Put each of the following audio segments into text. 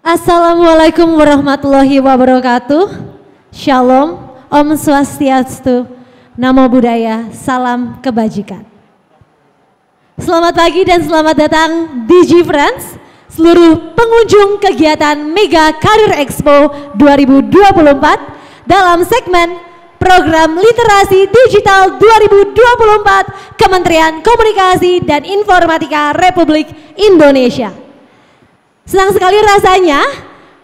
Assalamualaikum warahmatullahi wabarakatuh. Shalom, Om Swastiastu, Namo Buddhaya, salam kebajikan. Selamat pagi dan selamat datang DigiFriends, seluruh pengunjung kegiatan Mega Career Expo 2024 dalam segmen Program Literasi Digital 2024 Kementerian Komunikasi dan Informatika Republik Indonesia. Senang sekali rasanya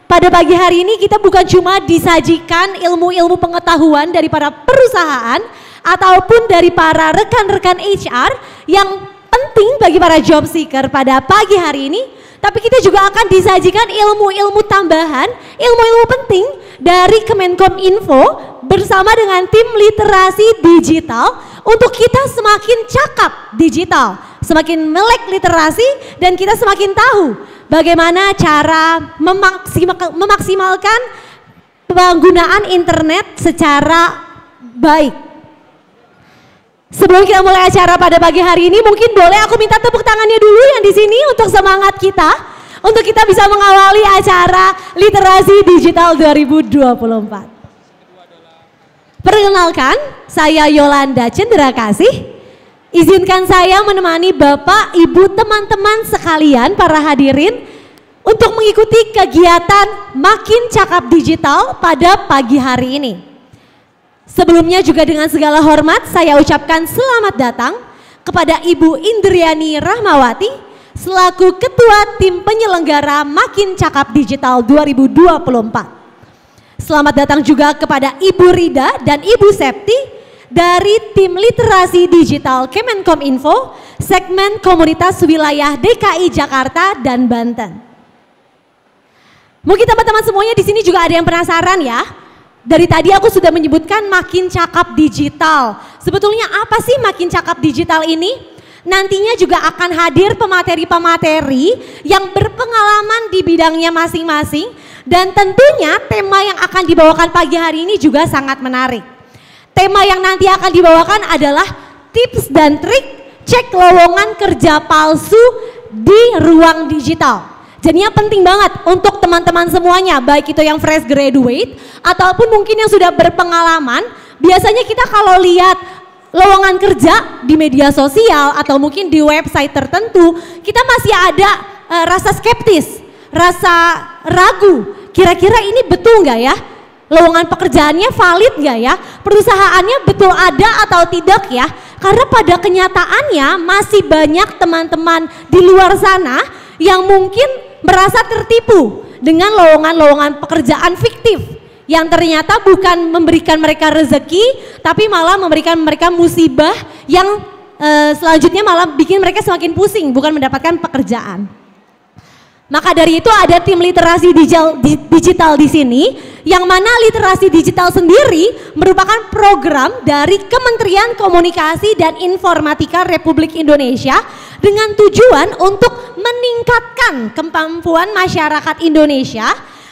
pada pagi hari ini kita bukan cuma disajikan ilmu-ilmu pengetahuan dari para perusahaan ataupun dari para rekan-rekan HR yang penting bagi para job seeker pada pagi hari ini, tapi kita juga akan disajikan ilmu-ilmu tambahan, ilmu-ilmu penting dari Kemenkominfo bersama dengan tim literasi digital untuk kita semakin cakap digital, semakin melek literasi, dan kita semakin tahu bagaimana cara memaksimalkan penggunaan internet secara baik. Sebelum kita mulai acara pada pagi hari ini, mungkin boleh aku minta tepuk tangannya dulu yang di sini untuk semangat kita, untuk kita bisa mengawali acara Literasi Digital 2024. Perkenalkan, saya Yolanda Cendrakasih. Izinkan saya menemani Bapak, Ibu, teman-teman sekalian, para hadirin untuk mengikuti kegiatan Makin Cakap Digital pada pagi hari ini. Sebelumnya juga dengan segala hormat saya ucapkan selamat datang kepada Ibu Indriani Rahmawati selaku Ketua Tim Penyelenggara Makin Cakap Digital 2024. Selamat datang juga kepada Ibu Rida dan Ibu Septi dari Tim Literasi Digital Kemenkominfo, segmen Komunitas Wilayah DKI Jakarta dan Banten. Mungkin teman-teman semuanya di sini juga ada yang penasaran ya. Dari tadi aku sudah menyebutkan Makin Cakap Digital. Sebetulnya apa sih Makin Cakap Digital ini? Nantinya juga akan hadir pemateri-pemateri yang berpengalaman di bidangnya masing-masing, dan tentunya tema yang akan dibawakan pagi hari ini juga sangat menarik. Tema yang nanti akan dibawakan adalah tips dan trik cek lowongan kerja palsu di ruang digital. Jadinya penting banget untuk teman-teman semuanya, baik itu yang fresh graduate ataupun mungkin yang sudah berpengalaman. Biasanya kita kalau lihat lowongan kerja di media sosial atau mungkin di website tertentu, kita masih ada rasa skeptis, rasa ragu, kira-kira ini betul nggak ya? Lowongan pekerjaannya valid nggak ya? Perusahaannya betul ada atau tidak ya? Karena pada kenyataannya masih banyak teman-teman di luar sana yang mungkin merasa tertipu dengan lowongan-lowongan pekerjaan fiktif yang ternyata bukan memberikan mereka rezeki, tapi malah memberikan mereka musibah yang selanjutnya malah bikin mereka semakin pusing, bukan mendapatkan pekerjaan. Maka dari itu ada tim literasi digital di sini, yang mana literasi digital sendiri merupakan program dari Kementerian Komunikasi dan Informatika Republik Indonesia dengan tujuan untuk meningkatkan kemampuan masyarakat Indonesia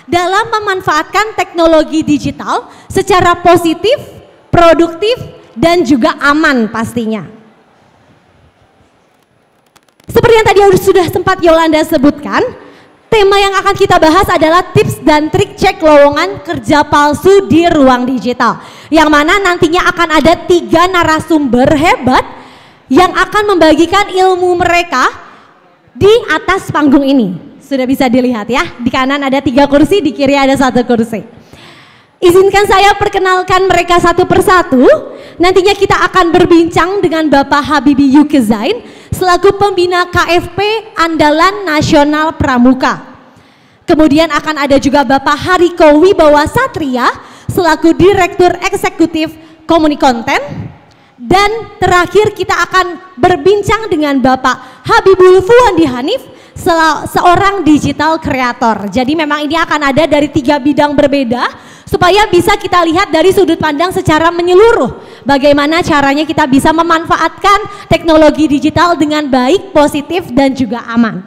dalam memanfaatkan teknologi digital secara positif, produktif, dan juga aman pastinya. Seperti yang tadi sudah sempat Yolanda sebutkan, tema yang akan kita bahas adalah tips dan trik cek lowongan kerja palsu di ruang digital. Yang mana nantinya akan ada 3 narasumber hebat yang akan membagikan ilmu mereka di atas panggung ini. Sudah bisa dilihat ya, di kanan ada 3 kursi, di kiri ada 1 kursi. Izinkan saya perkenalkan mereka satu persatu. Nantinya kita akan berbincang dengan Bapak Habibie Yukezain selaku pembina KFP Andalan Nasional Pramuka. Kemudian akan ada juga Bapak Hariko Wibawa Satria selaku Direktur Eksekutif Komunikonten. Dan terakhir kita akan berbincang dengan Bapak Habibul Fuandi Hanif, seorang digital kreator. Jadi memang ini akan ada dari 3 bidang berbeda supaya bisa kita lihat dari sudut pandang secara menyeluruh bagaimana caranya kita bisa memanfaatkan teknologi digital dengan baik, positif, dan juga aman.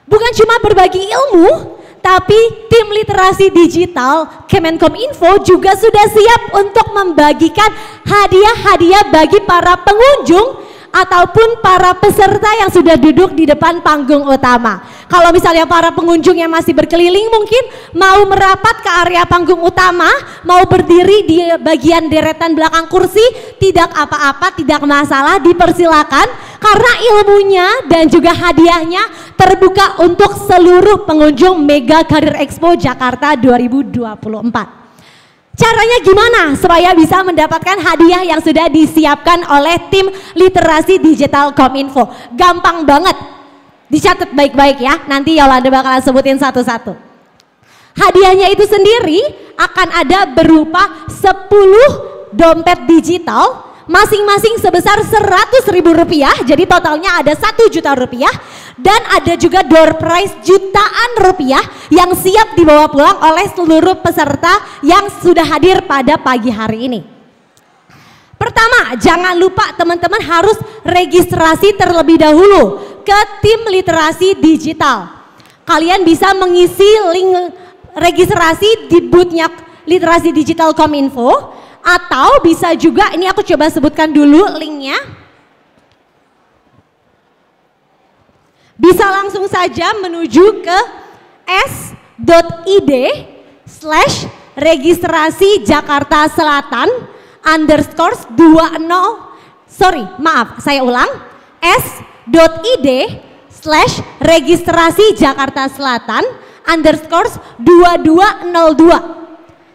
Bukan cuma berbagi ilmu, tapi tim literasi digital Kemenkominfo juga sudah siap untuk membagikan hadiah-hadiah bagi para pengunjung ataupun para peserta yang sudah duduk di depan panggung utama. Kalau misalnya para pengunjung yang masih berkeliling mungkin mau merapat ke area panggung utama, mau berdiri di bagian deretan belakang kursi, tidak apa-apa, tidak masalah, dipersilakan karena ilmunya dan juga hadiahnya terbuka untuk seluruh pengunjung Mega Career Expo Jakarta 2024. Caranya gimana supaya bisa mendapatkan hadiah yang sudah disiapkan oleh tim literasi digital Kominfo? Gampang banget, dicatat baik-baik ya, nanti Yolanda bakalan sebutin satu-satu. Hadiahnya itu sendiri akan ada berupa 10 dompet digital, masing-masing sebesar Rp100.000, jadi totalnya ada Rp1.000.000, dan ada juga door prize jutaan rupiah yang siap dibawa pulang oleh seluruh peserta yang sudah hadir pada pagi hari ini. Pertama, jangan lupa teman-teman harus registrasi terlebih dahulu ke tim literasi digital. Kalian bisa mengisi link registrasi di boothnya literasi digital Kominfo, atau bisa juga, ini aku coba sebutkan dulu linknya. Bisa langsung saja menuju ke s.id/registrasi Jakarta Selatan s.id/registrasi Jakarta Selatan _2202.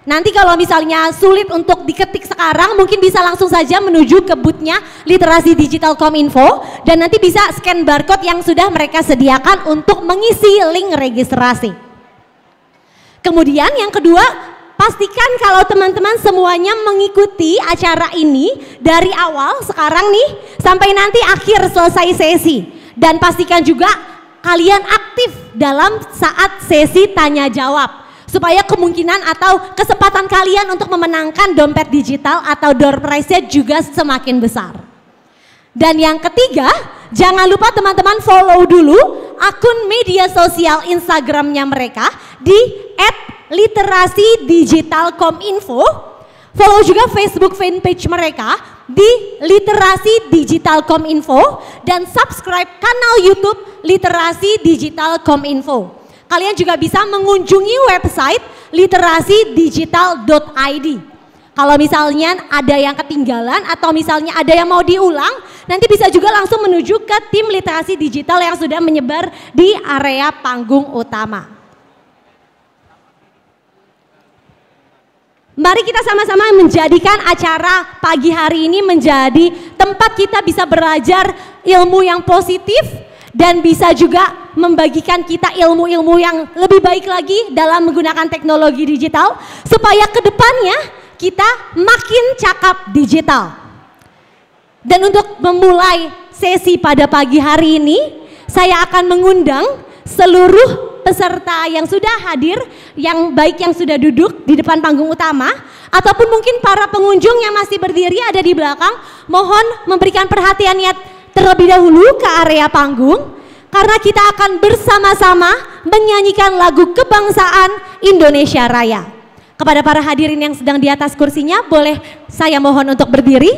Nanti kalau misalnya sulit untuk diketik sekarang, mungkin bisa langsung saja menuju ke boothnya literasi digital Kominfo dan nanti bisa scan barcode yang sudah mereka sediakan untuk mengisi link registrasi. Kemudian yang kedua, pastikan kalau teman-teman semuanya mengikuti acara ini dari awal sekarang nih sampai nanti akhir selesai sesi, dan pastikan juga kalian aktif dalam saat sesi tanya jawab, supaya kemungkinan atau kesempatan kalian untuk memenangkan dompet digital atau door prize-nya juga semakin besar. Dan yang ketiga, jangan lupa teman-teman follow dulu akun media sosial Instagramnya mereka di @literasi_digital_kominfo. Follow juga Facebook fanpage mereka di Literasi Digital Kominfo dan subscribe kanal YouTube Literasi Digital Kominfo. Kalian juga bisa mengunjungi website literasidigital.id. Kalau misalnya ada yang ketinggalan atau misalnya ada yang mau diulang, nanti bisa juga langsung menuju ke tim literasi digital yang sudah menyebar di area panggung utama. Mari kita sama-sama menjadikan acara pagi hari ini menjadi tempat kita bisa belajar ilmu yang positif dan bisa juga membagikan kita ilmu-ilmu yang lebih baik lagi dalam menggunakan teknologi digital supaya kedepannya kita makin cakap digital. Dan untuk memulai sesi pada pagi hari ini, saya akan mengundang seluruh peserta yang sudah hadir, yang baik yang sudah duduk di depan panggung utama ataupun mungkin para pengunjung yang masih berdiri ada di belakang, mohon memberikan perhatiannya terlebih dahulu ke area panggung. Karena kita akan bersama-sama menyanyikan lagu kebangsaan Indonesia Raya. Kepada para hadirin yang sedang di atas kursinya, boleh saya mohon untuk berdiri.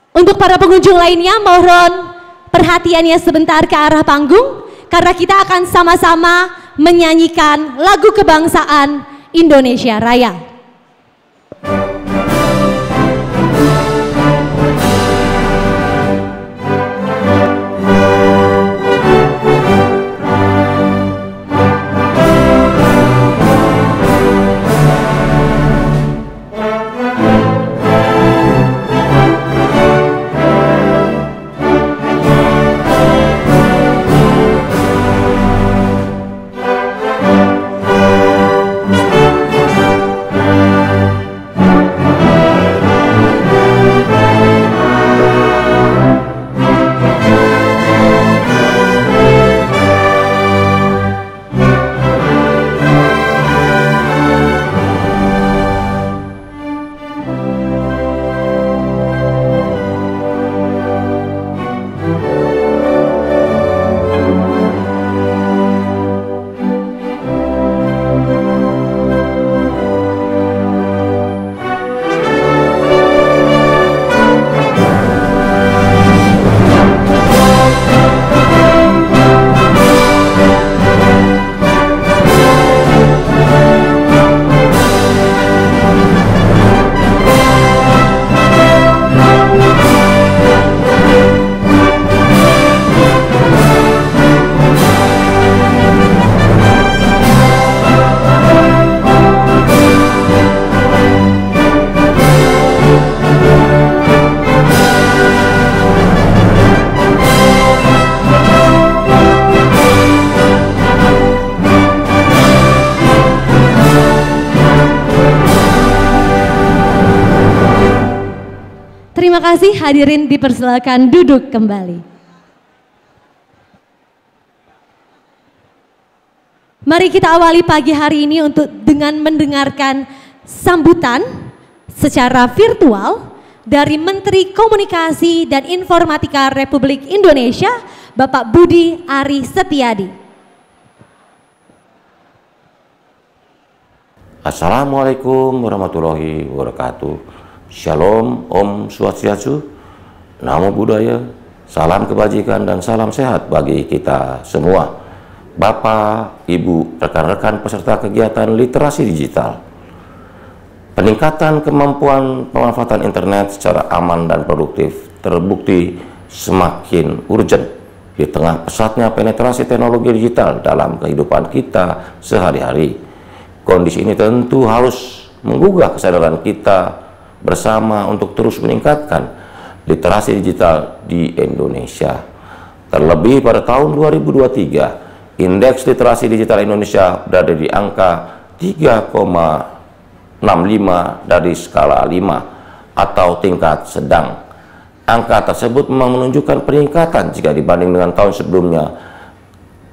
Untuk para pengunjung lainnya, mohon perhatiannya sebentar ke arah panggung. Karena kita akan sama-sama menyanyikan lagu kebangsaan Indonesia Raya. Terima kasih, hadirin dipersilakan duduk kembali. Mari kita awali pagi hari ini dengan mendengarkan sambutan secara virtual dari Menteri Komunikasi dan Informatika Republik Indonesia, Bapak Budi Ari Setiadi. Assalamualaikum warahmatullahi wabarakatuh. Shalom, Om Swastiastu, Namo Buddhaya, salam kebajikan dan salam sehat bagi kita semua. Bapak, Ibu, rekan-rekan peserta kegiatan literasi digital. Peningkatan kemampuan pemanfaatan internet secara aman dan produktif terbukti semakin urgent di tengah pesatnya penetrasi teknologi digital dalam kehidupan kita sehari-hari. Kondisi ini tentu harus menggugah kesadaran kita bersama untuk terus meningkatkan literasi digital di Indonesia. Terlebih pada tahun 2023, indeks literasi digital Indonesia berada di angka 3,65 dari skala 5 atau tingkat sedang. Angka tersebut memang menunjukkan peningkatan jika dibanding dengan tahun sebelumnya,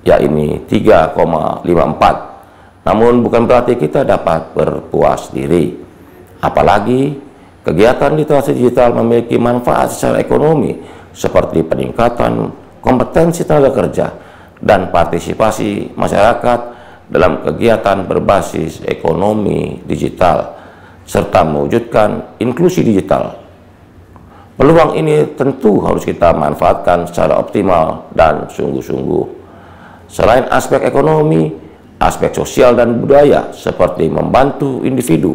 yakni 3,54. Namun bukan berarti kita dapat berpuas diri. Apalagi kegiatan literasi digital memiliki manfaat secara ekonomi seperti peningkatan kompetensi tenaga kerja dan partisipasi masyarakat dalam kegiatan berbasis ekonomi digital serta mewujudkan inklusi digital. Peluang ini tentu harus kita manfaatkan secara optimal dan sungguh-sungguh. Selain aspek ekonomi, aspek sosial dan budaya seperti membantu individu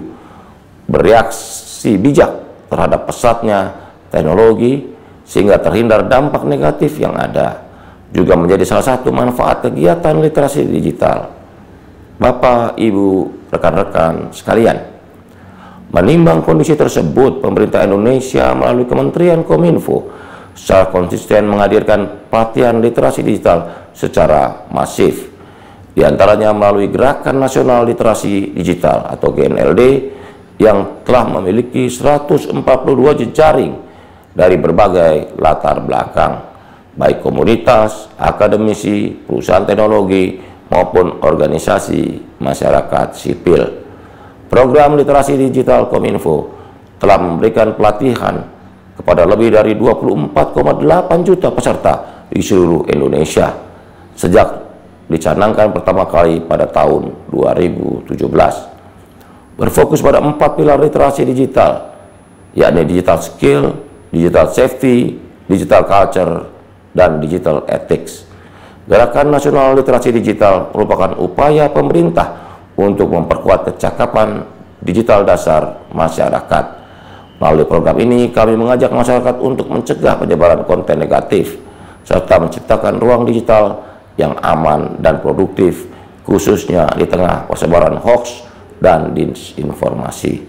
bereaksi bijak terhadap pesatnya teknologi sehingga terhindar dampak negatif yang ada juga menjadi salah satu manfaat kegiatan literasi digital. Bapak, Ibu, rekan-rekan sekalian, menimbang kondisi tersebut, pemerintah Indonesia melalui Kementerian Kominfo secara konsisten menghadirkan pelatihan literasi digital secara masif, di antaranya melalui Gerakan Nasional Literasi Digital atau GNLD yang telah memiliki 142 jejaring dari berbagai latar belakang, baik komunitas, akademisi, perusahaan teknologi, maupun organisasi masyarakat sipil. Program literasi digital Kominfo telah memberikan pelatihan kepada lebih dari 24,8 juta peserta di seluruh Indonesia sejak dicanangkan pertama kali pada tahun 2017. Berfokus pada 4 pilar literasi digital, yakni digital skill, digital safety, digital culture, dan digital ethics. Gerakan Nasional Literasi Digital merupakan upaya pemerintah untuk memperkuat kecakapan digital dasar masyarakat. Melalui program ini, kami mengajak masyarakat untuk mencegah penyebaran konten negatif, serta menciptakan ruang digital yang aman dan produktif, khususnya di tengah persebaran hoax dan disinformasi.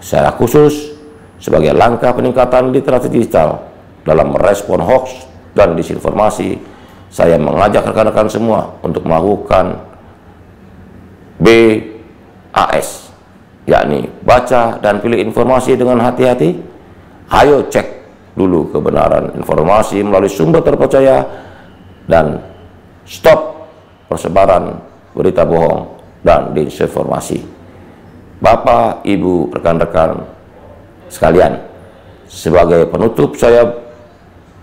Secara khusus, sebagai langkah peningkatan literasi digital dalam merespon hoax dan disinformasi, saya mengajak rekan-rekan semua untuk melakukan BAS, yakni baca dan pilih informasi dengan hati-hati. Ayo cek dulu kebenaran informasi melalui sumber terpercaya dan stop persebaran berita bohong dan disinformasi. Bapak, Ibu, rekan-rekan sekalian, sebagai penutup saya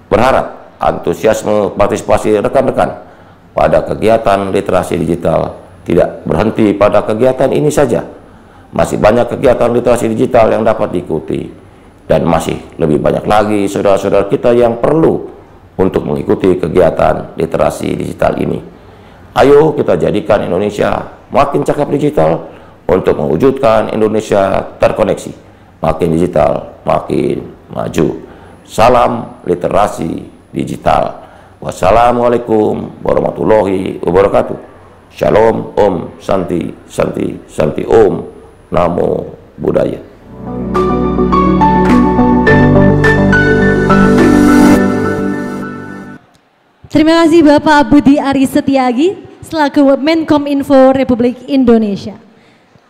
berharap antusiasme partisipasi rekan-rekan pada kegiatan literasi digital tidak berhenti pada kegiatan ini saja. Masih banyak kegiatan literasi digital yang dapat diikuti dan masih lebih banyak lagi saudara-saudara kita yang perlu untuk mengikuti kegiatan literasi digital ini. Ayo kita jadikan Indonesia makin cakap digital untuk mewujudkan Indonesia terkoneksi, makin digital, makin maju. Salam literasi digital. Wassalamualaikum warahmatullahi wabarakatuh. Shalom, Om, Santi, Santi, Santi, Om, Namo Buddhaya. Terima kasih Bapak Budi Ari Setiadi selaku Menkominfo Republik Indonesia.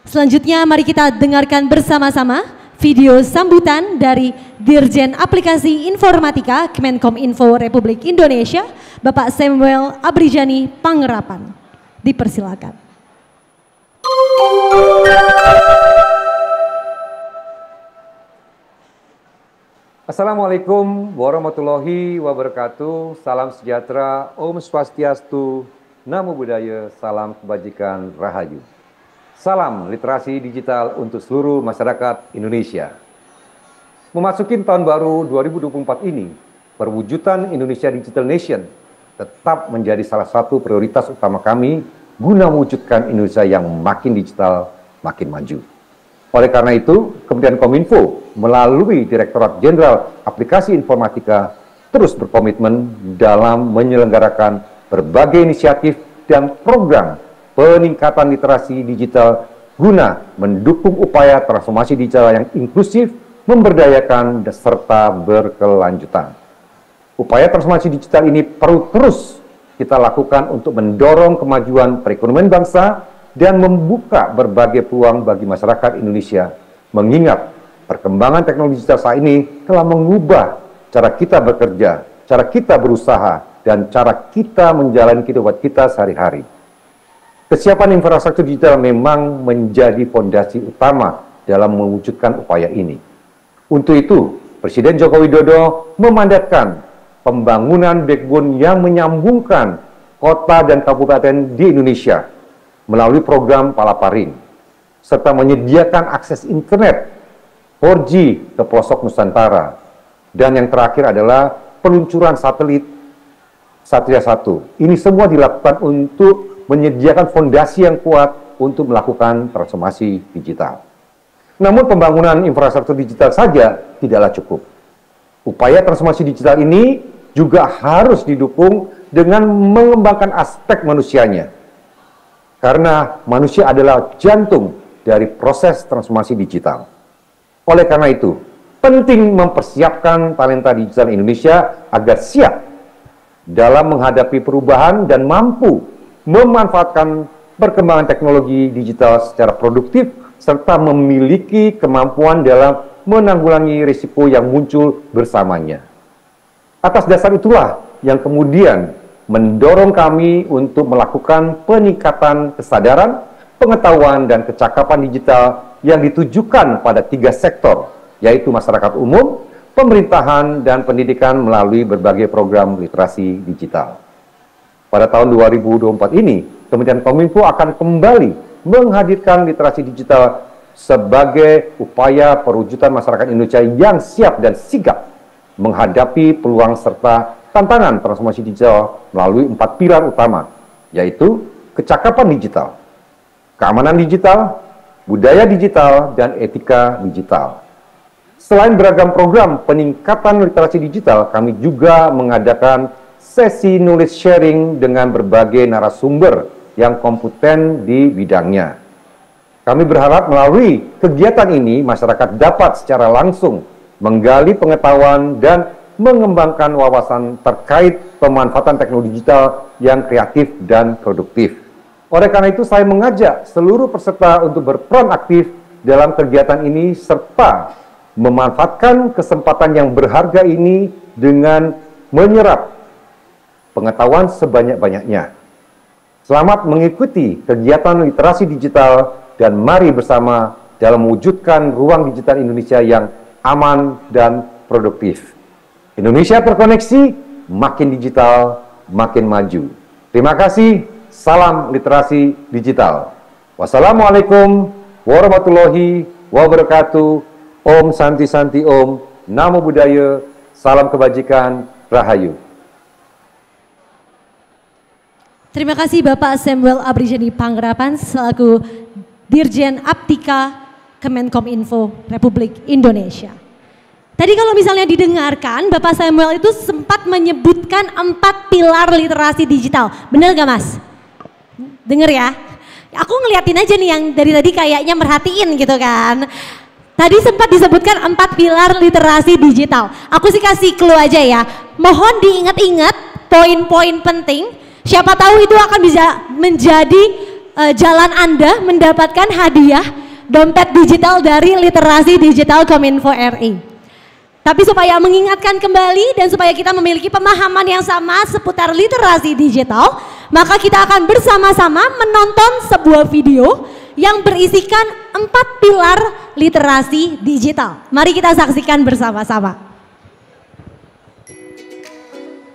Selanjutnya mari kita dengarkan bersama-sama video sambutan dari Dirjen Aplikasi Informatika Kemenkominfo Republik Indonesia, Bapak Samuel Abrijani Panggerapan. Dipersilakan. Assalamualaikum warahmatullahi wabarakatuh. Salam sejahtera, Om Swastiastu, Namo Buddhaya, salam kebajikan, Rahayu. Salam literasi digital untuk seluruh masyarakat Indonesia. Memasuki tahun baru 2024 ini, perwujudan Indonesia Digital Nation tetap menjadi salah satu prioritas utama kami guna mewujudkan Indonesia yang makin digital, makin maju. Oleh karena itu, Kementerian Kominfo melalui Direktorat Jenderal Aplikasi Informatika terus berkomitmen dalam menyelenggarakan berbagai inisiatif dan program peningkatan literasi digital guna mendukung upaya transformasi digital yang inklusif, memberdayakan, serta berkelanjutan. Upaya transformasi digital ini perlu terus kita lakukan untuk mendorong kemajuan perekonomian bangsa dan membuka berbagai peluang bagi masyarakat Indonesia, mengingat perkembangan teknologi digital saat ini telah mengubah cara kita bekerja, cara kita berusaha, dan cara kita menjalani kehidupan kita sehari-hari. Kesiapan infrastruktur digital memang menjadi fondasi utama dalam mewujudkan upaya ini. Untuk itu, Presiden Joko Widodo memandatkan pembangunan backbone yang menyambungkan kota dan kabupaten di Indonesia melalui program Palaparing, serta menyediakan akses internet 4G ke pelosok Nusantara. Dan yang terakhir adalah peluncuran satelit Satria 1. Ini semua dilakukan untuk menyediakan fondasi yang kuat untuk melakukan transformasi digital. Namun pembangunan infrastruktur digital saja tidaklah cukup. Upaya transformasi digital ini juga harus didukung dengan mengembangkan aspek manusianya. Karena manusia adalah jantung dari proses transformasi digital. Oleh karena itu, penting mempersiapkan talenta digital Indonesia agar siap dalam menghadapi perubahan dan mampu memanfaatkan perkembangan teknologi digital secara produktif serta memiliki kemampuan dalam menanggulangi risiko yang muncul bersamanya. Atas dasar itulah yang kemudian mendorong kami untuk melakukan peningkatan kesadaran, pengetahuan, dan kecakapan digital yang ditujukan pada 3 sektor, yaitu masyarakat umum, pemerintahan, dan pendidikan melalui berbagai program literasi digital. Pada tahun 2024 ini, Kementerian Kominfo akan kembali menghadirkan literasi digital sebagai upaya perwujudan masyarakat Indonesia yang siap dan sigap menghadapi peluang serta tantangan transformasi digital melalui 4 pilar utama, yaitu kecakapan digital, keamanan digital, budaya digital, dan etika digital. Selain beragam program peningkatan literasi digital, kami juga mengadakan sesi knowledge sharing dengan berbagai narasumber yang kompeten di bidangnya. Kami berharap melalui kegiatan ini, masyarakat dapat secara langsung menggali pengetahuan dan mengembangkan wawasan terkait pemanfaatan teknologi digital yang kreatif dan produktif. Oleh karena itu, saya mengajak seluruh peserta untuk berperan aktif dalam kegiatan ini serta memanfaatkan kesempatan yang berharga ini dengan menyerap pengetahuan sebanyak-banyaknya. Selamat mengikuti kegiatan literasi digital dan mari bersama dalam mewujudkan ruang digital Indonesia yang aman dan produktif. Indonesia terkoneksi, makin digital, makin maju. Terima kasih, salam literasi digital. Wassalamualaikum warahmatullahi wabarakatuh. Om Santi Santi Om, Namo Buddhaya, salam kebajikan, Rahayu. Terima kasih Bapak Samuel Abrijani Panggerapan selaku Dirjen Aptika Kemenkominfo Republik Indonesia. Tadi kalau misalnya didengarkan, Bapak Samuel itu sempat menyebutkan 4 pilar literasi digital. Bener gak Mas? Denger ya? Aku ngeliatin aja nih yang dari tadi kayaknya merhatiin gitu kan. Tadi sempat disebutkan 4 pilar literasi digital. Aku sih kasih clue aja ya. Mohon diingat-ingat poin-poin penting. Siapa tahu itu akan bisa menjadi jalan Anda mendapatkan hadiah dompet digital dari Literasi Digital Kominfo RI. Tapi supaya mengingatkan kembali dan supaya kita memiliki pemahaman yang sama seputar literasi digital, maka kita akan bersama-sama menonton sebuah video yang berisikan 4 pilar literasi digital. Mari kita saksikan bersama-sama.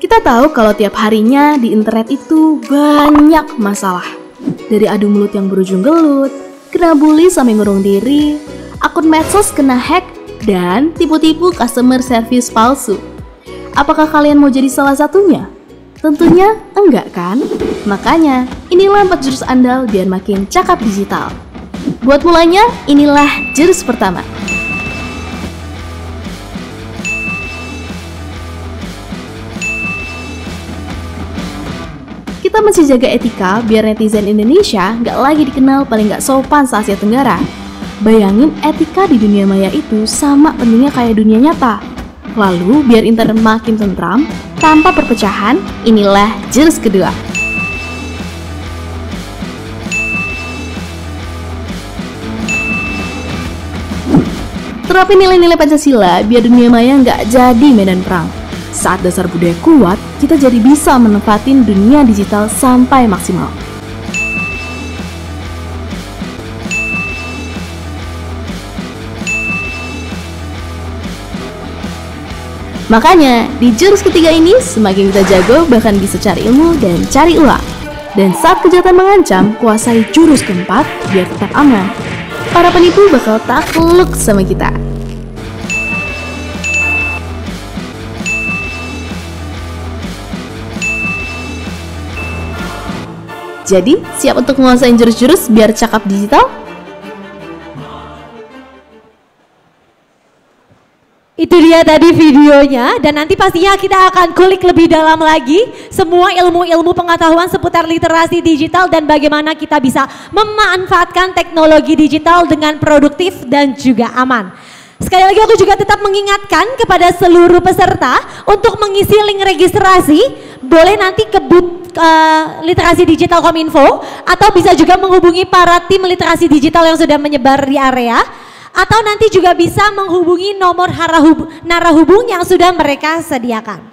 Kita tahu kalau tiap harinya di internet itu banyak masalah. Dari adu mulut yang berujung gelut, kena bully sampai ngurung diri, akun medsos kena hack, dan tipu-tipu customer service palsu. Apakah kalian mau jadi salah satunya? Tentunya enggak kan? Makanya inilah 4 jurus andal biar makin cakap digital. Buat mulanya, inilah jurus pertama. Kita mesti jaga etika biar netizen Indonesia nggak lagi dikenal paling nggak sopan se-Asia Tenggara. Bayangin etika di dunia maya itu sama pentingnya kayak dunia nyata. Lalu biar internet makin tentram, tanpa perpecahan, inilah jurus kedua. Terapin nilai-nilai Pancasila biar dunia maya nggak jadi medan perang. Saat dasar budaya kuat, kita jadi bisa menempatin dunia digital sampai maksimal. Makanya, di jurus ketiga ini semakin kita jago bahkan bisa cari ilmu dan cari ulang. Dan saat kejahatan mengancam, kuasai jurus keempat biar tetap aman. Para penipu bakal takluk sama kita. Jadi, siap untuk menguasain jurus-jurus biar cakap digital? Itu dia tadi videonya, dan nanti pastinya kita akan kulik lebih dalam lagi semua ilmu-ilmu pengetahuan seputar literasi digital dan bagaimana kita bisa memanfaatkan teknologi digital dengan produktif dan juga aman. Sekali lagi aku juga tetap mengingatkan kepada seluruh peserta untuk mengisi link registrasi, boleh nanti ke booth Literasi Digital Kominfo atau bisa juga menghubungi para tim literasi digital yang sudah menyebar di area, atau nanti juga bisa menghubungi nomor narahubung yang sudah mereka sediakan.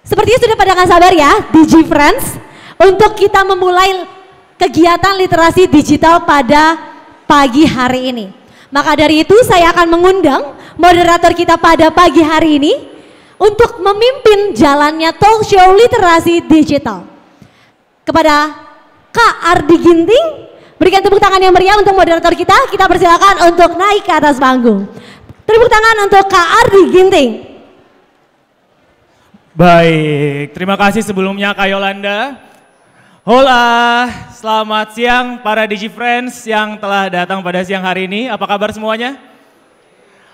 Sepertinya sudah pada nggak sabar ya DigiFriends untuk kita memulai kegiatan literasi digital pada pagi hari ini. Maka dari itu saya akan mengundang moderator kita pada pagi hari ini untuk memimpin jalannya talk show literasi digital. Kepada Kak Ardi Ginting, berikan tepuk tangan yang meriah untuk moderator kita. Kita persilakan untuk naik ke atas panggung. Tepuk tangan untuk Kak Ardi Ginting. Baik, terima kasih sebelumnya Kak Yolanda. Hola, selamat siang para DigiFriends yang telah datang pada siang hari ini. Apa kabar semuanya?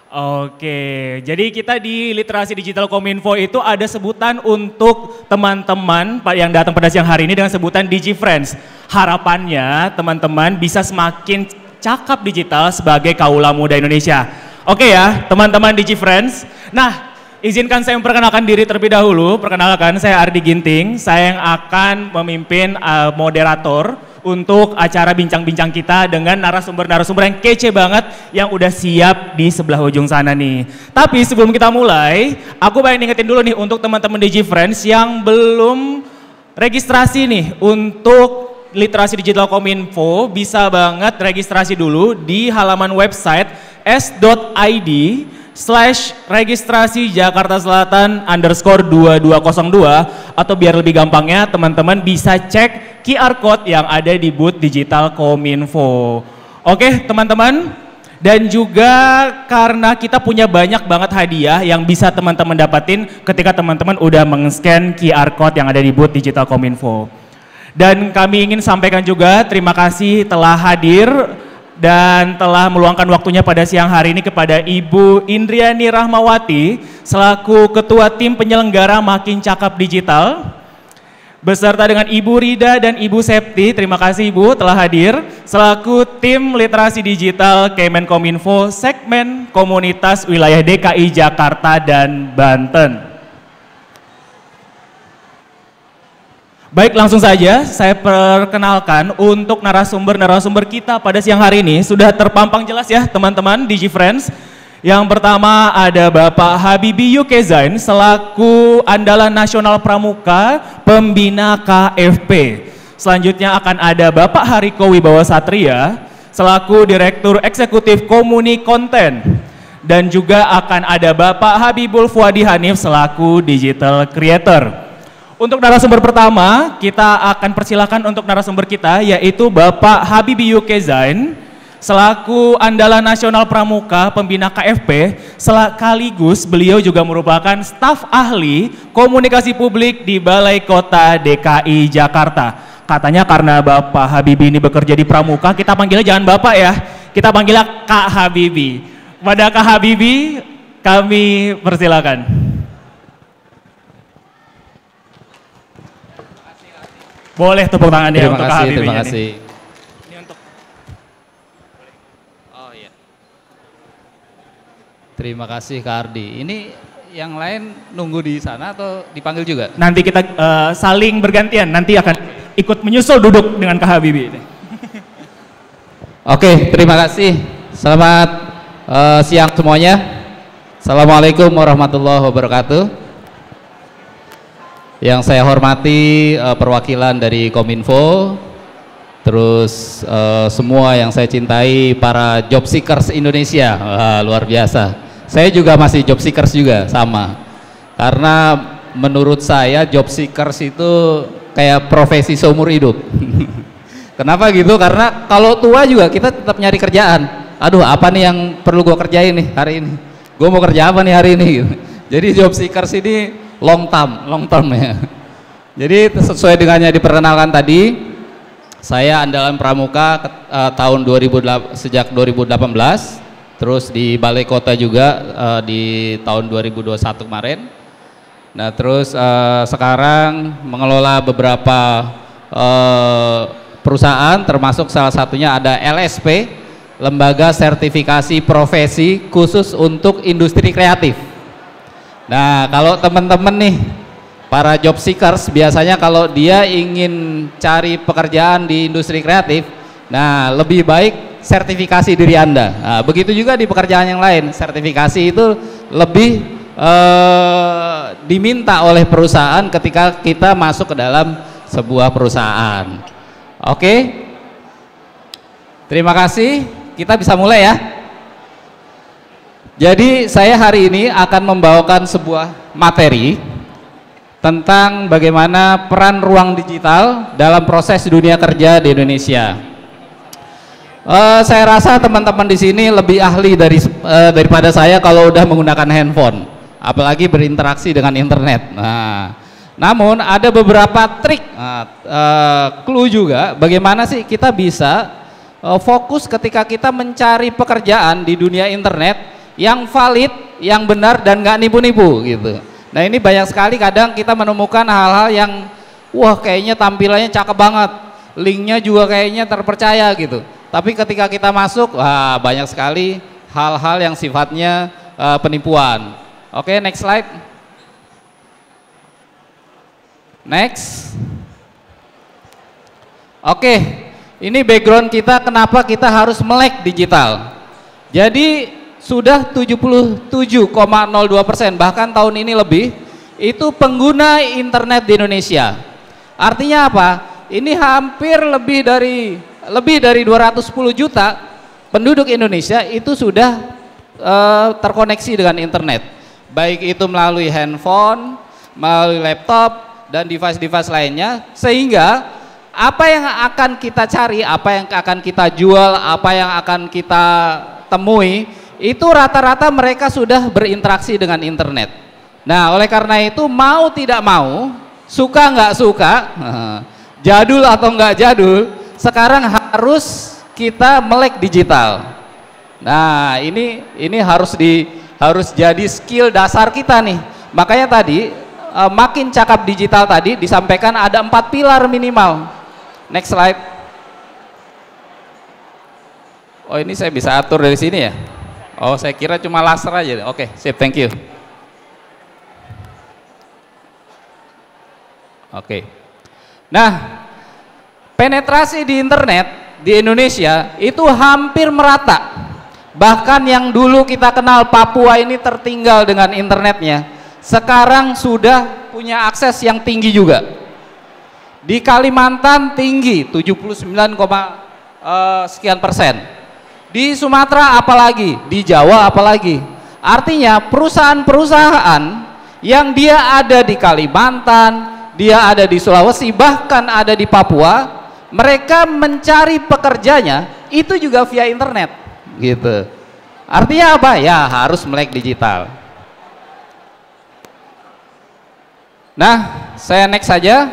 Oke, jadi kita di Literasi Digital Kominfo itu ada sebutan untuk teman-teman yang datang pada siang hari ini dengan sebutan DigiFriends. Harapannya teman-teman bisa semakin cakap digital sebagai kaula muda Indonesia. Oke ya, teman-teman DigiFriends. Nah, izinkan saya memperkenalkan diri terlebih dahulu. Perkenalkan, saya Ardi Ginting. Saya yang akan memimpin moderator untuk acara bincang-bincang kita dengan narasumber-narasumber yang kece banget yang udah siap di sebelah ujung sana nih. Tapi sebelum kita mulai, aku pengen ingetin dulu nih untuk teman-teman DigiFriends yang belum registrasi nih untuk Literasi Digital Kominfo, bisa banget registrasi dulu di halaman website s.id/registrasi Jakarta Selatan _2202, atau biar lebih gampangnya teman-teman bisa cek QR Code yang ada di booth Digital Kominfo. Oke teman-teman, dan juga karena kita punya banyak banget hadiah yang bisa teman-teman dapatin ketika teman-teman udah meng-scan QR Code yang ada di booth Digital Kominfo. Dan kami ingin sampaikan juga terima kasih telah hadir dan telah meluangkan waktunya pada siang hari ini kepada Ibu Indriani Rahmawati selaku Ketua Tim Penyelenggara Makin Cakap Digital, beserta dengan Ibu Rida dan Ibu Septi. Terima kasih Ibu telah hadir selaku Tim Literasi Digital Kemenkominfo segmen Komunitas Wilayah DKI Jakarta dan Banten. Baik, langsung saja saya perkenalkan untuk narasumber-narasumber kita pada siang hari ini. Sudah terpampang jelas ya teman-teman DigiFriends. Yang pertama ada Bapak Habibie Yukezain selaku Andalan Nasional Pramuka Pembina KFP. Selanjutnya akan ada Bapak Hariko Wibawa Satria selaku Direktur Eksekutif Komuni Konten. Dan juga akan ada Bapak Habibul Fuadi Hanif selaku Digital Creator. Untuk narasumber pertama, kita akan persilakan untuk narasumber kita yaitu Bapak Habibie Yukezain selaku Andalan Nasional Pramuka Pembina KFP, sekaligus beliau juga merupakan staf ahli komunikasi publik di Balai Kota DKI Jakarta. Katanya karena Bapak Habibie ini bekerja di Pramuka, kita panggilnya jangan Bapak ya, kita panggilnya Kak Habibie. Kepada Kak Habibie, kami persilakan. Boleh tepuk tangannya untuk Kak Habibie. Terima kasih. Ini untuk. Oh iya. Terima kasih Kak Ardi. Ini yang lain nunggu di sana atau dipanggil juga? Nanti kita saling bergantian. Nanti akan ikut menyusul duduk dengan Kak Habibie. Oke, terima kasih. Selamat siang semuanya. Assalamualaikum warahmatullahi wabarakatuh. Yang saya hormati perwakilan dari Kominfo, terus semua yang saya cintai para job seekers Indonesia. Luar biasa. Saya juga masih job seekers juga, sama. Karena menurut saya job seekers itu kayak profesi seumur hidup. Kenapa gitu? Karena kalau tua juga kita tetap nyari kerjaan. Aduh, apa nih yang perlu gue kerjain nih hari ini? Gue mau kerja apa nih hari ini? Jadi job seekers ini long term ya. Jadi sesuai dengan yang diperkenalkan tadi, saya Andalan Pramuka tahun sejak 2018, terus di Balai Kota juga di tahun 2021 kemarin. Nah terus sekarang mengelola beberapa perusahaan, termasuk salah satunya ada LSP, Lembaga Sertifikasi Profesi Khusus untuk Industri Kreatif. Nah kalau teman-teman nih para job seekers, biasanya kalau dia ingin cari pekerjaan di industri kreatif, nah lebih baik sertifikasi diri Anda. Nah, begitu juga di pekerjaan yang lain, sertifikasi itu lebih diminta oleh perusahaan ketika kita masuk ke dalam sebuah perusahaan. Oke, terima kasih, kita bisa mulai ya. Jadi saya hari ini akan membawakan sebuah materi tentang bagaimana peran ruang digital dalam proses dunia kerja di Indonesia. Saya rasa teman-teman di sini lebih ahli daripada saya kalau udah menggunakan handphone, apalagi berinteraksi dengan internet. Nah, namun ada beberapa trik, clue juga bagaimana sih kita bisa fokus ketika kita mencari pekerjaan di dunia internet yang valid, yang benar dan nggak nipu-nipu gitu. Nah ini banyak sekali kadang kita menemukan hal-hal yang wah kayaknya tampilannya cakep banget, linknya juga kayaknya terpercaya gitu. Tapi ketika kita masuk, wah banyak sekali hal-hal yang sifatnya penipuan. Oke, next slide. Next. Oke, ini background kita kenapa kita harus melek digital. Jadi sudah 77,02%, bahkan tahun ini lebih, itu pengguna internet di Indonesia. Artinya apa? Ini hampir lebih dari 210 juta penduduk Indonesia itu sudah terkoneksi dengan internet. Baik itu melalui handphone, melalui laptop, dan device-device lainnya. Sehingga apa yang akan kita cari, apa yang akan kita jual, apa yang akan kita temui, itu rata-rata mereka sudah berinteraksi dengan internet. Nah oleh karena itu mau tidak mau, suka nggak suka, jadul atau nggak jadul, sekarang harus kita melek digital. Nah ini harus jadi skill dasar kita nih. Makanya tadi makin cakap digital tadi disampaikan ada 4 pilar minimal. Next slide. Oh ini saya bisa atur dari sini ya. Oh saya kira cuma laser aja. Oke, sip, thank you. Oke. Nah, penetrasi di internet di Indonesia itu hampir merata. Bahkan yang dulu kita kenal Papua ini tertinggal dengan internetnya, sekarang sudah punya akses yang tinggi juga. Di Kalimantan tinggi 79, sekian persen. Di Sumatera apalagi, di Jawa apalagi. Artinya perusahaan-perusahaan yang dia ada di Kalimantan, dia ada di Sulawesi, bahkan ada di Papua, mereka mencari pekerjanya itu juga via internet gitu. Artinya apa? Ya harus melek digital. Nah, saya next saja.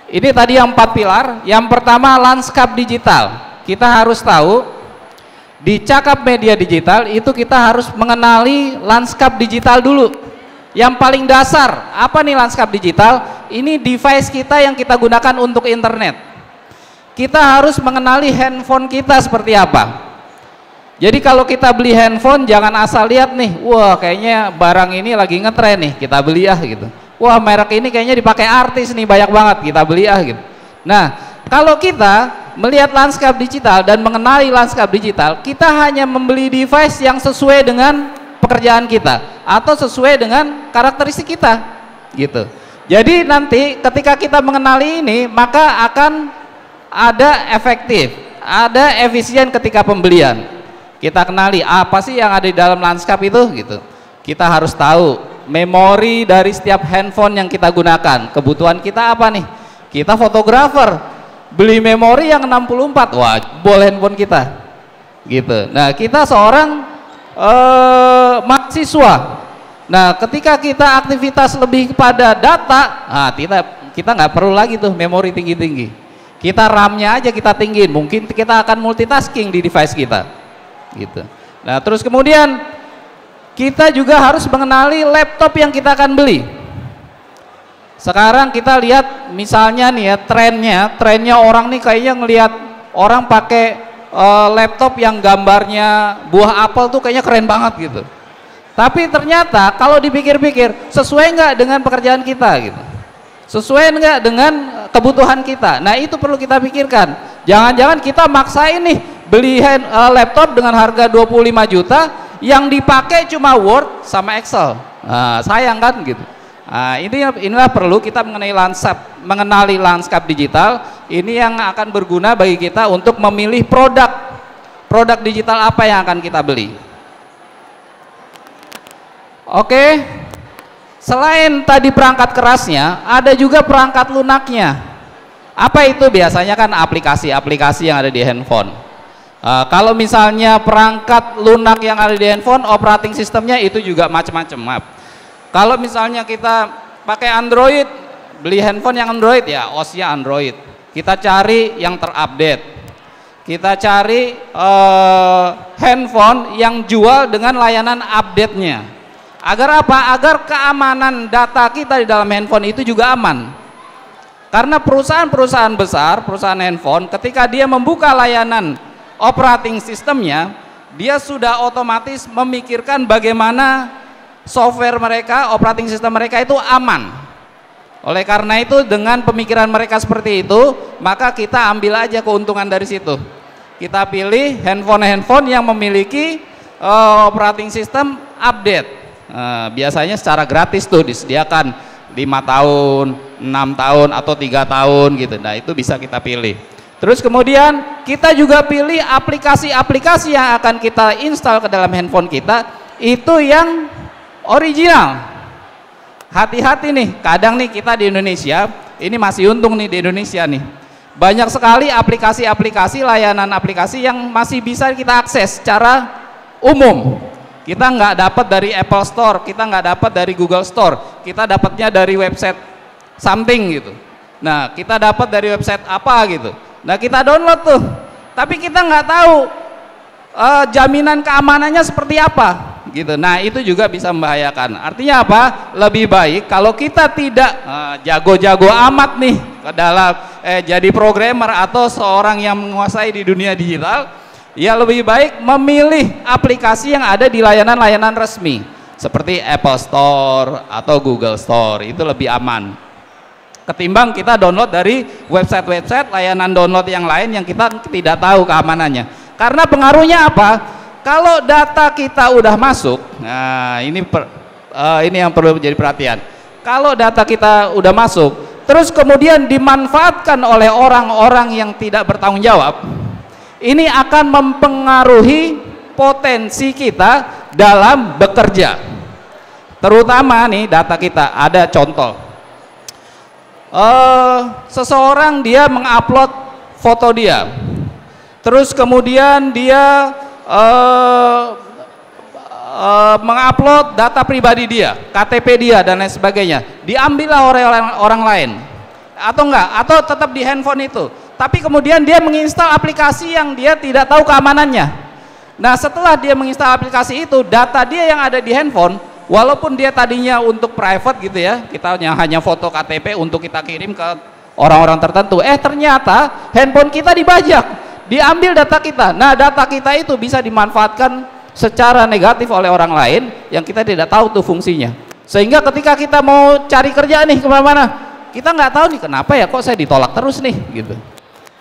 Ini tadi yang 4 pilar. Yang pertama, lanskap digital. Kita harus tahu di cakap media digital itu kita harus mengenali lanskap digital dulu. Yang paling dasar, apa nih lanskap digital? Ini device kita yang kita gunakan untuk internet. Kita harus mengenali handphone kita seperti apa. Jadi kalau kita beli handphone jangan asal lihat nih, wah kayaknya barang ini lagi ngetren nih, kita beli ah gitu. Wah merek ini kayaknya dipakai artis nih, banyak banget, kita beli ah gitu. Nah, kalau kita melihat lanskap digital dan mengenali lanskap digital, kita hanya membeli device yang sesuai dengan pekerjaan kita atau sesuai dengan karakteristik kita gitu. Jadi nanti ketika kita mengenali ini, maka akan ada efektif, ada efisien ketika pembelian. Kita kenali apa sih yang ada di dalam lanskap itu gitu. Kita harus tahu memori dari setiap handphone yang kita gunakan. Kebutuhan kita apa nih? Kita fotografer, beli memori yang 64, wah boleh handphone kita gitu. Nah kita seorang mahasiswa, nah ketika kita aktivitas lebih kepada data, nah kita nggak perlu lagi tuh memori tinggi-tinggi, kita RAM-nya aja kita tinggiin, mungkin kita akan multitasking di device kita gitu. Nah terus kemudian kita juga harus mengenali laptop yang kita akan beli. Sekarang kita lihat misalnya nih ya, trennya orang nih kayaknya ngelihat orang pakai laptop yang gambarnya buah apel tuh kayaknya keren banget gitu. Tapi ternyata kalau dipikir-pikir sesuai nggak dengan pekerjaan kita gitu, sesuai nggak dengan kebutuhan kita. Nah itu perlu kita pikirkan. Jangan-jangan kita maksain nih beli laptop dengan harga 25 juta yang dipakai cuma Word sama Excel. Nah, sayang kan gitu. Nah, inilah perlu kita mengenali lanskap digital. Ini yang akan berguna bagi kita untuk memilih produk digital apa yang akan kita beli. Oke, selain tadi perangkat kerasnya, ada juga perangkat lunaknya. Apa itu? Biasanya kan aplikasi-aplikasi yang ada di handphone. Kalau misalnya perangkat lunak yang ada di handphone, operating sistemnya itu juga macam-macam. Maaf. Kalau misalnya kita pakai Android, beli handphone yang Android ya OS-nya Android. Kita cari yang terupdate. Kita cari handphone yang jual dengan layanan update-nya. Agar apa? Agar keamanan data kita di dalam handphone itu juga aman. Karena perusahaan-perusahaan besar, perusahaan handphone, ketika dia membuka layanan operating sistemnya, dia sudah otomatis memikirkan bagaimana software mereka, operating system mereka itu aman. Oleh karena itu dengan pemikiran mereka seperti itu, maka kita ambil aja keuntungan dari situ. Kita pilih handphone-handphone yang memiliki operating system update. Biasanya secara gratis tuh disediakan 5 tahun, 6 tahun atau 3 tahun gitu. Nah itu bisa kita pilih. Terus kemudian kita juga pilih aplikasi-aplikasi yang akan kita install ke dalam handphone kita itu yang original. Hati-hati nih, kadang nih kita di Indonesia, ini masih untung nih di Indonesia nih. Banyak sekali aplikasi-aplikasi, layanan aplikasi yang masih bisa kita akses secara umum. Kita nggak dapat dari Apple Store, kita nggak dapat dari Google Store, kita dapatnya dari website something gitu. Nah, kita dapat dari website apa gitu. Nah kita download tuh, tapi kita nggak tahu jaminan keamanannya seperti apa gitu. Nah itu juga bisa membahayakan. Artinya apa? Lebih baik kalau kita tidak jago-jago amat nih ke dalam jadi programmer atau seorang yang menguasai di dunia digital, ya lebih baik memilih aplikasi yang ada di layanan-layanan resmi seperti Apple Store atau Google Store, itu lebih aman. ketimbang kita download dari website-website layanan download yang lain yang kita tidak tahu keamanannya. Karena pengaruhnya apa? Kalau data kita udah masuk, nah ini yang perlu menjadi perhatian. Kalau data kita udah masuk, terus kemudian dimanfaatkan oleh orang-orang yang tidak bertanggung jawab, ini akan mempengaruhi potensi kita dalam bekerja. Terutama nih data kita, ada contoh. Seseorang dia mengupload foto dia, terus kemudian dia mengupload data pribadi dia, KTP dia dan lain sebagainya, diambillah oleh orang lain, atau enggak, atau tetap di handphone itu, tapi kemudian dia menginstal aplikasi yang dia tidak tahu keamanannya. Nah, setelah dia menginstal aplikasi itu, data dia yang ada di handphone, walaupun dia tadinya untuk private gitu ya, kita hanya foto KTP untuk kita kirim ke orang-orang tertentu, ternyata handphone kita dibajak, diambil data kita. Nah, data kita itu bisa dimanfaatkan secara negatif oleh orang lain yang kita tidak tahu tuh fungsinya. Sehingga ketika kita mau cari kerja nih kemana-mana, kita nggak tahu nih kenapa ya kok saya ditolak terus nih gitu.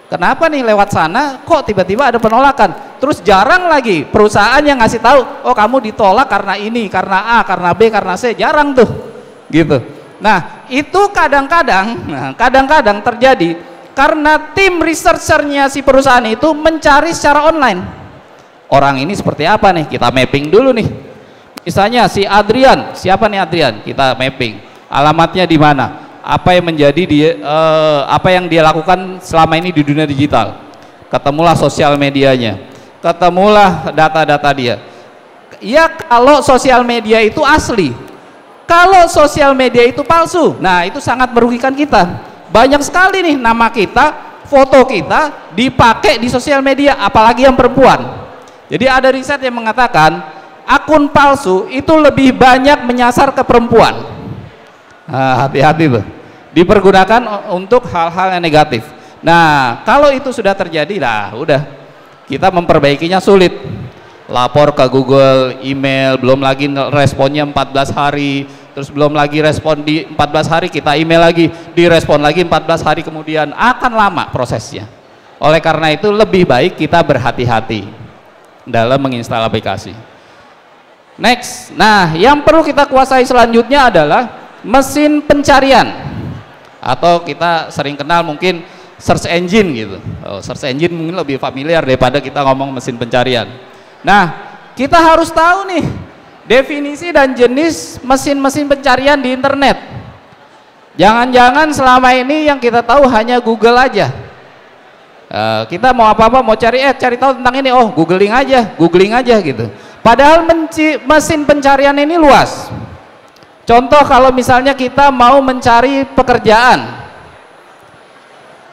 Kenapa nih lewat sana kok tiba-tiba ada penolakan? Terus jarang lagi perusahaan yang ngasih tahu, oh kamu ditolak karena ini, karena A, karena B, karena C, jarang tuh, gitu. Nah itu kadang-kadang terjadi karena tim researchernya si perusahaan itu mencari secara online. Orang ini seperti apa nih? Kita mapping dulu nih. Misalnya si Adrian, siapa nih Adrian? Kita mapping. Alamatnya di mana? Apa yang menjadi dia, apa yang dia lakukan selama ini di dunia digital? Ketemulah sosial medianya, ketemulah data-data dia. Ya kalau sosial media itu asli, kalau sosial media itu palsu, nah itu sangat merugikan kita. Banyak sekali nih nama kita, foto kita dipakai di sosial media, apalagi yang perempuan. Jadi ada riset yang mengatakan akun palsu itu lebih banyak menyasar ke perempuan. Nah, hati-hati tuh, dipergunakan untuk hal-hal yang negatif. Nah kalau itu sudah terjadi, lah udah kita memperbaikinya sulit. Lapor ke Google, email, belum lagi responnya 14 hari, terus belum lagi respon di 14 hari, kita email lagi, direspon lagi 14 hari kemudian, akan lama prosesnya. Oleh karena itu lebih baik kita berhati-hati dalam menginstal aplikasi. Next, nah yang perlu kita kuasai selanjutnya adalah mesin pencarian, atau kita sering kenal mungkin search engine gitu. Search engine mungkin lebih familiar daripada kita ngomong mesin pencarian. Nah kita harus tahu nih definisi dan jenis mesin-mesin pencarian di internet. Jangan-jangan selama ini yang kita tahu hanya Google aja. Kita mau apa-apa, mau cari tahu tentang ini, oh googling aja gitu. Padahal mesin pencarian ini luas. Contoh kalau misalnya kita mau mencari pekerjaan,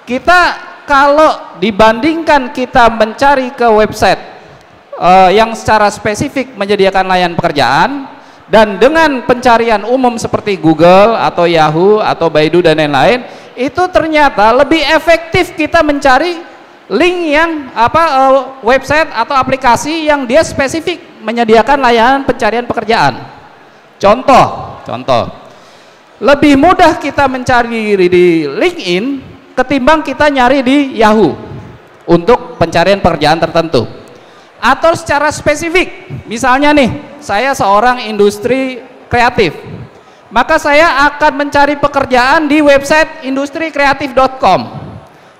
kita kalau dibandingkan kita mencari ke website yang secara spesifik menyediakan layanan pekerjaan, dan dengan pencarian umum seperti Google atau Yahoo atau Baidu dan lain-lain, itu ternyata lebih efektif kita mencari link yang website atau aplikasi yang dia spesifik menyediakan layanan pencarian pekerjaan. Contoh, lebih mudah kita mencari di LinkedIn ketimbang kita nyari di Yahoo untuk pencarian pekerjaan tertentu. Atau secara spesifik, misalnya nih, saya seorang industri kreatif, maka saya akan mencari pekerjaan di website industrikreatif.com.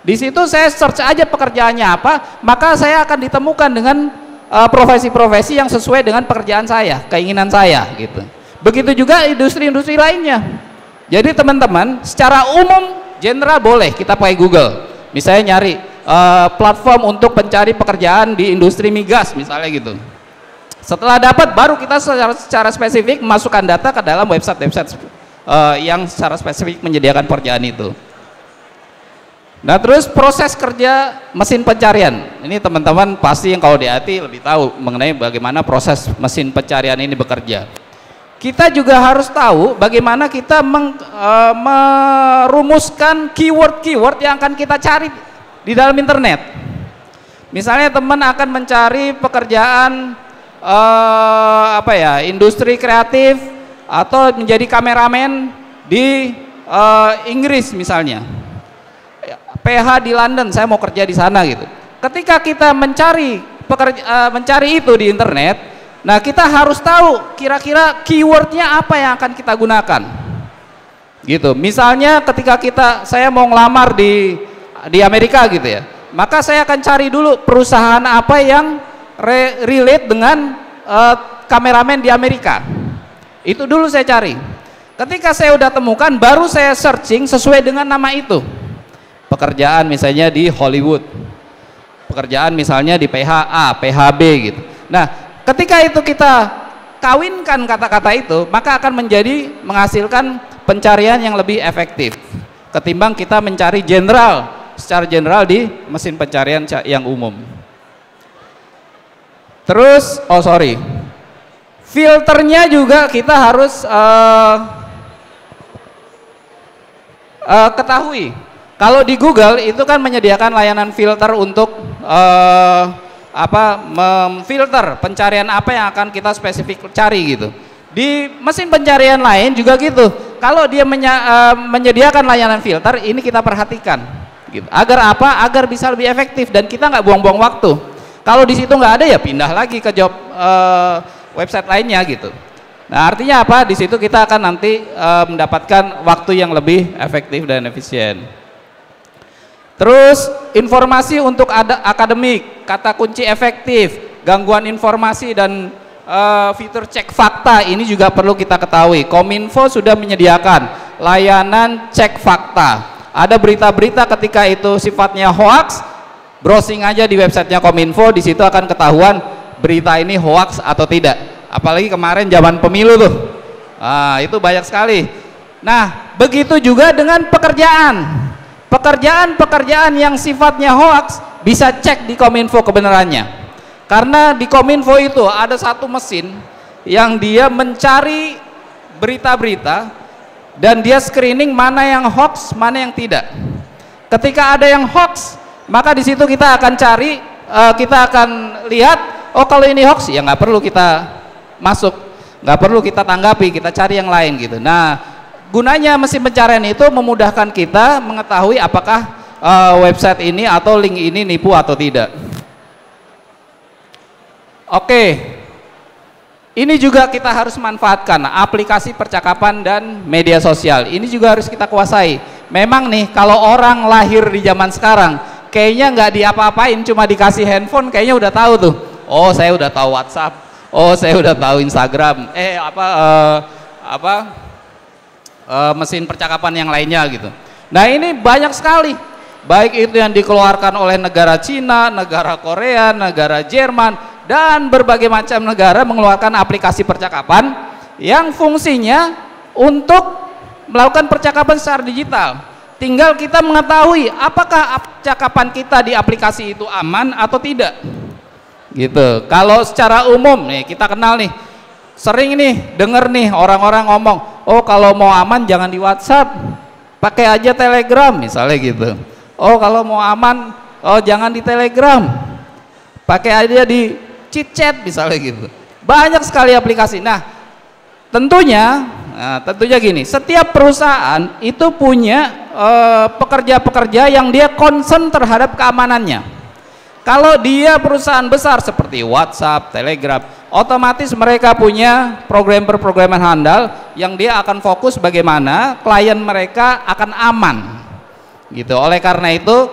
Di situ saya search aja pekerjaannya apa, maka saya akan ditemukan dengan profesi-profesi yang sesuai dengan pekerjaan saya, keinginan saya gitu. Begitu juga industri-industri lainnya. Jadi teman-teman, secara umum general boleh kita pakai Google. Misalnya nyari platform untuk pencari pekerjaan di industri migas misalnya gitu. Setelah dapat, baru kita secara spesifik masukkan data ke dalam website yang secara spesifik menyediakan pekerjaan itu. Nah terus proses kerja mesin pencarian ini teman-teman pasti yang kalau di IT lebih tahu mengenai bagaimana proses mesin pencarian ini bekerja. Kita juga harus tahu bagaimana kita merumuskan keyword-keyword yang akan kita cari di dalam internet. Misalnya teman akan mencari pekerjaan industri kreatif atau menjadi kameramen di Inggris misalnya, PH di London, saya mau kerja di sana gitu. Ketika kita mencari itu di internet, nah kita harus tahu kira-kira keywordnya apa yang akan kita gunakan. Gitu. Misalnya ketika saya mau ngelamar di Amerika gitu ya, maka saya akan cari dulu perusahaan apa yang relate dengan kameramen di Amerika. Itu dulu saya cari. Ketika saya udah temukan, baru saya searching sesuai dengan nama itu. Pekerjaan misalnya di Hollywood, pekerjaan misalnya di PHA, PHB gitu. Nah, ketika itu kita kawinkan kata-kata itu, maka akan menghasilkan pencarian yang lebih efektif ketimbang kita mencari secara general di mesin pencarian yang umum. Terus, filternya juga kita harus ketahui. Kalau di Google itu kan menyediakan layanan filter untuk memfilter pencarian apa yang akan kita spesifik cari gitu. Di mesin pencarian lain juga gitu. Kalau dia menyediakan layanan filter, ini kita perhatikan. Gitu. Agar apa? Agar bisa lebih efektif dan kita nggak buang-buang waktu. Kalau di situ nggak ada ya pindah lagi ke job website lainnya gitu. Nah artinya apa? Di situ kita akan nanti mendapatkan waktu yang lebih efektif dan efisien. Terus informasi untuk akademik, kata kunci efektif, gangguan informasi dan fitur cek fakta ini juga perlu kita ketahui. Kominfo sudah menyediakan layanan cek fakta. Ada berita-berita ketika itu sifatnya hoax, browsing aja di websitenya Kominfo, di situ akan ketahuan berita ini hoax atau tidak. Apalagi kemarin zaman pemilu tuh, itu banyak sekali. Nah, begitu juga dengan pekerjaan. Pekerjaan yang sifatnya hoax bisa cek di Kominfo kebenarannya. Karena di Kominfo itu ada satu mesin yang dia mencari berita-berita dan dia screening mana yang hoax, mana yang tidak. Ketika ada yang hoax, maka di situ kita akan cari, kita akan lihat, oh kalau ini hoax ya nggak perlu kita masuk, nggak perlu kita tanggapi, kita cari yang lain gitu. Nah, gunanya mesin pencarian itu memudahkan kita mengetahui apakah website ini atau link ini nipu atau tidak. Oke, ini juga kita harus manfaatkan aplikasi percakapan dan media sosial. Ini juga harus kita kuasai. Memang nih kalau orang lahir di zaman sekarang, kayaknya nggak diapa-apain, cuma dikasih handphone, kayaknya udah tahu tuh. Oh saya udah tahu WhatsApp, oh saya udah tahu Instagram, mesin percakapan yang lainnya gitu. Nah ini banyak sekali, baik itu yang dikeluarkan oleh negara Cina, negara Korea, negara Jerman, dan berbagai macam negara mengeluarkan aplikasi percakapan yang fungsinya untuk melakukan percakapan secara digital. Tinggal kita mengetahui apakah percakapan kita di aplikasi itu aman atau tidak. Gitu. Kalau secara umum nih kita kenal nih, sering nih denger nih orang-orang ngomong, oh kalau mau aman jangan di WhatsApp, pakai aja Telegram misalnya gitu. Oh kalau mau aman, oh jangan di Telegram, pakai aja di chit-chat misalnya gitu. Banyak sekali aplikasi. Nah tentunya gini, setiap perusahaan itu punya pekerja-pekerja yang dia concern terhadap keamanannya. Kalau dia perusahaan besar seperti WhatsApp, Telegram, otomatis mereka punya programmer handal yang dia akan fokus bagaimana klien mereka akan aman gitu. Oleh karena itu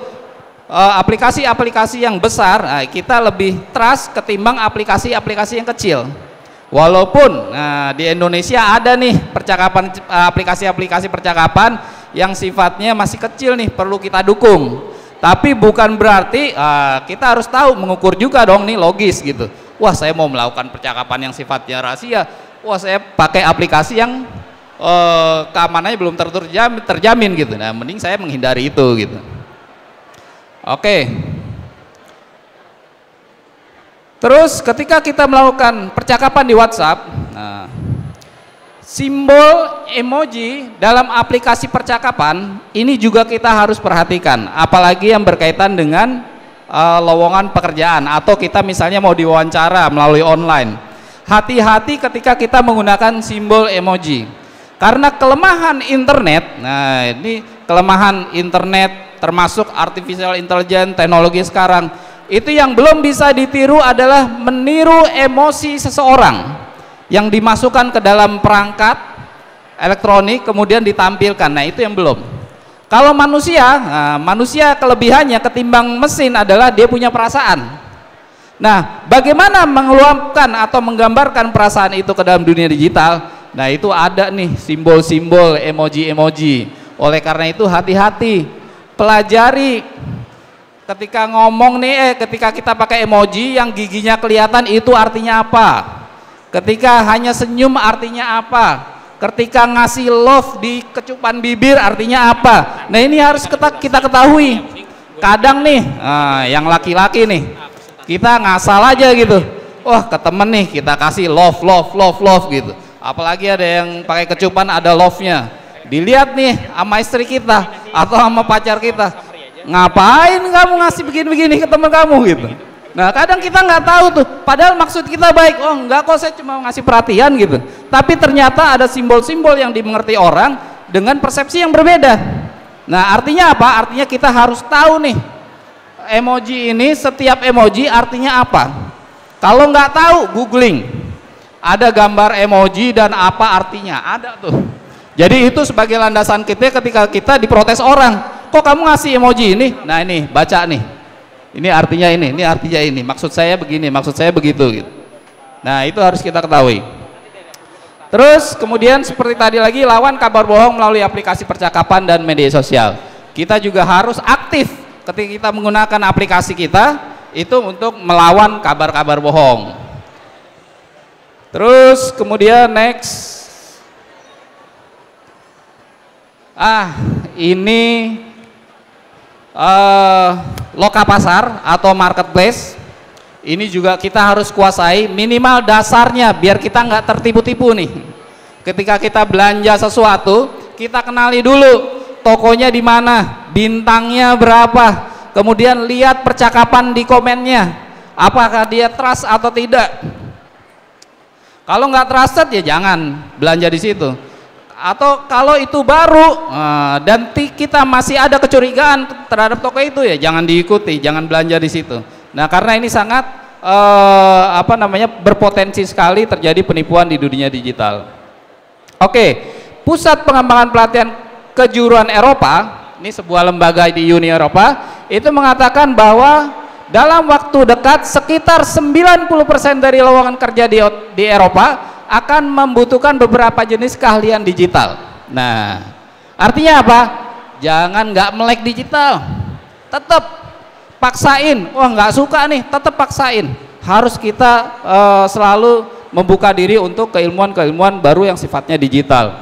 aplikasi-aplikasi yang besar kita lebih trust ketimbang aplikasi-aplikasi yang kecil. Walaupun di Indonesia ada nih aplikasi-aplikasi percakapan yang sifatnya masih kecil nih, perlu kita dukung. Tapi bukan berarti kita harus tahu mengukur juga dong nih, logis gitu. Wah saya mau melakukan percakapan yang sifatnya rahasia, wah saya pakai aplikasi yang keamanannya belum terjamin gitu. Nah mending saya menghindari itu gitu. Oke. Terus ketika kita melakukan percakapan di WhatsApp, simbol emoji dalam aplikasi percakapan ini juga kita harus perhatikan, apalagi yang berkaitan dengan lowongan pekerjaan atau kita misalnya mau diwawancara melalui online. Hati-hati ketika kita menggunakan simbol emoji, Karena kelemahan internet, nah ini kelemahan internet termasuk artificial intelligence, teknologi sekarang, itu yang belum bisa ditiru adalah meniru emosi seseorang yang dimasukkan ke dalam perangkat elektronik kemudian ditampilkan. Nah itu yang belum. Kalau manusia, nah, manusia kelebihannya ketimbang mesin adalah dia punya perasaan. Nah, bagaimana mengeluarkan atau menggambarkan perasaan itu ke dalam dunia digital? Nah itu ada nih simbol-simbol, emoji-emoji. Oleh karena itu hati-hati, pelajari ketika ngomong nih, ketika kita pakai emoji yang giginya kelihatan itu artinya apa? Ketika hanya senyum artinya apa? Ketika ngasih love di kecupan bibir artinya apa? Nah ini harus kita ketahui. Kadang nih, yang laki-laki nih, kita ngasal aja gitu. Wah ke temen nih kita kasih love gitu. Apalagi ada yang pakai kecupan ada love-nya. Dilihat nih sama istri kita atau sama pacar kita, ngapain kamu ngasih begini-begini ke teman kamu gitu. Nah kadang kita nggak tahu tuh, padahal maksud kita baik. Oh enggak kok, saya cuma ngasih perhatian gitu. Tapi ternyata ada simbol-simbol yang dimengerti orang dengan persepsi yang berbeda. Nah artinya apa? Artinya kita harus tahu nih emoji ini, setiap emoji artinya apa. Kalau nggak tahu, googling. Ada gambar emoji dan apa artinya, ada tuh. Jadi itu sebagai landasan kita ketika kita diprotes orang, kok kamu ngasih emoji ini? Nah ini baca nih, ini artinya ini artinya ini, maksud saya begini, maksud saya begitu gitu. Nah itu harus kita ketahui. Terus kemudian seperti tadi lagi, lawan kabar bohong melalui aplikasi percakapan dan media sosial. Kita juga harus aktif ketika kita menggunakan aplikasi kita itu untuk melawan kabar-kabar bohong. Terus kemudian next, ini loka pasar atau marketplace. Ini juga kita harus kuasai minimal dasarnya biar kita nggak tertipu-tipu nih. Ketika kita belanja sesuatu, kita kenali dulu tokonya di mana, bintangnya berapa, kemudian lihat percakapan di komennya, apakah dia trust atau tidak. Kalau nggak trusted ya jangan belanja di situ. Atau kalau itu baru dan kita masih ada kecurigaan terhadap toko itu ya jangan diikuti, jangan belanja di situ. Nah karena ini sangat berpotensi sekali terjadi penipuan di dunia digital. Oke, Pusat Pengembangan Pelatihan Kejuruan Eropa, ini sebuah lembaga di Uni Eropa, itu mengatakan bahwa dalam waktu dekat sekitar 90% dari lowongan kerja di Eropa akan membutuhkan beberapa jenis keahlian digital. Nah, artinya apa? Jangan nggak melek digital, tetap paksain. Wah nggak suka nih, tetap paksain. Harus kita selalu membuka diri untuk keilmuan-keilmuan baru yang sifatnya digital.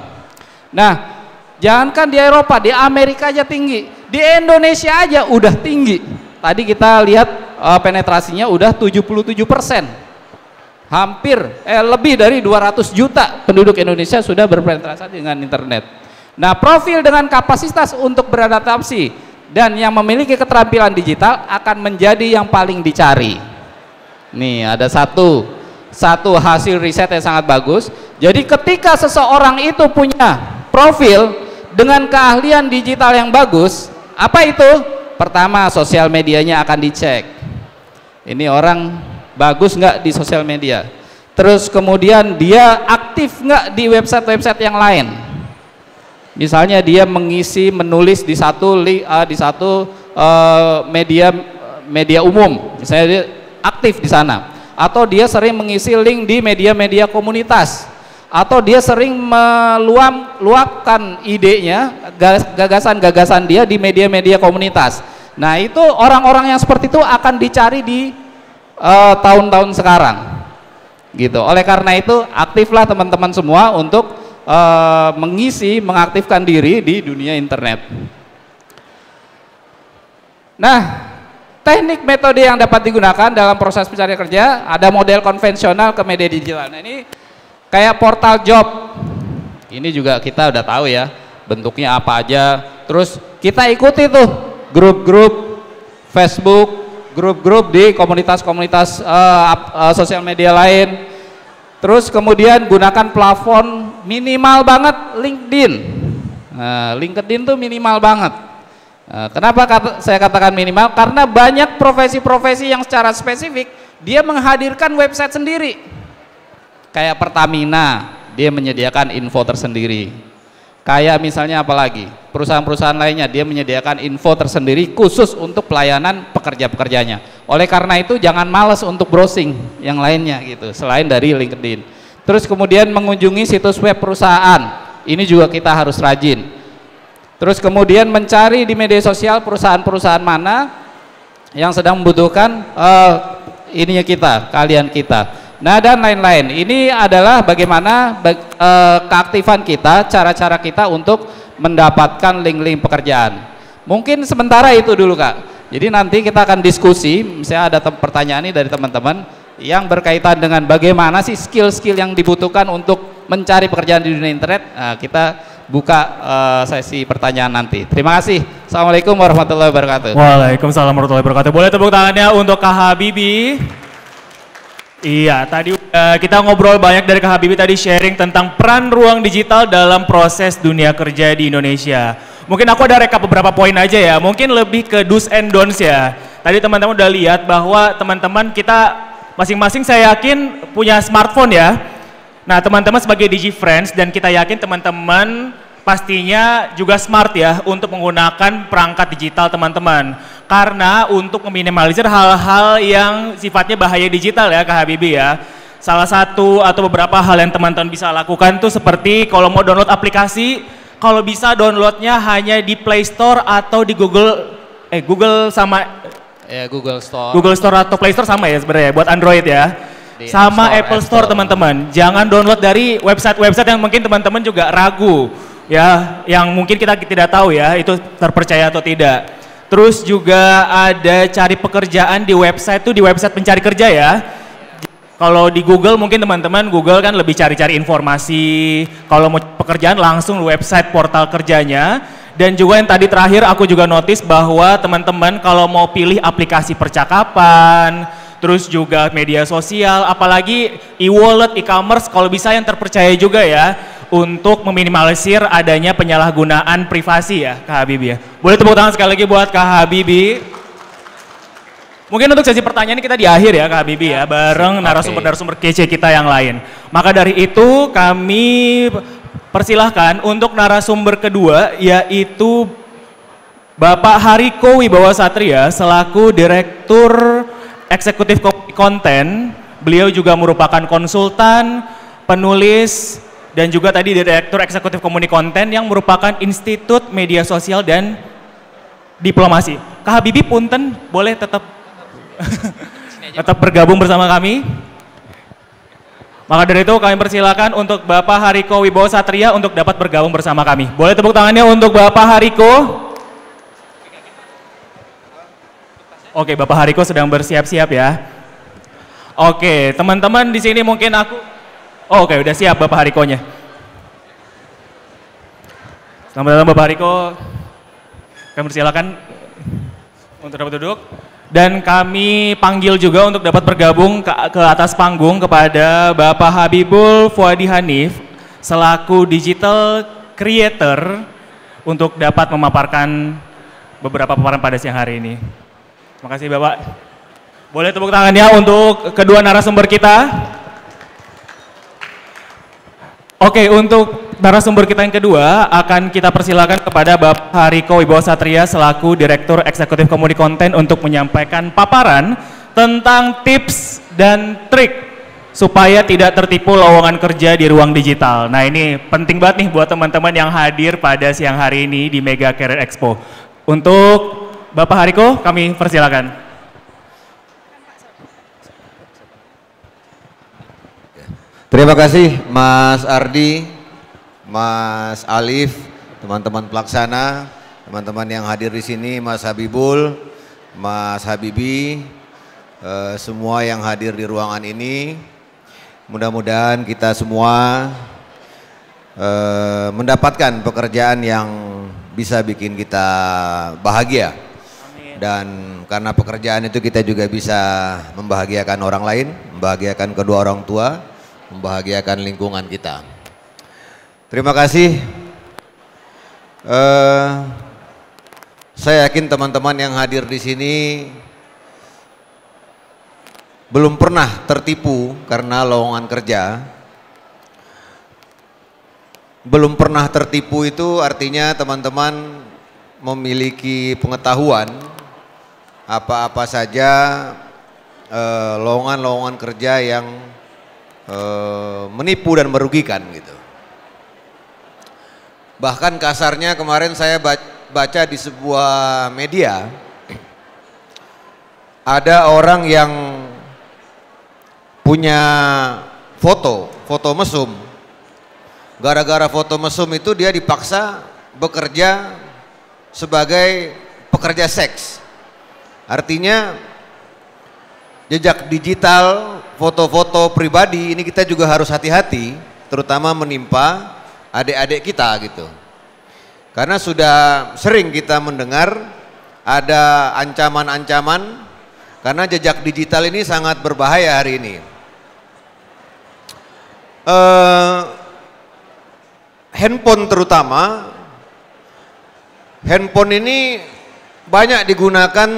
Nah, jangankan di Eropa, di Amerika aja tinggi, di Indonesia aja udah tinggi. Tadi kita lihat penetrasinya udah 77%. Hampir lebih dari 200 juta penduduk Indonesia sudah berpenetrasi dengan internet. Nah, profil dengan kapasitas untuk beradaptasi dan yang memiliki keterampilan digital akan menjadi yang paling dicari. Nih, ada satu hasil riset yang sangat bagus. Jadi ketika seseorang itu punya profil dengan keahlian digital yang bagus, apa itu? Pertama, sosial medianya akan dicek. Ini orang bagus nggak di sosial media? Terus kemudian dia aktif nggak di website-website yang lain? Misalnya dia menulis di satu media umum, misalnya dia aktif di sana. Atau dia sering mengisi link di media-media komunitas. Atau dia sering meluapkan idenya, gagasan-gagasan dia di media-media komunitas. Nah itu orang-orang yang seperti itu akan dicari di tahun-tahun sekarang gitu. Oleh karena itu aktiflah teman-teman semua untuk mengaktifkan diri di dunia internet. Nah, teknik metode yang dapat digunakan dalam proses pencarian kerja ada model konvensional ke media digital. Nah ini kayak portal job, ini juga kita udah tahu ya bentuknya apa aja. Terus kita ikuti tuh grup-grup Facebook, grup-grup di komunitas-komunitas sosial media lain. Terus kemudian gunakan plafon minimal banget LinkedIn. Nah, LinkedIn tuh minimal banget. Kenapa saya katakan minimal? Karena banyak profesi-profesi yang secara spesifik dia menghadirkan website sendiri. Kayak Pertamina, dia menyediakan info tersendiri. Kayak misalnya apalagi perusahaan-perusahaan lainnya, dia menyediakan info tersendiri khusus untuk pelayanan pekerja-pekerjanya. Oleh karena itu jangan malas untuk browsing yang lainnya gitu, selain dari LinkedIn. Terus kemudian mengunjungi situs web perusahaan, ini juga kita harus rajin. Terus kemudian mencari di media sosial perusahaan-perusahaan mana yang sedang membutuhkan ininya kita, kalian kita. Nah dan lain-lain. Ini adalah bagaimana keaktifan kita, cara-cara kita untuk mendapatkan link-link pekerjaan. Mungkin sementara itu dulu Kak. Jadi nanti kita akan diskusi, misalnya ada pertanyaan ini dari teman-teman yang berkaitan dengan bagaimana sih skill-skill yang dibutuhkan untuk mencari pekerjaan di dunia internet. Nah, kita buka sesi pertanyaan nanti. Terima kasih. Assalamualaikum warahmatullahi wabarakatuh. Waalaikumsalam warahmatullahi wabarakatuh. Boleh tepuk tangannya untuk Kak Habibie. Iya, tadi kita ngobrol banyak dari Kak Habibie tadi sharing tentang peran ruang digital dalam proses dunia kerja di Indonesia. Mungkin aku ada rekap beberapa poin aja ya, mungkin lebih ke do's and don'ts ya. Tadi teman-teman udah lihat bahwa teman-teman kita masing-masing saya yakin punya smartphone ya. Nah teman-teman sebagai DigiFriends dan kita yakin teman-teman pastinya juga smart ya untuk menggunakan perangkat digital teman-teman. Karena untuk meminimalisir hal-hal yang sifatnya bahaya digital ya Kak Habibie ya. Salah satu atau beberapa hal yang teman-teman bisa lakukan tuh seperti kalau mau download aplikasi, kalau bisa downloadnya hanya di Play Store atau di Google sama ya Google Store. Google Store atau Play Store sama ya sebenarnya buat Android ya. Sama Apple Store teman-teman. Jangan download dari website-website yang mungkin teman-teman juga ragu ya, yang mungkin kita tidak tahu ya itu terpercaya atau tidak. Terus juga ada cari pekerjaan di website tuh di website pencari kerja ya. Kalau di Google mungkin teman-teman Google kan lebih cari-cari informasi. Kalau mau pekerjaan langsung website portal kerjanya. Dan juga yang tadi terakhir aku juga notice bahwa teman-teman kalau mau pilih aplikasi percakapan, terus juga media sosial, apalagi e-wallet, e-commerce, kalau bisa yang terpercaya juga ya, untuk meminimalisir adanya penyalahgunaan privasi ya Kak Habibie ya. Boleh tepuk tangan sekali lagi buat Kak Habibie. Mungkin untuk sesi pertanyaan kita di akhir ya Kak Habibie ya, bareng narasumber-narasumber kece kita yang lain. Maka dari itu kami persilahkan untuk narasumber kedua yaitu Bapak Hariko Wibawa Satria selaku Direktur Eksekutif Konten. Beliau juga merupakan konsultan, penulis, dan juga tadi Direktur Eksekutif Komunik Konten yang merupakan Institut Media Sosial dan Diplomasi. Kak Habibie punten boleh tetap bergabung bersama kami. Maka dari itu kami persilakan untuk Bapak Hariko Wibawa Satria untuk dapat bergabung bersama kami. Boleh tepuk tangannya untuk Bapak Hariko. Oke, Bapak Hariko sedang bersiap-siap ya. Oke, teman-teman di sini mungkin aku. Oke, udah siap Bapak Harikonya. Selamat datang Bapak Hariko. Kami persilakan untuk dapat duduk. Dan kami panggil juga untuk dapat bergabung ke atas panggung kepada Bapak Habibul Fuadi Hanif selaku Digital Creator untuk dapat memaparkan beberapa paparan pada siang hari ini. Terima kasih Bapak. Boleh tepuk tangannya untuk kedua narasumber kita. Oke, untuk narasumber kita yang kedua akan kita persilakan kepada Bapak Hariko Wibawa Satria selaku Direktur Eksekutif Komunik Konten untuk menyampaikan paparan tentang tips dan trik supaya tidak tertipu lowongan kerja di ruang digital. Nah ini penting banget nih buat teman-teman yang hadir pada siang hari ini di Mega Career Expo. Untuk Bapak Hariko kami persilakan. Terima kasih Mas Ardi, Mas Alif, teman-teman pelaksana, teman-teman yang hadir di sini, Mas Habibul, Mas Habibie, semua yang hadir di ruangan ini. Mudah-mudahan kita semua mendapatkan pekerjaan yang bisa bikin kita bahagia. Dan karena pekerjaan itu kita juga bisa membahagiakan orang lain, membahagiakan kedua orang tua, membahagiakan lingkungan kita. Terima kasih. Saya yakin teman-teman yang hadir di sini belum pernah tertipu karena lowongan kerja. Belum pernah tertipu itu artinya teman-teman memiliki pengetahuan apa-apa saja lowongan-lowongan kerja yang menipu dan merugikan gitu. Bahkan kasarnya kemarin saya baca di sebuah media ada orang yang punya foto mesum. Gara-gara foto mesum itu dia dipaksa bekerja sebagai pekerja seks. Artinya jejak digital, foto-foto pribadi ini kita juga harus hati-hati, terutama menimpa adik-adik kita gitu. Karena sudah sering kita mendengar ada ancaman-ancaman karena jejak digital ini sangat berbahaya hari ini. Handphone terutama, handphone ini banyak digunakan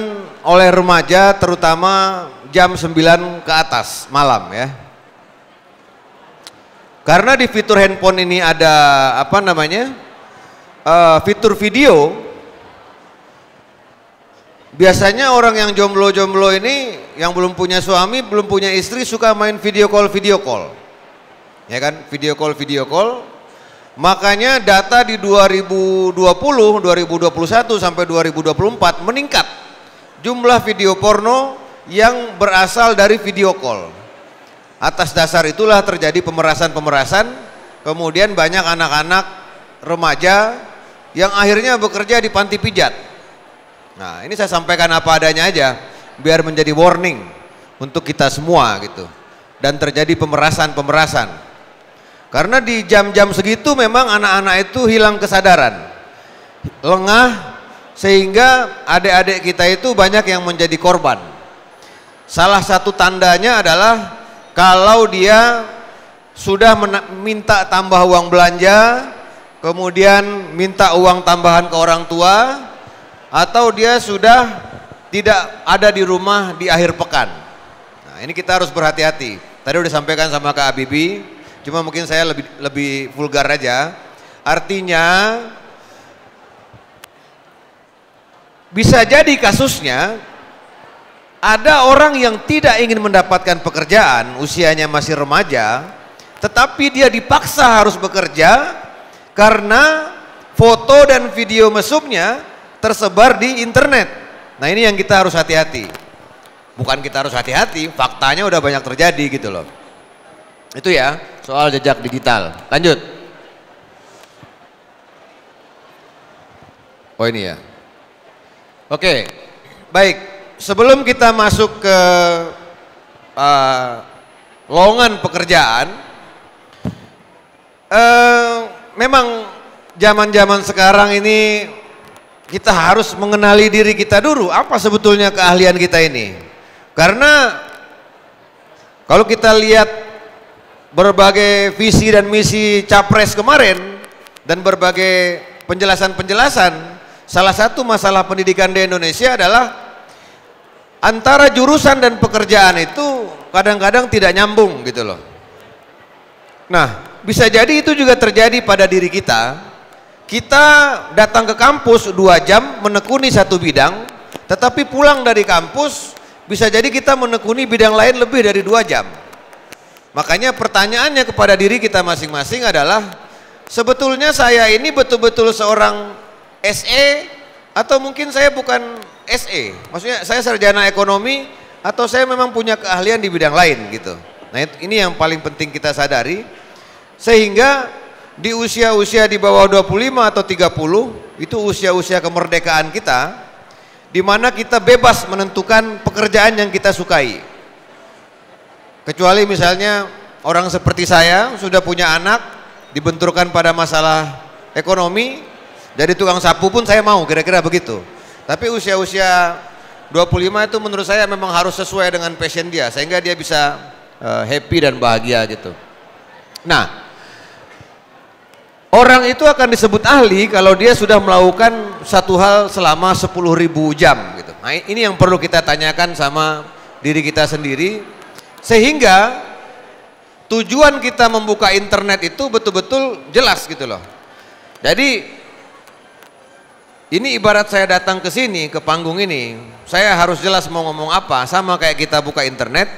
oleh remaja terutama jam 9 ke atas malam ya. Karena di fitur handphone ini ada apa namanya fitur video. Biasanya orang yang jomblo-jomblo ini yang belum punya suami, belum punya istri suka main video call. Ya kan, video call. Makanya data di 2020, 2021 sampai 2024 meningkat jumlah video porno yang berasal dari video call. Atas dasar itulah terjadi pemerasan, kemudian banyak anak-anak remaja yang akhirnya bekerja di panti pijat. Nah, ini saya sampaikan apa adanya aja biar menjadi warning untuk kita semua gitu. Dan terjadi pemerasan. Karena di jam-jam segitu memang anak-anak itu hilang kesadaran, lengah, sehingga adik-adik kita itu banyak yang menjadi korban. Salah satu tandanya adalah kalau dia sudah minta tambah uang belanja, kemudian minta uang tambahan ke orang tua, atau dia sudah tidak ada di rumah di akhir pekan. Nah, ini kita harus berhati-hati. Tadi udah sampaikan sama Kak Habibie, cuma mungkin saya lebih vulgar aja. Artinya bisa jadi kasusnya ada orang yang tidak ingin mendapatkan pekerjaan, usianya masih remaja, tetapi dia dipaksa harus bekerja karena foto dan video mesumnya tersebar di internet. Nah, ini yang kita harus hati-hati. Bukan kita harus hati-hati, faktanya udah banyak terjadi gitu loh. Itu ya, soal jejak digital. Lanjut. Oh ini ya. Oke, baik. Sebelum kita masuk ke lowongan pekerjaan, memang zaman-zaman sekarang ini kita harus mengenali diri kita dulu. Apa sebetulnya keahlian kita ini? Karena kalau kita lihat berbagai visi dan misi capres kemarin dan berbagai penjelasan-penjelasan, salah satu masalah pendidikan di Indonesia adalah antara jurusan dan pekerjaan itu kadang-kadang tidak nyambung gitu loh. Nah, bisa jadi itu juga terjadi pada diri kita. Kita datang ke kampus 2 jam menekuni satu bidang, tetapi pulang dari kampus bisa jadi kita menekuni bidang lain lebih dari 2 jam. Makanya pertanyaannya kepada diri kita masing-masing adalah, sebetulnya saya ini betul-betul seorang SE atau mungkin saya bukan SE? Maksudnya saya sarjana ekonomi atau saya memang punya keahlian di bidang lain gitu. Nah, ini yang paling penting kita sadari, sehingga di usia-usia di bawah 25 atau 30 itu usia-usia kemerdekaan kita, di mana kita bebas menentukan pekerjaan yang kita sukai. Kecuali misalnya orang seperti saya sudah punya anak, dibenturkan pada masalah ekonomi, jadi tukang sapu pun saya mau, kira-kira begitu. Tapi usia-usia 25 itu menurut saya memang harus sesuai dengan passion dia, sehingga dia bisa happy dan bahagia gitu. Nah, Orang itu akan disebut ahli kalau dia sudah melakukan satu hal selama 10.000 jam gitu. Nah, ini yang perlu kita tanyakan sama diri kita sendiri, sehingga tujuan kita membuka internet itu betul-betul jelas gitu loh. Jadi ini ibarat saya datang ke sini, ke panggung ini, saya harus jelas mau ngomong apa. Sama kayak kita buka internet,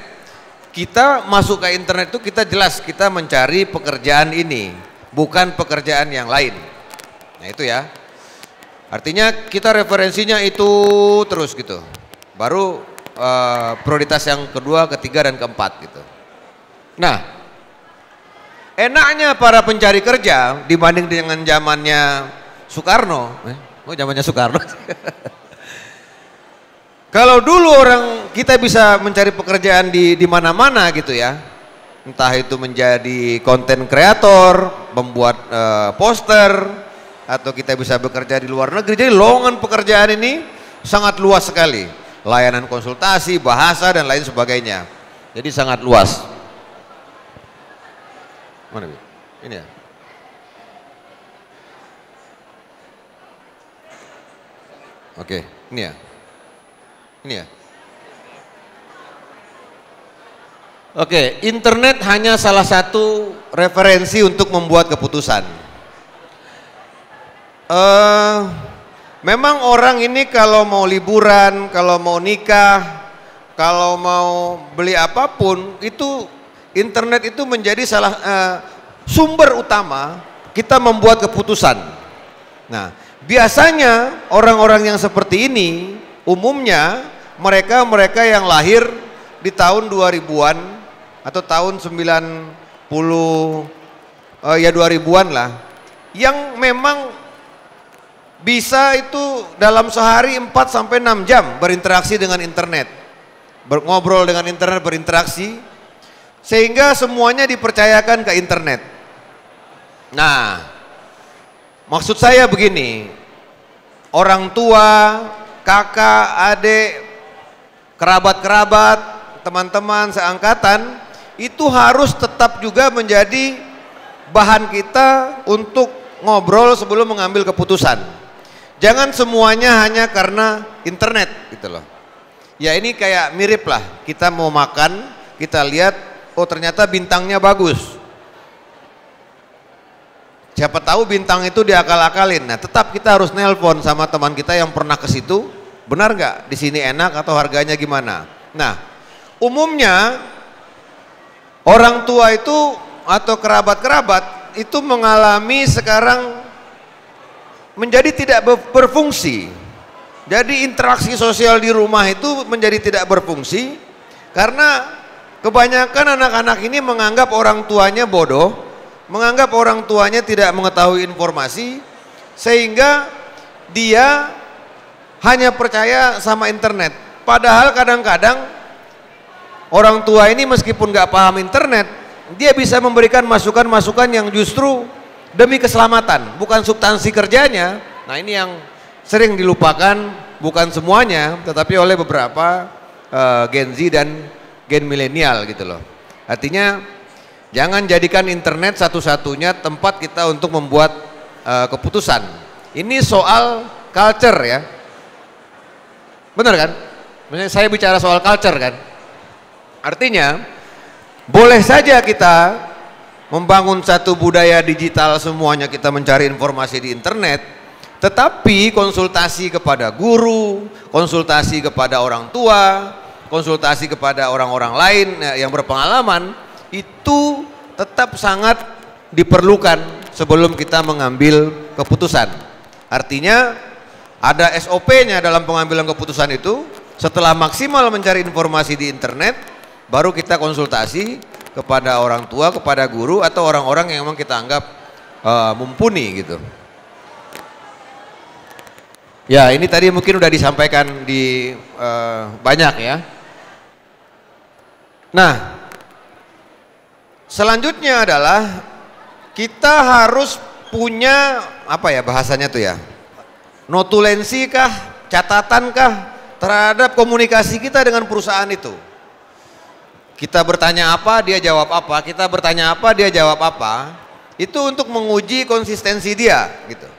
kita masuk ke internet itu kita jelas kita mencari pekerjaan ini, bukan pekerjaan yang lain. Nah itu ya. Artinya kita referensinya itu terus gitu. Baru prioritas yang kedua, ketiga, dan keempat gitu. Nah, enaknya para pencari kerja dibanding dengan zamannya Soekarno. Zamannya Soekarno. Kalau dulu kita bisa mencari pekerjaan di mana-mana gitu ya. Entah itu menjadi konten kreator, membuat poster, atau kita bisa bekerja di luar negeri. Jadi lowongan pekerjaan ini sangat luas sekali. Layanan konsultasi, bahasa, dan lain sebagainya. Jadi sangat luas. Mana Bu? Ini ya. Oke, ini ya. Ini ya. Oke, internet hanya salah satu referensi untuk membuat keputusan. Memang orang ini kalau mau liburan, kalau mau nikah, kalau mau beli apapun, itu internet itu menjadi sumber utama kita membuat keputusan. Nah, biasanya orang-orang yang seperti ini umumnya mereka yang lahir di tahun 2000-an atau tahun 2000-an lah, yang memang bisa itu dalam sehari 4-6 jam berinteraksi dengan internet, ngobrol dengan internet, berinteraksi, sehingga semuanya dipercayakan ke internet. Nah, maksud saya begini, orang tua, kakak, adik, kerabat-kerabat, teman-teman seangkatan, itu harus tetap juga menjadi bahan kita untuk ngobrol sebelum mengambil keputusan. Jangan semuanya hanya karena internet gitu loh. Ya ini kayak mirip lah, kita mau makan, kita lihat, oh ternyata bintangnya bagus. Siapa tahu bintang itu diakal-akalin. Nah, tetap kita harus nelpon sama teman kita yang pernah ke situ, benar nggak di sini enak atau harganya gimana. Nah, umumnya orang tua itu atau kerabat-kerabat itu mengalami sekarang menjadi tidak berfungsi. Jadi interaksi sosial di rumah itu menjadi tidak berfungsi karena kebanyakan anak-anak ini menganggap orang tuanya bodoh, menganggap orang tuanya tidak mengetahui informasi, sehingga dia hanya percaya sama internet. Padahal kadang-kadang orang tua ini meskipun nggak paham internet, dia bisa memberikan masukan-masukan yang justru demi keselamatan, bukan substansi kerjanya. Nah ini yang sering dilupakan, bukan semuanya, tetapi oleh beberapa Gen Z dan Gen milenial gitu loh. Artinya jangan jadikan internet satu-satunya tempat kita untuk membuat keputusan. Ini soal culture ya, benar kan? Misalnya saya bicara soal culture kan, artinya boleh saja kita membangun satu budaya digital, semuanya kita mencari informasi di internet, tetapi konsultasi kepada guru, konsultasi kepada orang tua, konsultasi kepada orang-orang lain yang berpengalaman, itu tetap sangat diperlukan sebelum kita mengambil keputusan. Artinya ada SOP-nya dalam pengambilan keputusan itu. Setelah maksimal mencari informasi di internet, baru kita konsultasi kepada orang tua, kepada guru, atau orang-orang yang memang kita anggap mumpuni gitu. Ya ini tadi mungkin udah disampaikan di banyak ya. Nah selanjutnya adalah kita harus punya apa ya bahasanya tuh ya, notulensi kah, catatan kah terhadap komunikasi kita dengan perusahaan itu. Kita bertanya apa, dia jawab apa, kita bertanya apa, dia jawab apa. Itu untuk menguji konsistensi dia gitu.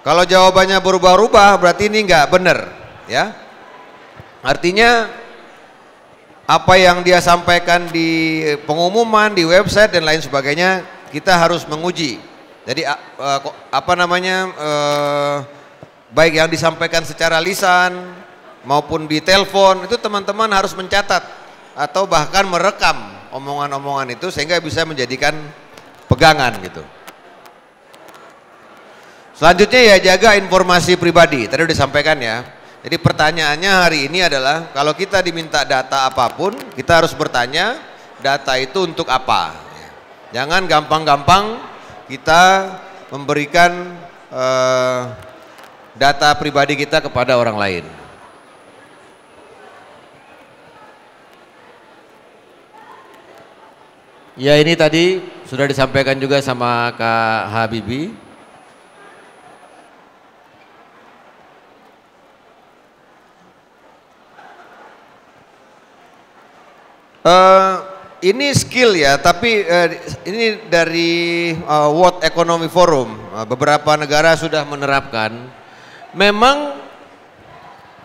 Kalau jawabannya berubah-ubah berarti ini nggak benar ya. Artinya apa yang dia sampaikan di pengumuman, di website dan lain sebagainya kita harus menguji. Jadi baik yang disampaikan secara lisan maupun di telepon itu teman-teman harus mencatat atau bahkan merekam omongan-omongan itu sehingga bisa menjadikan pegangan gitu. Selanjutnya ya jaga informasi pribadi, tadi udah disampaikan ya. Jadi pertanyaannya hari ini adalah kalau kita diminta data apapun, kita harus bertanya data itu untuk apa. Jangan gampang-gampang kita memberikan data pribadi kita kepada orang lain. Ya ini tadi sudah disampaikan juga sama Kak Habibie. Ini skill ya, tapi ini dari World Economic Forum, beberapa negara sudah menerapkan. Memang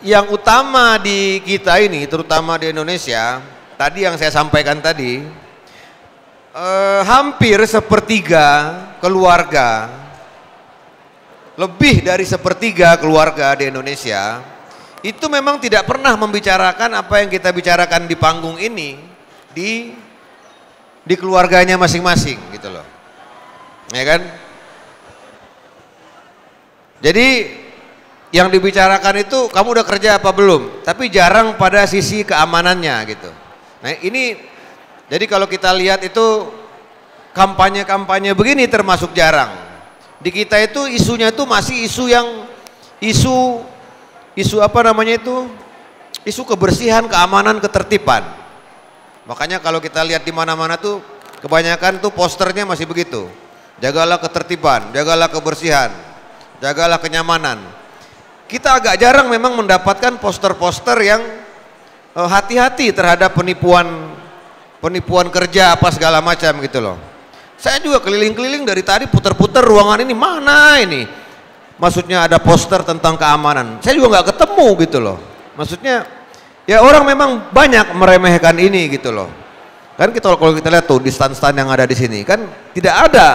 yang utama di kita ini, terutama di Indonesia, tadi yang saya sampaikan tadi, hampir sepertiga keluarga, lebih dari sepertiga keluarga di Indonesia, itu memang tidak pernah membicarakan apa yang kita bicarakan di panggung ini di keluarganya masing-masing gitu loh, ya kan? Jadi yang dibicarakan itu kamu udah kerja apa belum, tapi jarang pada sisi keamanannya gitu. Nah ini, jadi kalau kita lihat itu kampanye-kampanye begini termasuk jarang. Di kita itu isunya itu masih isu apa namanya itu, isu kebersihan, keamanan, ketertiban. Makanya kalau kita lihat di mana-mana tuh kebanyakan tuh posternya masih begitu. Jagalah ketertiban, jagalah kebersihan, jagalah kenyamanan. Kita agak jarang memang mendapatkan poster-poster yang hati-hati terhadap penipuan kerja apa segala macam gitu loh. Saya juga keliling-keliling dari tadi putar-putar ruangan ini, mana ini? Maksudnya ada poster tentang keamanan. Saya juga nggak ketemu gitu loh. Maksudnya ya orang memang banyak meremehkan ini gitu loh. Kan kita kalau kita lihat tuh di stand-stand yang ada di sini kan tidak ada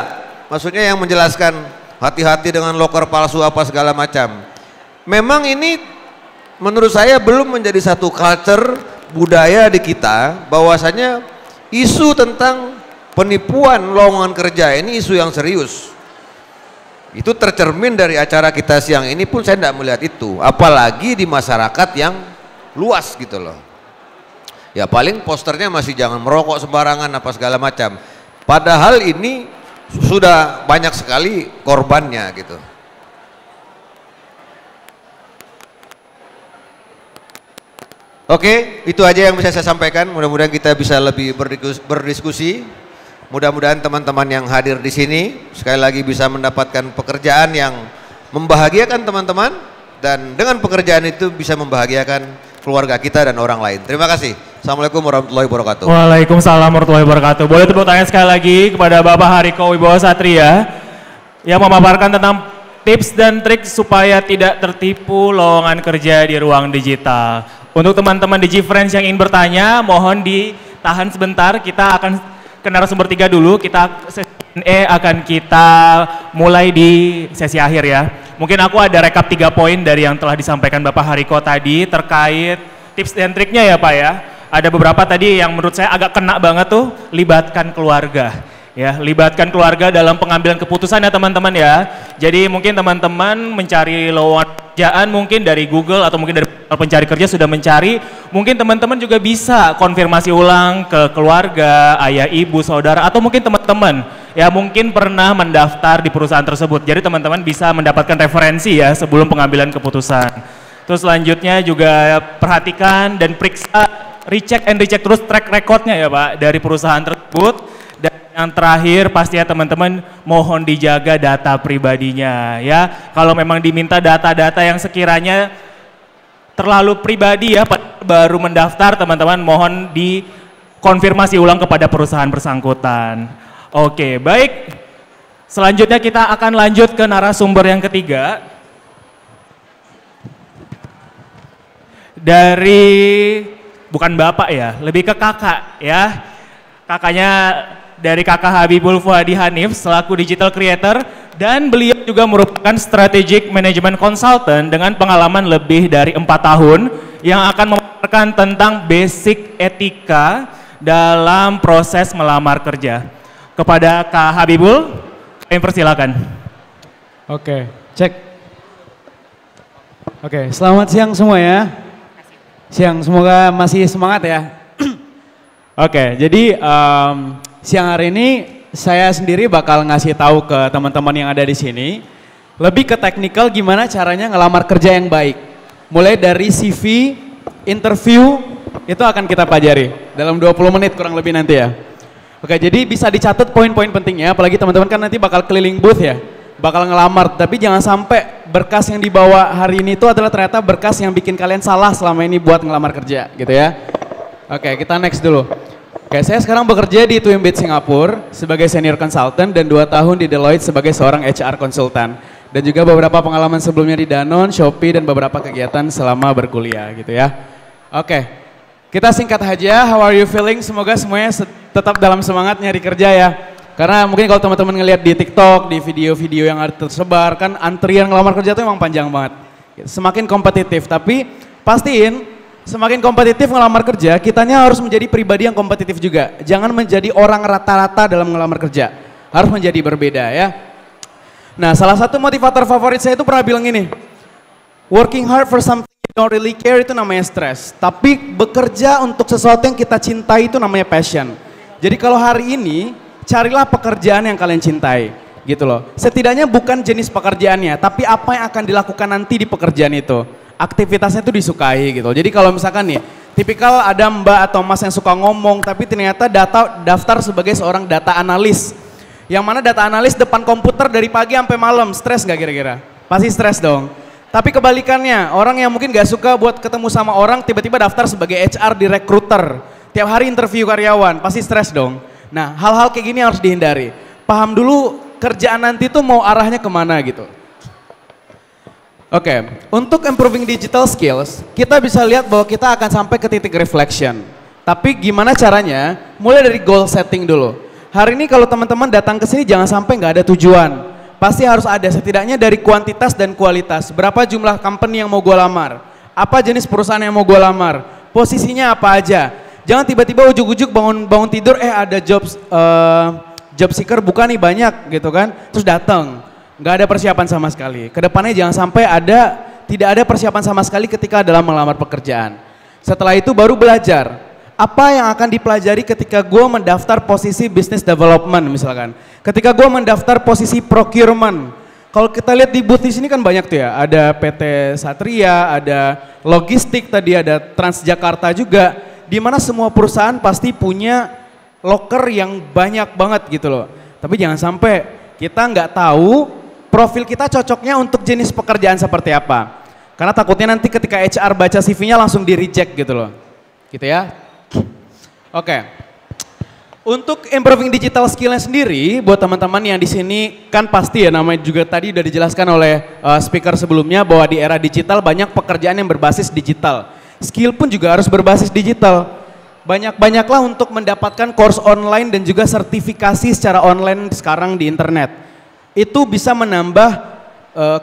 maksudnya yang menjelaskan hati-hati dengan loker palsu apa segala macam. Memang ini menurut saya belum menjadi satu culture budaya di kita bahwasanya isu tentang penipuan lowongan kerja ini isu yang serius. Itu tercermin dari acara kita siang ini pun saya tidak melihat itu, apalagi di masyarakat yang luas gitu loh. Ya paling posternya masih jangan merokok sembarangan apa segala macam. Padahal ini sudah banyak sekali korbannya gitu. Oke, itu aja yang bisa saya sampaikan. Mudah-mudahan kita bisa lebih berdiskusi. Mudah-mudahan teman-teman yang hadir di sini sekali lagi bisa mendapatkan pekerjaan yang membahagiakan teman-teman dan dengan pekerjaan itu bisa membahagiakan keluarga kita dan orang lain. Terima kasih. Assalamualaikum warahmatullahi wabarakatuh. Waalaikumsalam warahmatullahi wabarakatuh. Boleh tepuk tangan sekali lagi kepada Bapak Hariko Wibowo Satria yang memaparkan tentang tips dan trik supaya tidak tertipu lowongan kerja di ruang digital. Untuk teman-teman DigiFriends yang ingin bertanya, mohon ditahan sebentar. Kita akan ke narasumber 3 dulu. Sesi akan kita mulai di sesi akhir ya. Mungkin aku ada rekap 3 poin dari yang telah disampaikan Bapak Hariko tadi terkait tips dan triknya ya Pak ya. Ada beberapa tadi yang menurut saya agak kena banget tuh, libatkan keluarga. Ya, libatkan keluarga dalam pengambilan keputusan ya teman-teman ya. Jadi mungkin teman-teman mencari lowongan pekerjaan mungkin dari Google atau mungkin dari pencari kerja sudah mencari. Mungkin teman-teman juga bisa konfirmasi ulang ke keluarga, ayah, ibu, saudara, atau mungkin teman-teman ya mungkin pernah mendaftar di perusahaan tersebut. Jadi teman-teman bisa mendapatkan referensi ya sebelum pengambilan keputusan. Terus selanjutnya juga perhatikan dan periksa, recheck terus track recordnya ya Pak dari perusahaan tersebut. Dan yang terakhir pastinya teman-teman mohon dijaga data pribadinya ya. Kalau memang diminta data-data yang sekiranya terlalu pribadi ya baru mendaftar, teman-teman mohon dikonfirmasi ulang kepada perusahaan bersangkutan. Oke, baik. Selanjutnya kita akan lanjut ke narasumber yang ketiga. Dari, bukan bapak ya, lebih ke kakak ya. Kakaknya dari kakak Habibul Fuadi Hanif selaku digital creator. Dan beliau juga merupakan strategic management consultant dengan pengalaman lebih dari 4 tahun. Yang akan memaparkan tentang basic etika dalam proses melamar kerja. Kepada Kak Habibul, kami persilakan. Oke, cek. Oke, selamat siang semua ya. Siang, semoga masih semangat ya. Oke, jadi siang hari ini saya sendiri bakal ngasih tahu ke teman-teman yang ada di sini lebih ke teknikal gimana caranya ngelamar kerja yang baik. Mulai dari CV, interview, itu akan kita pelajari dalam 20 menit kurang lebih nanti ya. Oke, jadi bisa dicatat poin-poin pentingnya, apalagi teman-teman kan nanti bakal keliling booth ya, bakal ngelamar, tapi jangan sampai berkas yang dibawa hari ini itu adalah ternyata berkas yang bikin kalian salah selama ini buat ngelamar kerja gitu ya. Oke, kita next dulu. Oke, saya sekarang bekerja di Twimbit Singapura sebagai senior consultant dan 2 tahun di Deloitte sebagai seorang HR konsultan. Dan juga beberapa pengalaman sebelumnya di Danone, Shopee, dan beberapa kegiatan selama berkuliah gitu ya. Oke, kita singkat aja, how are you feeling? Semoga semuanya tetap dalam semangat nyari kerja ya. Karena mungkin kalau teman-teman ngelihat di TikTok, di video-video yang ada tersebar, kan antrian ngelamar kerja itu emang panjang banget. Semakin kompetitif, tapi pastiin semakin kompetitif ngelamar kerja, kitanya harus menjadi pribadi yang kompetitif juga. Jangan menjadi orang rata-rata dalam ngelamar kerja, harus menjadi berbeda ya. Nah, salah satu motivator favorit saya itu pernah bilang gini, working hard for something you don't really care itu namanya stres. Tapi bekerja untuk sesuatu yang kita cintai itu namanya passion. Jadi kalau hari ini, carilah pekerjaan yang kalian cintai gitu loh. Setidaknya bukan jenis pekerjaannya, tapi apa yang akan dilakukan nanti di pekerjaan itu. Aktivitasnya itu disukai gitu. Jadi kalau misalkan nih, tipikal ada mbak atau mas yang suka ngomong, tapi ternyata daftar sebagai seorang data analis. Yang mana data analis depan komputer dari pagi sampai malam, stres gak kira-kira? Pasti stres dong. Tapi kebalikannya, orang yang mungkin gak suka buat ketemu sama orang, tiba-tiba daftar sebagai HR di recruiter. Tiap hari interview karyawan, pasti stres dong. Nah, hal-hal kayak gini harus dihindari. Paham dulu kerjaan nanti tuh mau arahnya kemana gitu. Oke, untuk improving digital skills, kita bisa lihat bahwa kita akan sampai ke titik reflection. Tapi gimana caranya? Mulai dari goal setting dulu. Hari ini kalau teman-teman datang ke sini jangan sampai nggak ada tujuan. Pasti harus ada setidaknya dari kuantitas dan kualitas. Berapa jumlah company yang mau gue lamar? Apa jenis perusahaan yang mau gue lamar? Posisinya apa aja? Jangan tiba-tiba ujuk-ujuk bangun tidur, ada job seeker buka nih banyak gitu kan. Terus datang, nggak ada persiapan sama sekali. Kedepannya jangan sampai tidak ada persiapan sama sekali ketika dalam melamar pekerjaan. Setelah itu baru belajar. Apa yang akan dipelajari ketika gue mendaftar posisi business development misalkan. Ketika gue mendaftar posisi procurement. Kalau kita lihat di booth di sini kan banyak tuh ya. Ada PT Satria, ada logistik tadi, ada Transjakarta juga. Di mana semua perusahaan pasti punya loker yang banyak banget gitu loh. Tapi jangan sampai kita nggak tahu profil kita cocoknya untuk jenis pekerjaan seperti apa. Karena takutnya nanti ketika HR baca CV-nya langsung di reject gitu loh. Gitu ya. Oke, untuk improving digital skillnya sendiri, buat teman-teman yang di sini kan pasti ya namanya juga tadi udah dijelaskan oleh speaker sebelumnya bahwa di era digital banyak pekerjaan yang berbasis digital. Skill pun juga harus berbasis digital. Banyak-banyaklah untuk mendapatkan course online dan juga sertifikasi secara online sekarang di internet. Itu bisa menambah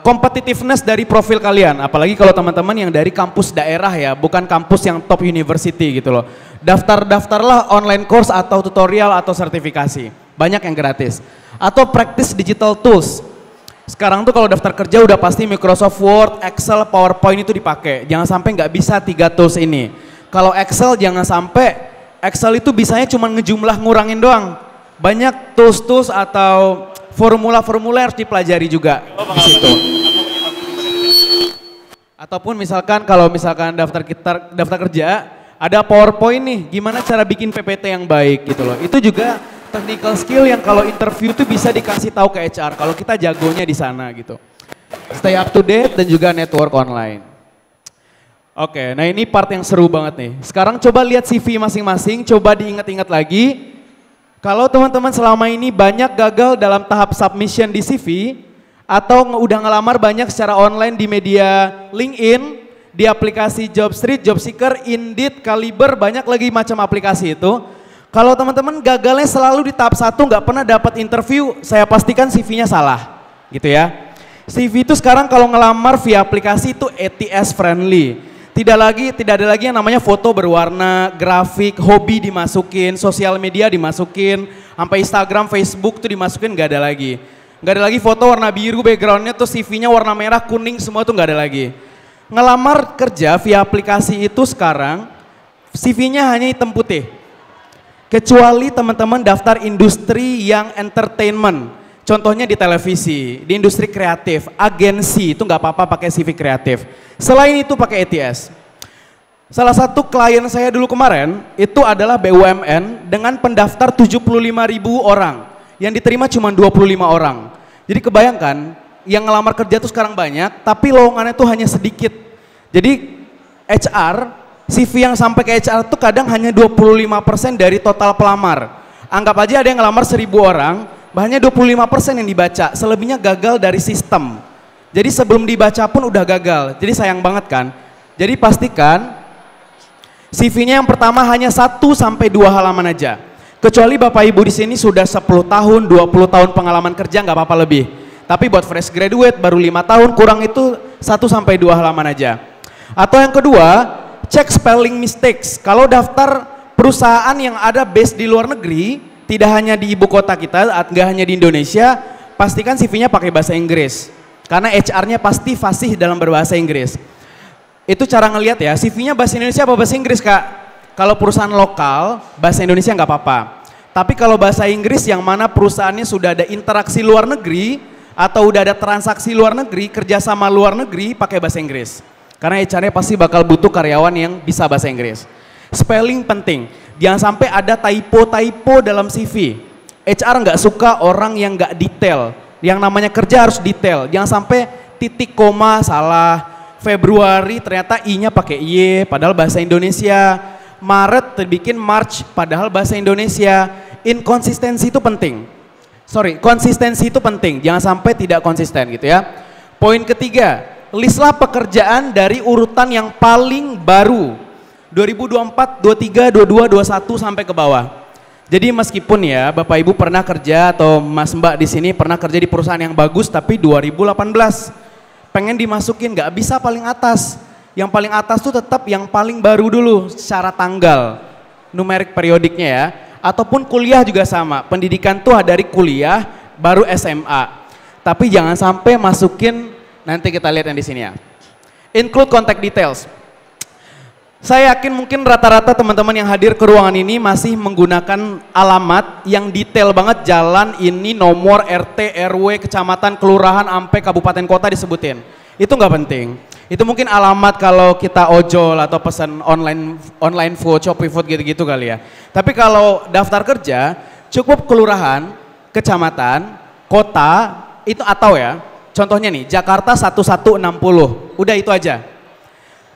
competitiveness dari profil kalian, apalagi kalau teman-teman yang dari kampus daerah ya, bukan kampus yang top university gitu loh. Daftarlah online course atau tutorial atau sertifikasi, banyak yang gratis. Atau practice digital tools. Sekarang tuh kalau daftar kerja udah pasti Microsoft Word, Excel, PowerPoint itu dipakai. Jangan sampai nggak bisa 3 tools ini. Kalau Excel jangan sampai, Excel itu bisanya cuma ngejumlah ngurangin doang. Banyak tools-tools atau formula-formula harus dipelajari juga di situ. Ataupun misalkan kalau misalkan daftar kerja, ada PowerPoint nih, gimana cara bikin PPT yang baik gitu loh. Itu juga technical skill yang kalau interview tuh bisa dikasih tahu ke HR kalau kita jagonya di sana gitu. Stay up to date dan juga network online. Oke, nah ini part yang seru banget nih. Sekarang coba lihat CV masing-masing, coba diingat-ingat lagi. Kalau teman-teman selama ini banyak gagal dalam tahap submission di CV, atau udah ngelamar banyak secara online di media LinkedIn, di aplikasi Jobstreet, Jobseeker, Indeed, Caliber, banyak lagi macam aplikasi itu. Kalau teman-teman gagalnya selalu di tahap 1, nggak pernah dapat interview, saya pastikan CV-nya salah, gitu ya. CV itu sekarang kalau ngelamar via aplikasi itu ATS friendly. Tidak ada lagi yang namanya foto berwarna, grafik, hobi dimasukin, sosial media dimasukin, sampai Instagram, Facebook tuh dimasukin, nggak ada lagi. Nggak ada lagi foto warna biru backgroundnya tuh CV-nya warna merah, kuning, semua tuh nggak ada lagi. Ngelamar kerja via aplikasi itu sekarang CV-nya hanya hitam putih. Kecuali teman-teman daftar industri yang entertainment. Contohnya di televisi, di industri kreatif, agensi, itu nggak apa-apa pakai CV kreatif. Selain itu pakai ATS. Salah satu klien saya dulu kemarin, itu adalah BUMN dengan pendaftar 75.000 orang. Yang diterima cuma 25 orang. Jadi kebayangkan, yang ngelamar kerja tuh sekarang banyak, tapi lowongannya tuh hanya sedikit. Jadi HR, CV yang sampai ke HR tuh kadang hanya 25% dari total pelamar. Anggap aja ada yang ngelamar 1.000 orang, hanya 25% yang dibaca, selebihnya gagal dari sistem. Jadi sebelum dibaca pun udah gagal, jadi sayang banget kan. Jadi pastikan CV-nya yang pertama hanya 1-2 halaman aja. Kecuali Bapak Ibu di sini sudah 10 tahun, 20 tahun pengalaman kerja nggak apa-apa lebih. Tapi buat fresh graduate baru 5 tahun kurang itu 1-2 halaman aja. Atau yang kedua, cek spelling mistakes. Kalau daftar perusahaan yang ada base di luar negeri, tidak hanya di ibu kota kita, nggak hanya di Indonesia, pastikan CV-nya pakai bahasa Inggris. Karena HR-nya pasti fasih dalam berbahasa Inggris. Itu cara ngelihat ya, CV-nya bahasa Indonesia apa bahasa Inggris Kak? Kalau perusahaan lokal, bahasa Indonesia nggak apa-apa. Tapi kalau bahasa Inggris yang mana perusahaannya sudah ada interaksi luar negeri, atau udah ada transaksi luar negeri, kerjasama luar negeri, pakai bahasa Inggris. Karena HR-nya pasti bakal butuh karyawan yang bisa bahasa Inggris. Spelling penting, jangan sampai ada typo-typo dalam CV. HR nggak suka orang yang nggak detail, yang namanya kerja harus detail. Jangan sampai titik koma salah, Februari ternyata I-nya pakai Y, padahal bahasa Indonesia. Maret terbikin March, padahal bahasa Indonesia. Inkonsistensi itu penting. Konsistensi itu penting, jangan sampai tidak konsisten gitu ya. Poin ketiga, listlah pekerjaan dari urutan yang paling baru. 2024, 23, 22, 21 sampai ke bawah. Jadi meskipun ya Bapak Ibu pernah kerja atau Mas Mbak di sini pernah kerja di perusahaan yang bagus tapi 2018 pengen dimasukin nggak bisa paling atas. Yang paling atas tuh tetap yang paling baru dulu secara tanggal, numerik periodiknya ya. Ataupun kuliah juga sama, pendidikan tuh dari kuliah baru SMA. Tapi jangan sampai masukin, nanti kita lihat yang di sini ya. Include contact details. Saya yakin mungkin rata-rata teman-teman yang hadir ke ruangan ini masih menggunakan alamat yang detail banget, jalan ini, nomor, RT, RW, kecamatan, kelurahan, sampai kabupaten kota disebutin. Itu nggak penting. Itu mungkin alamat kalau kita ojol atau pesan online food, Shopee food gitu-gitu kali ya. Tapi kalau daftar kerja cukup kelurahan, kecamatan, kota, itu atau ya. Contohnya nih, Jakarta 1160, udah itu aja.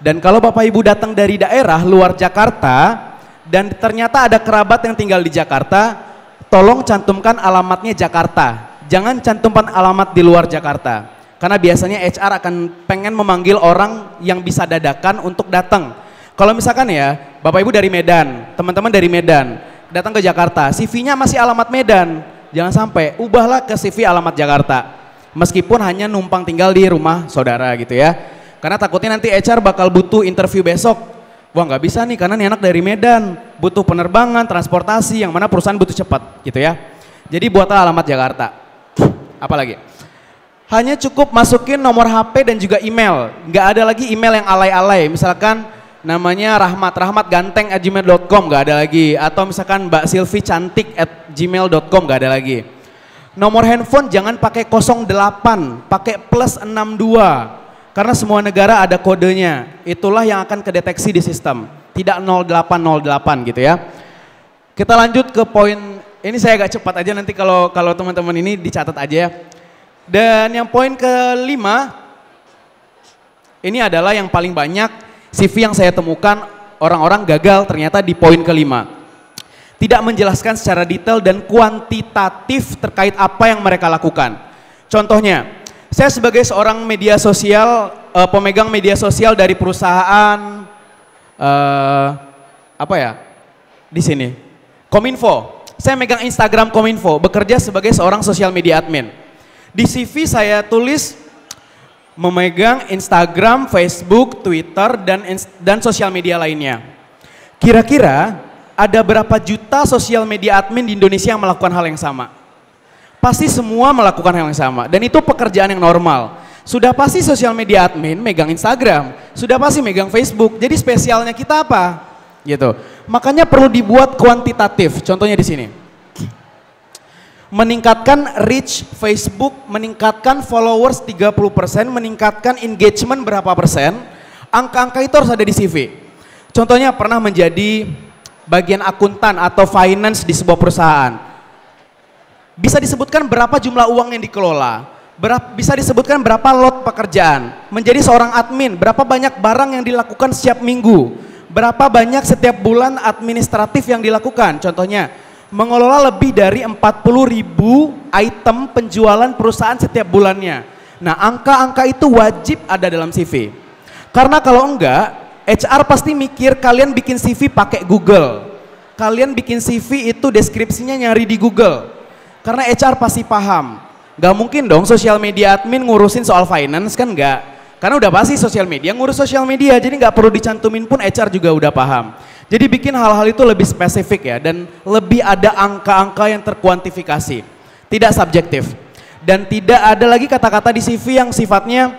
Dan kalau Bapak Ibu datang dari daerah luar Jakarta dan ternyata ada kerabat yang tinggal di Jakarta, tolong cantumkan alamatnya Jakarta. Jangan cantumkan alamat di luar Jakarta. Karena biasanya HR akan pengen memanggil orang yang bisa dadakan untuk datang. Kalau misalkan ya, Bapak Ibu dari Medan, teman-teman dari Medan, datang ke Jakarta, CV-nya masih alamat Medan. Jangan sampai, ubahlah ke CV alamat Jakarta. Meskipun hanya numpang tinggal di rumah saudara gitu ya. Karena takutnya nanti HR bakal butuh interview besok. Wah nggak bisa nih karena nih anak dari Medan, butuh penerbangan, transportasi, yang mana perusahaan butuh cepat gitu ya. Jadi buatlah alamat Jakarta. Apalagi? Hanya cukup masukin nomor HP dan juga email. Nggak ada lagi email yang alay-alay. Misalkan namanya rahmat@ganteng@gmail.com, nggak ada lagi. Atau misalkan Mbak Silvi cantik@gmail.com, nggak ada lagi. Nomor handphone jangan pakai 08, pakai +62. Karena semua negara ada kodenya. Itulah yang akan kedeteksi di sistem. Tidak 0808 gitu ya. Kita lanjut ke poin, ini saya agak cepat aja nanti kalau teman-teman ini dicatat aja ya. Dan yang poin kelima, ini adalah yang paling banyak CV yang saya temukan orang-orang gagal ternyata di poin kelima. Tidak menjelaskan secara detail dan kuantitatif terkait apa yang mereka lakukan. Contohnya, saya sebagai seorang media sosial, pemegang media sosial dari perusahaan, di sini, Kominfo. Saya megang Instagram Kominfo, bekerja sebagai seorang social media admin. Di CV saya tulis memegang Instagram, Facebook, Twitter, dan sosial media lainnya. Kira-kira ada berapa juta sosial media admin di Indonesia yang melakukan hal yang sama? Pasti semua melakukan hal yang sama, dan itu pekerjaan yang normal. Sudah pasti sosial media admin megang Instagram, sudah pasti megang Facebook. Jadi spesialnya kita apa? Gitu. Makanya perlu dibuat kuantitatif. Contohnya di sini. Meningkatkan reach Facebook, meningkatkan followers 30%, meningkatkan engagement berapa persen, angka-angka itu harus ada di CV. Contohnya pernah menjadi bagian akuntan atau finance di sebuah perusahaan. Bisa disebutkan berapa jumlah uang yang dikelola, bisa disebutkan berapa lot pekerjaan, menjadi seorang admin, berapa banyak barang yang dilakukan setiap minggu, berapa banyak setiap bulan administratif yang dilakukan. Contohnya, mengelola lebih dari 40.000 item penjualan perusahaan setiap bulannya. Nah, angka-angka itu wajib ada dalam CV. Karena kalau enggak, HR pasti mikir kalian bikin CV pakai Google. Kalian bikin CV itu deskripsinya nyari di Google. Karena HR pasti paham. Gak mungkin dong sosial media admin ngurusin soal finance, kan enggak. Karena udah pasti sosial media ngurus sosial media, jadi nggak perlu dicantumin pun HR juga udah paham. Jadi bikin hal-hal itu lebih spesifik ya, dan lebih ada angka-angka yang terkuantifikasi, tidak subjektif. Dan tidak ada lagi kata-kata di CV yang sifatnya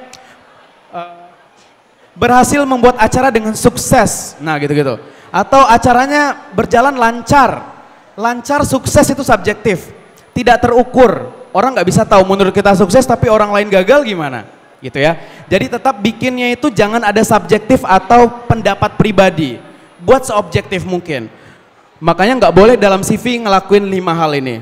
berhasil membuat acara dengan sukses, nah gitu-gitu. Atau acaranya berjalan lancar, sukses itu subjektif, tidak terukur. Orang nggak bisa tahu menurut kita sukses tapi orang lain gagal gimana, gitu ya. Jadi tetap bikinnya itu jangan ada subjektif atau pendapat pribadi. Buat seobjektif mungkin. Makanya nggak boleh dalam CV ngelakuin 5 hal ini.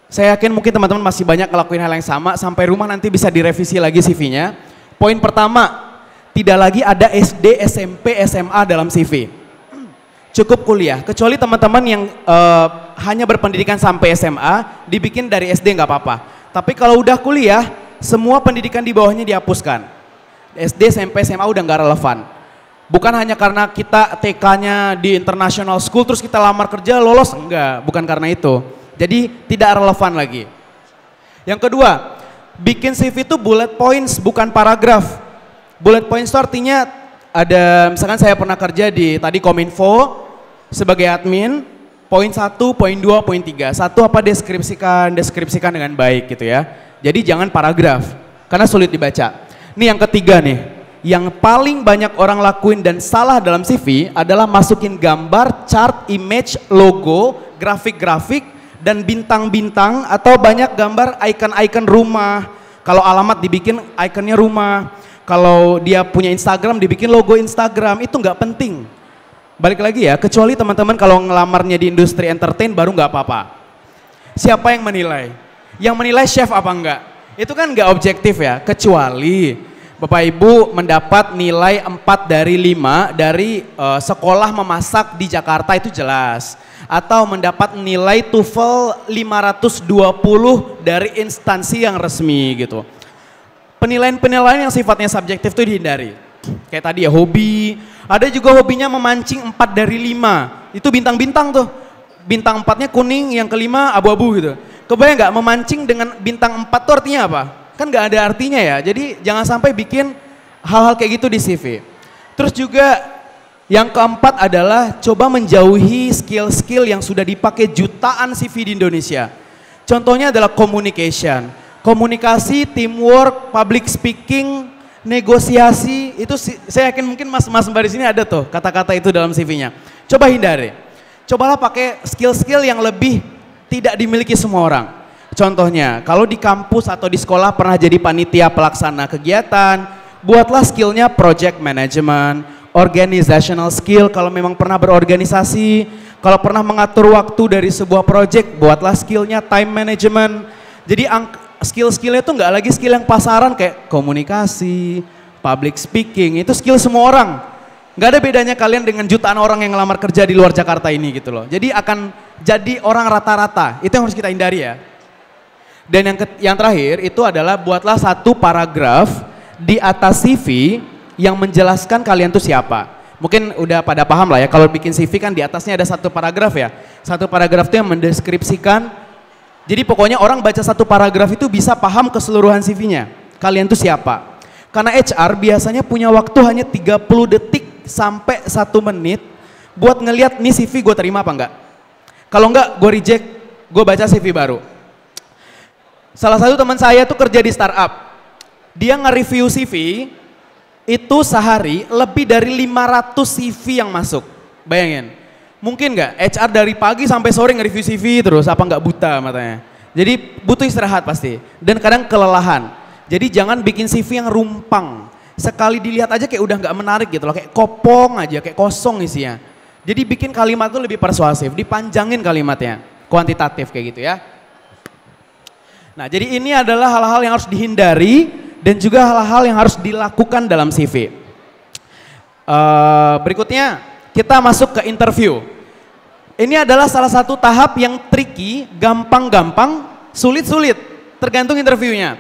Saya yakin mungkin teman-teman masih banyak ngelakuin hal yang sama, sampai rumah nanti bisa direvisi lagi CV-nya. Poin pertama, tidak lagi ada SD, SMP, SMA dalam CV. Cukup kuliah, kecuali teman-teman yang hanya berpendidikan sampai SMA, dibikin dari SD nggak apa-apa. Tapi kalau udah kuliah, semua pendidikan di bawahnya dihapuskan. SD, SMP, SMA udah nggak relevan. Bukan hanya karena kita TK-nya di international school terus kita lamar kerja lolos, enggak, bukan karena itu. Jadi tidak relevan lagi. Yang kedua, bikin CV itu bullet points bukan paragraf. Bullet points itu artinya ada, misalkan saya pernah kerja di tadi Kominfo sebagai admin, poin 1, poin 2, poin 3. Satu apa deskripsikan dengan baik gitu ya. Jadi jangan paragraf karena sulit dibaca. Ini yang ketiga nih. Yang paling banyak orang lakuin dan salah dalam CV adalah masukin gambar, chart, image, logo, grafik-grafik, dan bintang-bintang atau banyak gambar icon-icon rumah. Kalau alamat dibikin ikonnya rumah. Kalau dia punya Instagram dibikin logo Instagram, itu nggak penting. Balik lagi ya, kecuali teman-teman kalau ngelamarnya di industri entertain baru nggak apa-apa. Siapa yang menilai? Yang menilai chef apa enggak? Itu kan nggak objektif ya, kecuali Bapak Ibu mendapat nilai 4 dari 5 dari sekolah memasak di Jakarta, itu jelas. Atau mendapat nilai TOEFL 520 dari instansi yang resmi gitu. Penilaian-penilaian yang sifatnya subjektif itu dihindari. Kayak tadi ya hobi, ada juga hobinya memancing 4 dari 5. Itu bintang-bintang tuh. Bintang 4-nya kuning, yang kelima abu-abu gitu. Kebayang nggak memancing dengan bintang 4 tuh artinya apa? Kan nggak ada artinya ya, jadi jangan sampai bikin hal-hal kayak gitu di CV. Terus juga yang keempat adalah coba menjauhi skill-skill yang sudah dipakai jutaan CV di Indonesia. Contohnya adalah communication, komunikasi, teamwork, public speaking, negosiasi, itu saya yakin mungkin mas-mas mbak di sini ada tuh kata-kata itu dalam CV-nya. Coba hindari, cobalah pakai skill-skill yang lebih tidak dimiliki semua orang. Contohnya, kalau di kampus atau di sekolah pernah jadi panitia pelaksana kegiatan, buatlah skillnya project management, organizational skill kalau memang pernah berorganisasi, kalau pernah mengatur waktu dari sebuah project, buatlah skillnya time management. Jadi skill-skillnya itu nggak lagi skill yang pasaran kayak komunikasi, public speaking, itu skill semua orang. Nggak ada bedanya kalian dengan jutaan orang yang ngelamar kerja di luar Jakarta ini gitu loh. Jadi akan jadi orang rata-rata, itu yang harus kita hindari ya. Dan yang terakhir itu adalah buatlah satu paragraf di atas CV yang menjelaskan kalian tuh siapa. Mungkin udah pada paham lah ya, kalau bikin CV kan di atasnya ada satu paragraf ya. Satu paragraf itu yang mendeskripsikan, jadi pokoknya orang baca satu paragraf itu bisa paham keseluruhan CV-nya. Kalian tuh siapa. Karena HR biasanya punya waktu hanya 30 detik sampai 1 menit buat ngelihat nih CV gue terima apa enggak. Kalau enggak gue reject, gue baca CV baru. Salah satu teman saya tuh kerja di startup. Dia nge-review CV itu sehari lebih dari 500 CV yang masuk. Bayangin. Mungkin nggak HR dari pagi sampai sore nge-review CV terus, apa nggak buta matanya. Jadi butuh istirahat pasti. Dan kadang kelelahan. Jadi jangan bikin CV yang rumpang. Sekali dilihat aja kayak udah nggak menarik gitu loh. Kayak kopong aja, kayak kosong isinya. Jadi bikin kalimat tuh lebih persuasif. Dipanjangin kalimatnya. Kuantitatif kayak gitu ya. Nah jadi ini adalah hal-hal yang harus dihindari. Dan juga hal-hal yang harus dilakukan dalam CV. Berikutnya kita masuk ke interview. Ini adalah salah satu tahap yang tricky, gampang-gampang, sulit-sulit, tergantung interviewnya.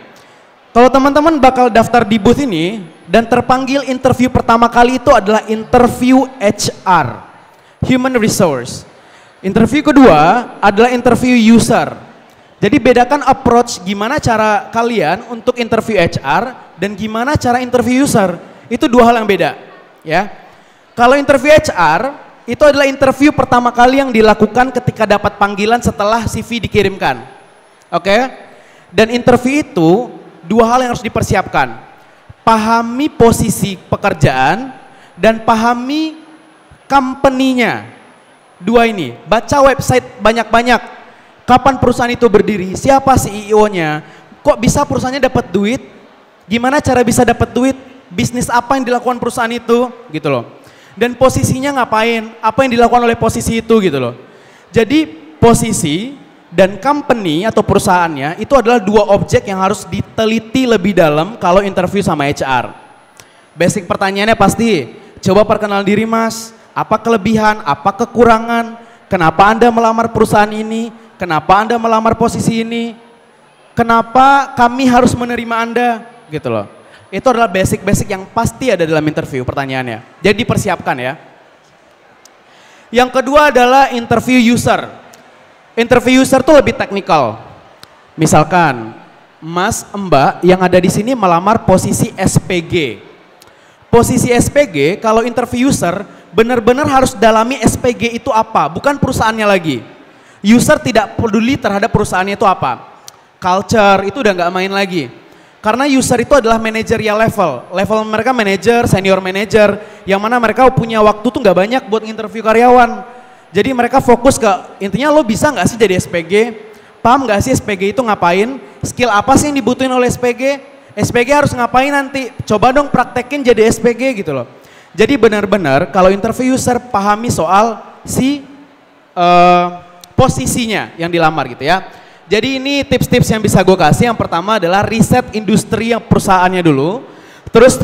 Kalau teman-teman bakal daftar di booth ini dan terpanggil interview pertama kali itu adalah interview HR, Human Resource. Interview kedua adalah interview user. Jadi bedakan approach gimana cara kalian untuk interview HR dan gimana cara interview user. Itu dua hal yang beda, ya. Kalau interview HR itu adalah interview pertama kali yang dilakukan ketika dapat panggilan setelah CV dikirimkan. Oke? Dan interview itu dua hal yang harus dipersiapkan. Pahami posisi pekerjaan dan pahami company-nya. Dua ini, baca website banyak-banyak. Kapan perusahaan itu berdiri? Siapa CEO-nya? Kok bisa perusahaannya dapat duit? Gimana cara bisa dapat duit? Bisnis apa yang dilakukan perusahaan itu? Gitu loh. Dan posisinya ngapain? Apa yang dilakukan oleh posisi itu gitu loh. Jadi posisi dan company atau perusahaannya itu adalah dua objek yang harus diteliti lebih dalam kalau interview sama HR. Basic pertanyaannya pasti, coba perkenalan diri mas. Apa kelebihan? Apa kekurangan? Kenapa Anda melamar perusahaan ini? Kenapa Anda melamar posisi ini? Kenapa kami harus menerima Anda? Gitu loh. Itu adalah basic-basic yang pasti ada dalam interview pertanyaannya. Jadi dipersiapkan ya. Yang kedua adalah interview user. Interview user tuh lebih teknikal. Misalkan, Mas, Mbak yang ada di sini melamar posisi SPG. Posisi SPG kalau interview user benar-benar harus dalami SPG itu apa, bukan perusahaannya lagi. User tidak peduli terhadap perusahaannya itu apa. Culture itu udah nggak main lagi. Karena user itu adalah managerial level. Level mereka manager, senior manager, yang mana mereka punya waktu tuh nggak banyak buat interview karyawan. Jadi mereka fokus ke intinya lo bisa nggak sih jadi SPG? Paham nggak sih SPG itu ngapain? Skill apa sih yang dibutuhin oleh SPG? SPG harus ngapain nanti? Coba dong praktekin jadi SPG gitu loh. Jadi benar-benar kalau interview user pahami soal si posisinya yang dilamar gitu ya. Jadi ini tips-tips yang bisa gue kasih. Yang pertama adalah riset industri yang perusahaannya dulu. Terus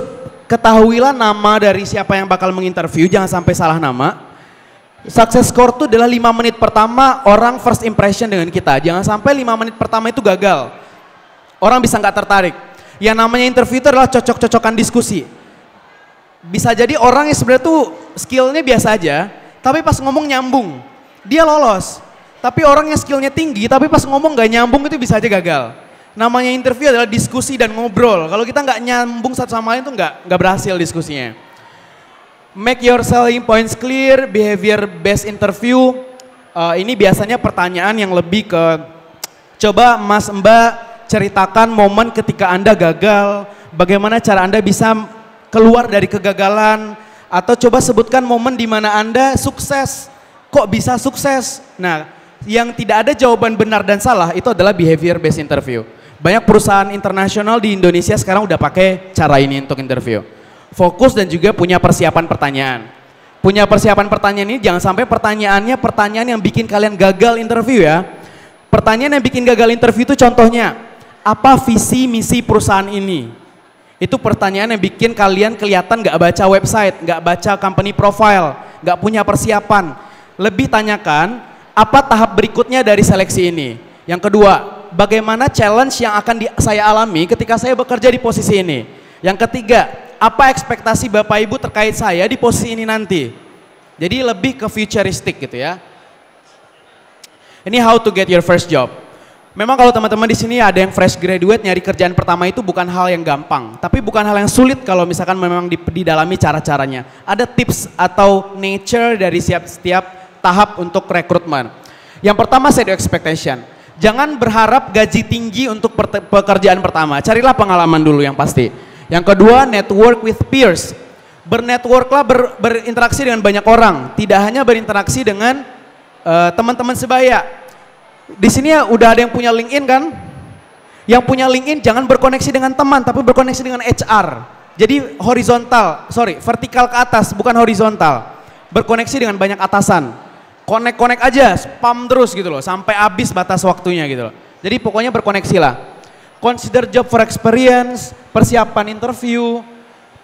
ketahuilah nama dari siapa yang bakal menginterview, jangan sampai salah nama. Success score itu adalah 5 menit pertama orang first impression dengan kita. Jangan sampai 5 menit pertama itu gagal. Orang bisa nggak tertarik. Yang namanya interview itu adalah cocok-cocokan diskusi. Bisa jadi orang yang sebenarnya tuh skillnya biasa aja, tapi pas ngomong nyambung, dia lolos. Tapi orang yang skillnya tinggi, tapi pas ngomong nggak nyambung itu bisa aja gagal. Namanya interview adalah diskusi dan ngobrol. Kalau kita nggak nyambung satu sama lain tuh nggak berhasil diskusinya. Make your selling points clear, behavior based interview. Ini biasanya pertanyaan yang lebih ke, coba Mas Mbak ceritakan momen ketika Anda gagal, bagaimana cara Anda bisa keluar dari kegagalan, atau coba sebutkan momen di mana Anda sukses. Kok bisa sukses? Nah, yang tidak ada jawaban benar dan salah itu adalah behavior based interview. Banyak perusahaan internasional di Indonesia sekarang udah pakai cara ini untuk interview. Fokus dan juga punya persiapan pertanyaan. Punya persiapan pertanyaan ini jangan sampai pertanyaannya pertanyaan yang bikin kalian gagal interview ya. Pertanyaan yang bikin gagal interview itu contohnya, apa visi misi perusahaan ini? Itu pertanyaan yang bikin kalian kelihatan nggak baca website, nggak baca company profile, nggak punya persiapan. Lebih tanyakan, apa tahap berikutnya dari seleksi ini? Yang kedua, bagaimana challenge yang akan saya alami ketika saya bekerja di posisi ini? Yang ketiga, apa ekspektasi Bapak Ibu terkait saya di posisi ini nanti? Jadi lebih ke futuristic gitu ya. Ini how to get your first job. Memang kalau teman-teman di sini ada yang fresh graduate, nyari kerjaan pertama itu bukan hal yang gampang. Tapi bukan hal yang sulit kalau misalkan memang didalami cara-caranya. Ada tips atau nature dari setiap tahap untuk rekrutmen. Yang pertama, set your expectation. Jangan berharap gaji tinggi untuk pekerjaan pertama. Carilah pengalaman dulu yang pasti. Yang kedua, network with peers. Bernetworklah, berinteraksi dengan banyak orang. Tidak hanya berinteraksi dengan teman-teman sebaya. Di sini ya udah ada yang punya LinkedIn kan? Yang punya LinkedIn jangan berkoneksi dengan teman, tapi berkoneksi dengan HR. Jadi vertikal ke atas, bukan horizontal. Berkoneksi dengan banyak atasan. Connect aja, spam terus gitu loh, sampai habis batas waktunya gitu loh. Jadi pokoknya berkoneksi lah. Consider job for experience, persiapan interview,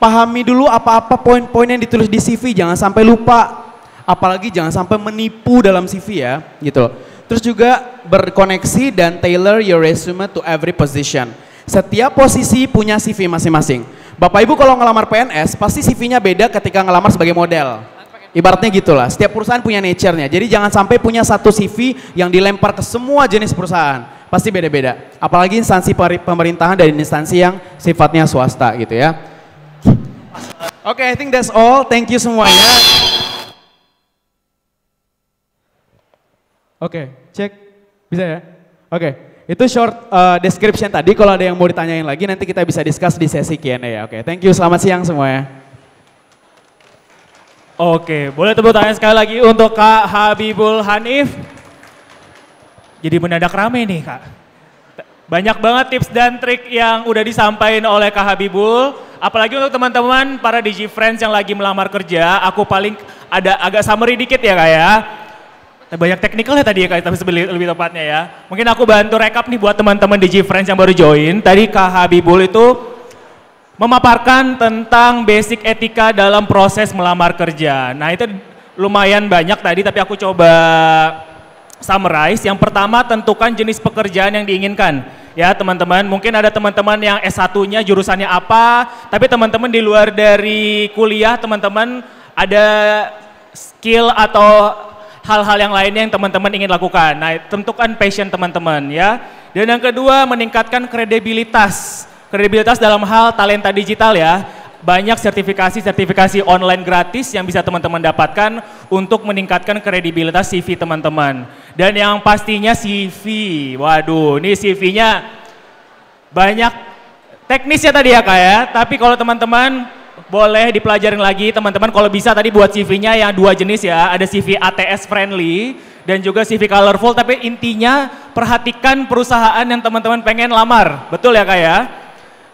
pahami dulu apa-apa poin-poin yang ditulis di CV, jangan sampai lupa. Apalagi jangan sampai menipu dalam CV ya, gitu loh. Terus juga berkoneksi dan tailor your resume to every position. Setiap posisi punya CV masing-masing. Bapak Ibu kalau ngelamar PNS, pasti CV-nya beda ketika ngelamar sebagai model. Ibaratnya gitulah, setiap perusahaan punya nature-nya. Jadi jangan sampai punya satu CV yang dilempar ke semua jenis perusahaan. Pasti beda-beda. Apalagi instansi pemerintahan dan instansi yang sifatnya swasta gitu ya. Oke, I think that's all. Thank you semuanya. Oke, cek. Bisa ya? Oke, itu short description tadi. Kalau ada yang mau ditanyain lagi, nanti kita bisa discuss di sesi Q&A ya. Oke, thank you. Selamat siang semuanya. Oke, boleh tepuk tangan sekali lagi untuk Kak Habibul Hanif. Jadi mendadak rame nih Kak. Banyak banget tips dan trik yang udah disampaikan oleh Kak Habibul. Apalagi untuk teman-teman para DigiFriends yang lagi melamar kerja, aku paling ada agak summary dikit ya Kak ya. Banyak teknikalnya tadi ya Kak, tapi lebih tepatnya ya. Mungkin aku bantu rekap nih buat teman-teman DigiFriends yang baru join. Tadi Kak Habibul itu memaparkan tentang basic etika dalam proses melamar kerja. Nah itu lumayan banyak tadi, tapi aku coba summarize. Yang pertama, tentukan jenis pekerjaan yang diinginkan. Ya teman-teman, mungkin ada teman-teman yang S1-nya jurusannya apa, tapi teman-teman di luar dari kuliah, teman-teman ada skill atau hal-hal yang lainnya yang teman-teman ingin lakukan. Nah, tentukan passion teman-teman ya. Dan yang kedua, meningkatkan kredibilitas. Kredibilitas dalam hal talenta digital ya. Banyak sertifikasi online gratis yang bisa teman-teman dapatkan untuk meningkatkan kredibilitas CV teman-teman. Dan yang pastinya CV. Waduh, ini CV-nya banyak teknisnya tadi ya Kak ya. Tapi kalau teman-teman boleh dipelajarin lagi teman-teman, kalau bisa tadi buat CV-nya yang dua jenis ya, ada CV ATS friendly dan juga CV colorful, tapi intinya perhatikan perusahaan yang teman-teman pengen lamar, betul ya Kak ya?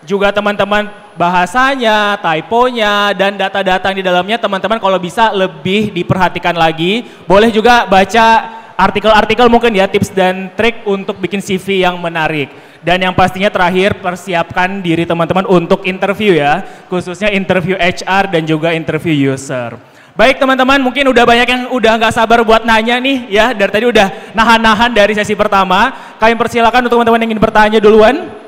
Juga teman-teman bahasanya, typonya, dan data-data yang di dalamnya teman-teman kalau bisa lebih diperhatikan lagi, boleh juga baca artikel-artikel mungkin ya, tips dan trik untuk bikin CV yang menarik. Dan yang pastinya terakhir, persiapkan diri teman-teman untuk interview ya, khususnya interview HR dan juga interview user. Baik teman-teman, mungkin udah banyak yang udah nggak sabar buat nanya nih ya, dari tadi udah nahan-nahan dari sesi pertama. Kami persilakan untuk teman-teman yang ingin bertanya duluan.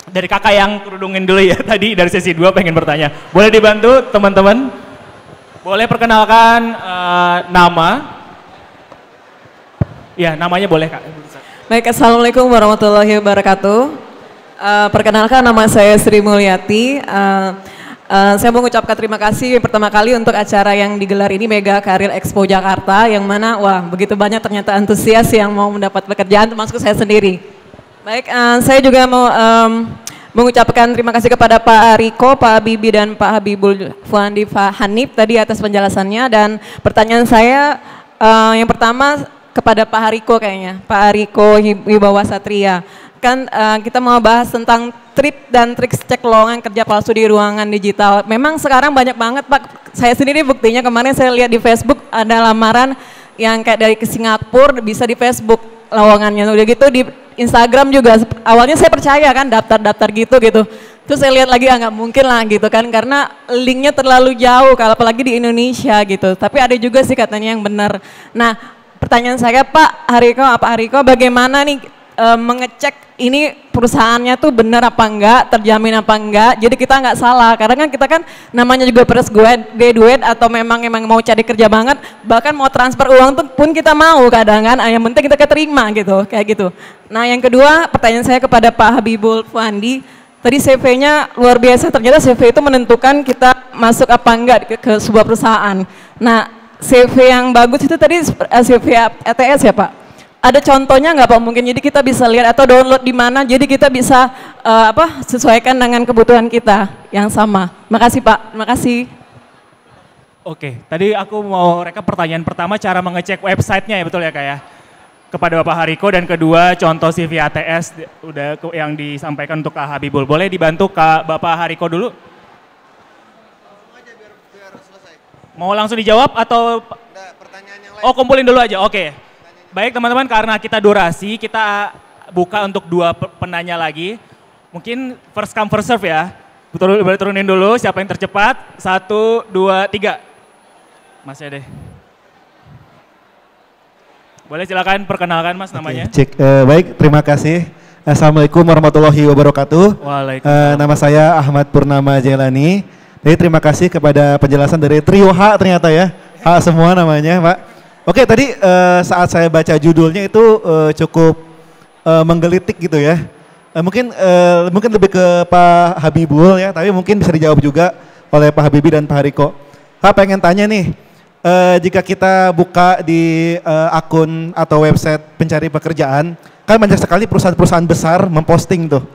Dari kakak yang kerudungin dulu ya, tadi dari sesi 2 pengen bertanya. Boleh dibantu teman-teman? Boleh perkenalkan nama? Ya, namanya boleh Kak. Baik, Assalamualaikum warahmatullahi wabarakatuh. Perkenalkan nama saya Sri Mulyati. Saya mau mengucapkan terima kasih pertama kali untuk acara yang digelar ini, Mega Career Expo Jakarta, yang mana wah begitu banyak ternyata antusias yang mau mendapat pekerjaan, termasuk saya sendiri. Baik, saya juga mau mengucapkan terima kasih kepada Pak Riko, Pak Bibi, dan Pak Habibul Fuandi, Pak Hanif tadi atas penjelasannya. Dan pertanyaan saya yang pertama kepada Pak Hariko kayaknya, Pak Hariko Wibawa Satria. Kan kita mau bahas tentang trik dan trik cek lowongan kerja palsu di ruangan digital. Memang sekarang banyak banget Pak, saya sendiri buktinya kemarin saya lihat di Facebook ada lamaran yang kayak dari ke Singapura bisa di Facebook lowongannya. Udah gitu di Instagram juga, awalnya saya percaya kan daftar-daftar gitu. Terus saya lihat lagi nggak mungkin lah gitu kan, karena linknya terlalu jauh, kalau apalagi di Indonesia gitu. Tapi ada juga sih katanya yang benar. Nah, pertanyaan saya Pak Hariko, bagaimana nih mengecek ini perusahaannya tuh benar apa enggak, terjamin apa enggak, jadi kita nggak salah. Karena kan kita kan namanya juga fresh graduate atau memang mau cari kerja banget, bahkan mau transfer uang tuh pun kita mau kadang kan, yang penting kita keterima gitu, kayak gitu. Nah yang kedua pertanyaan saya kepada Pak Habibul Fuandi, tadi CV-nya luar biasa, ternyata CV itu menentukan kita masuk apa enggak ke sebuah perusahaan. Nah CV yang bagus itu tadi CV ATS ya Pak? Ada contohnya nggak Pak mungkin, jadi kita bisa lihat atau download di mana, jadi kita bisa sesuaikan dengan kebutuhan kita yang sama. Makasih Pak, makasih. Oke, tadi aku mau rekap pertanyaan pertama, cara mengecek websitenya ya, betul ya Kak ya? Kepada Bapak Hariko, dan kedua contoh CV ATS udah yang disampaikan untuk Kak Habibul. Boleh dibantu Kak Bapak Hariko dulu? Mau langsung dijawab atau? Pertanyaan yang lain. Oh kumpulin dulu aja, oke. Baik teman-teman, karena kita durasi, kita buka untuk 2 penanya lagi. Mungkin first come first serve ya. Betul, boleh turunin dulu siapa yang tercepat. 1, 2, 3. Mas ya deh. Boleh silakan perkenalkan Mas namanya. Cek, baik, terima kasih. Assalamualaikum warahmatullahi wabarakatuh. Waalaikumsalam. Nama saya Ahmad Purnama Jailani. Jadi terima kasih kepada penjelasan dari Trio H ternyata ya. H semua namanya Pak. Oke, tadi saat saya baca judulnya itu cukup menggelitik gitu ya. Mungkin lebih ke Pak Habibul ya, tapi mungkin bisa dijawab juga oleh Pak Habibie dan Pak Hariko. Pak pengen tanya nih, jika kita buka di akun atau website pencari pekerjaan, kan banyak sekali perusahaan-perusahaan besar memposting tuh.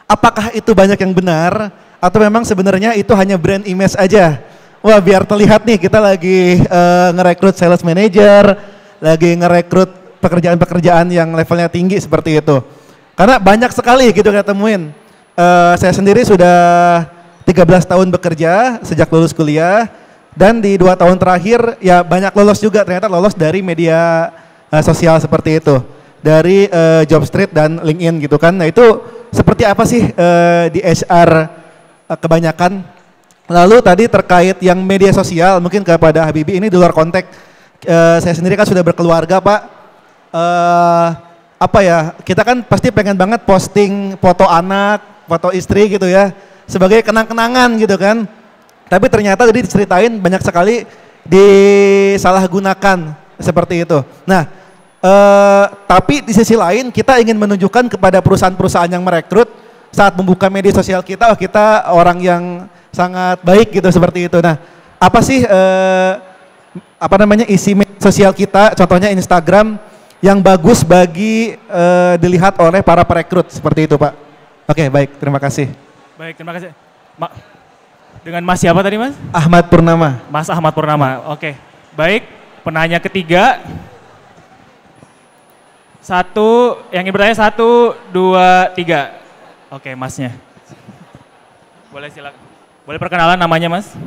Apakah itu banyak yang benar atau memang sebenarnya itu hanya brand image aja? Wah biar terlihat nih kita lagi ngerekrut sales manager, lagi ngerekrut pekerjaan-pekerjaan yang levelnya tinggi seperti itu. Karena banyak sekali gitu kita temuin. Saya sendiri sudah 13 tahun bekerja sejak lulus kuliah, dan di 2 tahun terakhir ya banyak lolos juga, ternyata lolos dari media sosial seperti itu. Dari Jobstreet dan LinkedIn gitu kan. Nah itu seperti apa sih di HR kebanyakan? Lalu tadi terkait yang media sosial, mungkin kepada Habibie ini di luar konteks, saya sendiri kan sudah berkeluarga Pak, kita kan pasti pengen banget posting foto anak, foto istri gitu ya, sebagai kenang-kenangan gitu kan, tapi ternyata tadi diceritain banyak sekali disalahgunakan seperti itu. Nah, tapi di sisi lain kita ingin menunjukkan kepada perusahaan-perusahaan yang merekrut saat membuka media sosial kita, kita orang yang sangat baik gitu seperti itu. Nah, apa sih isi media sosial kita, contohnya Instagram yang bagus bagi dilihat oleh para perekrut seperti itu, Pak. Oke, baik, terima kasih. Baik, terima kasih. Dengan Mas siapa tadi, Mas? Ahmad Purnama. Mas Ahmad Purnama. Oke. Baik, penanya ketiga. Yang bertanya 1, 2, 3. Oke, Masnya. Boleh silakan. Boleh perkenalan namanya Mas?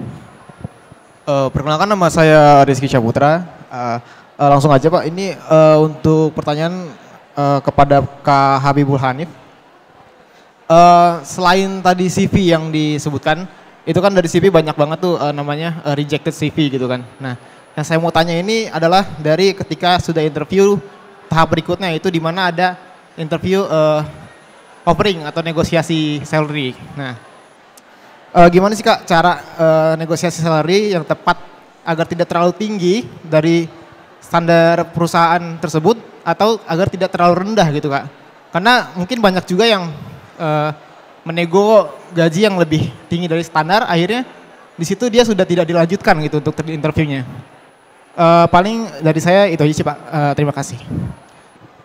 Perkenalkan nama saya Rizky Syaputra. Langsung aja Pak, ini untuk pertanyaan kepada Kak Habibul Hanif. Selain tadi CV yang disebutkan, itu kan dari CV banyak banget tuh namanya rejected CV gitu kan. Nah yang saya mau tanya ini adalah dari ketika sudah interview tahap berikutnya, itu di mana ada interview offering atau negosiasi salary. Nah gimana sih Kak cara negosiasi salary yang tepat agar tidak terlalu tinggi dari standar perusahaan tersebut atau agar tidak terlalu rendah gitu Kak? Karena mungkin banyak juga yang menego gaji yang lebih tinggi dari standar, akhirnya di situ dia sudah tidak dilanjutkan gitu untuk interviewnya. Paling dari saya itu aja sih Pak, terima kasih.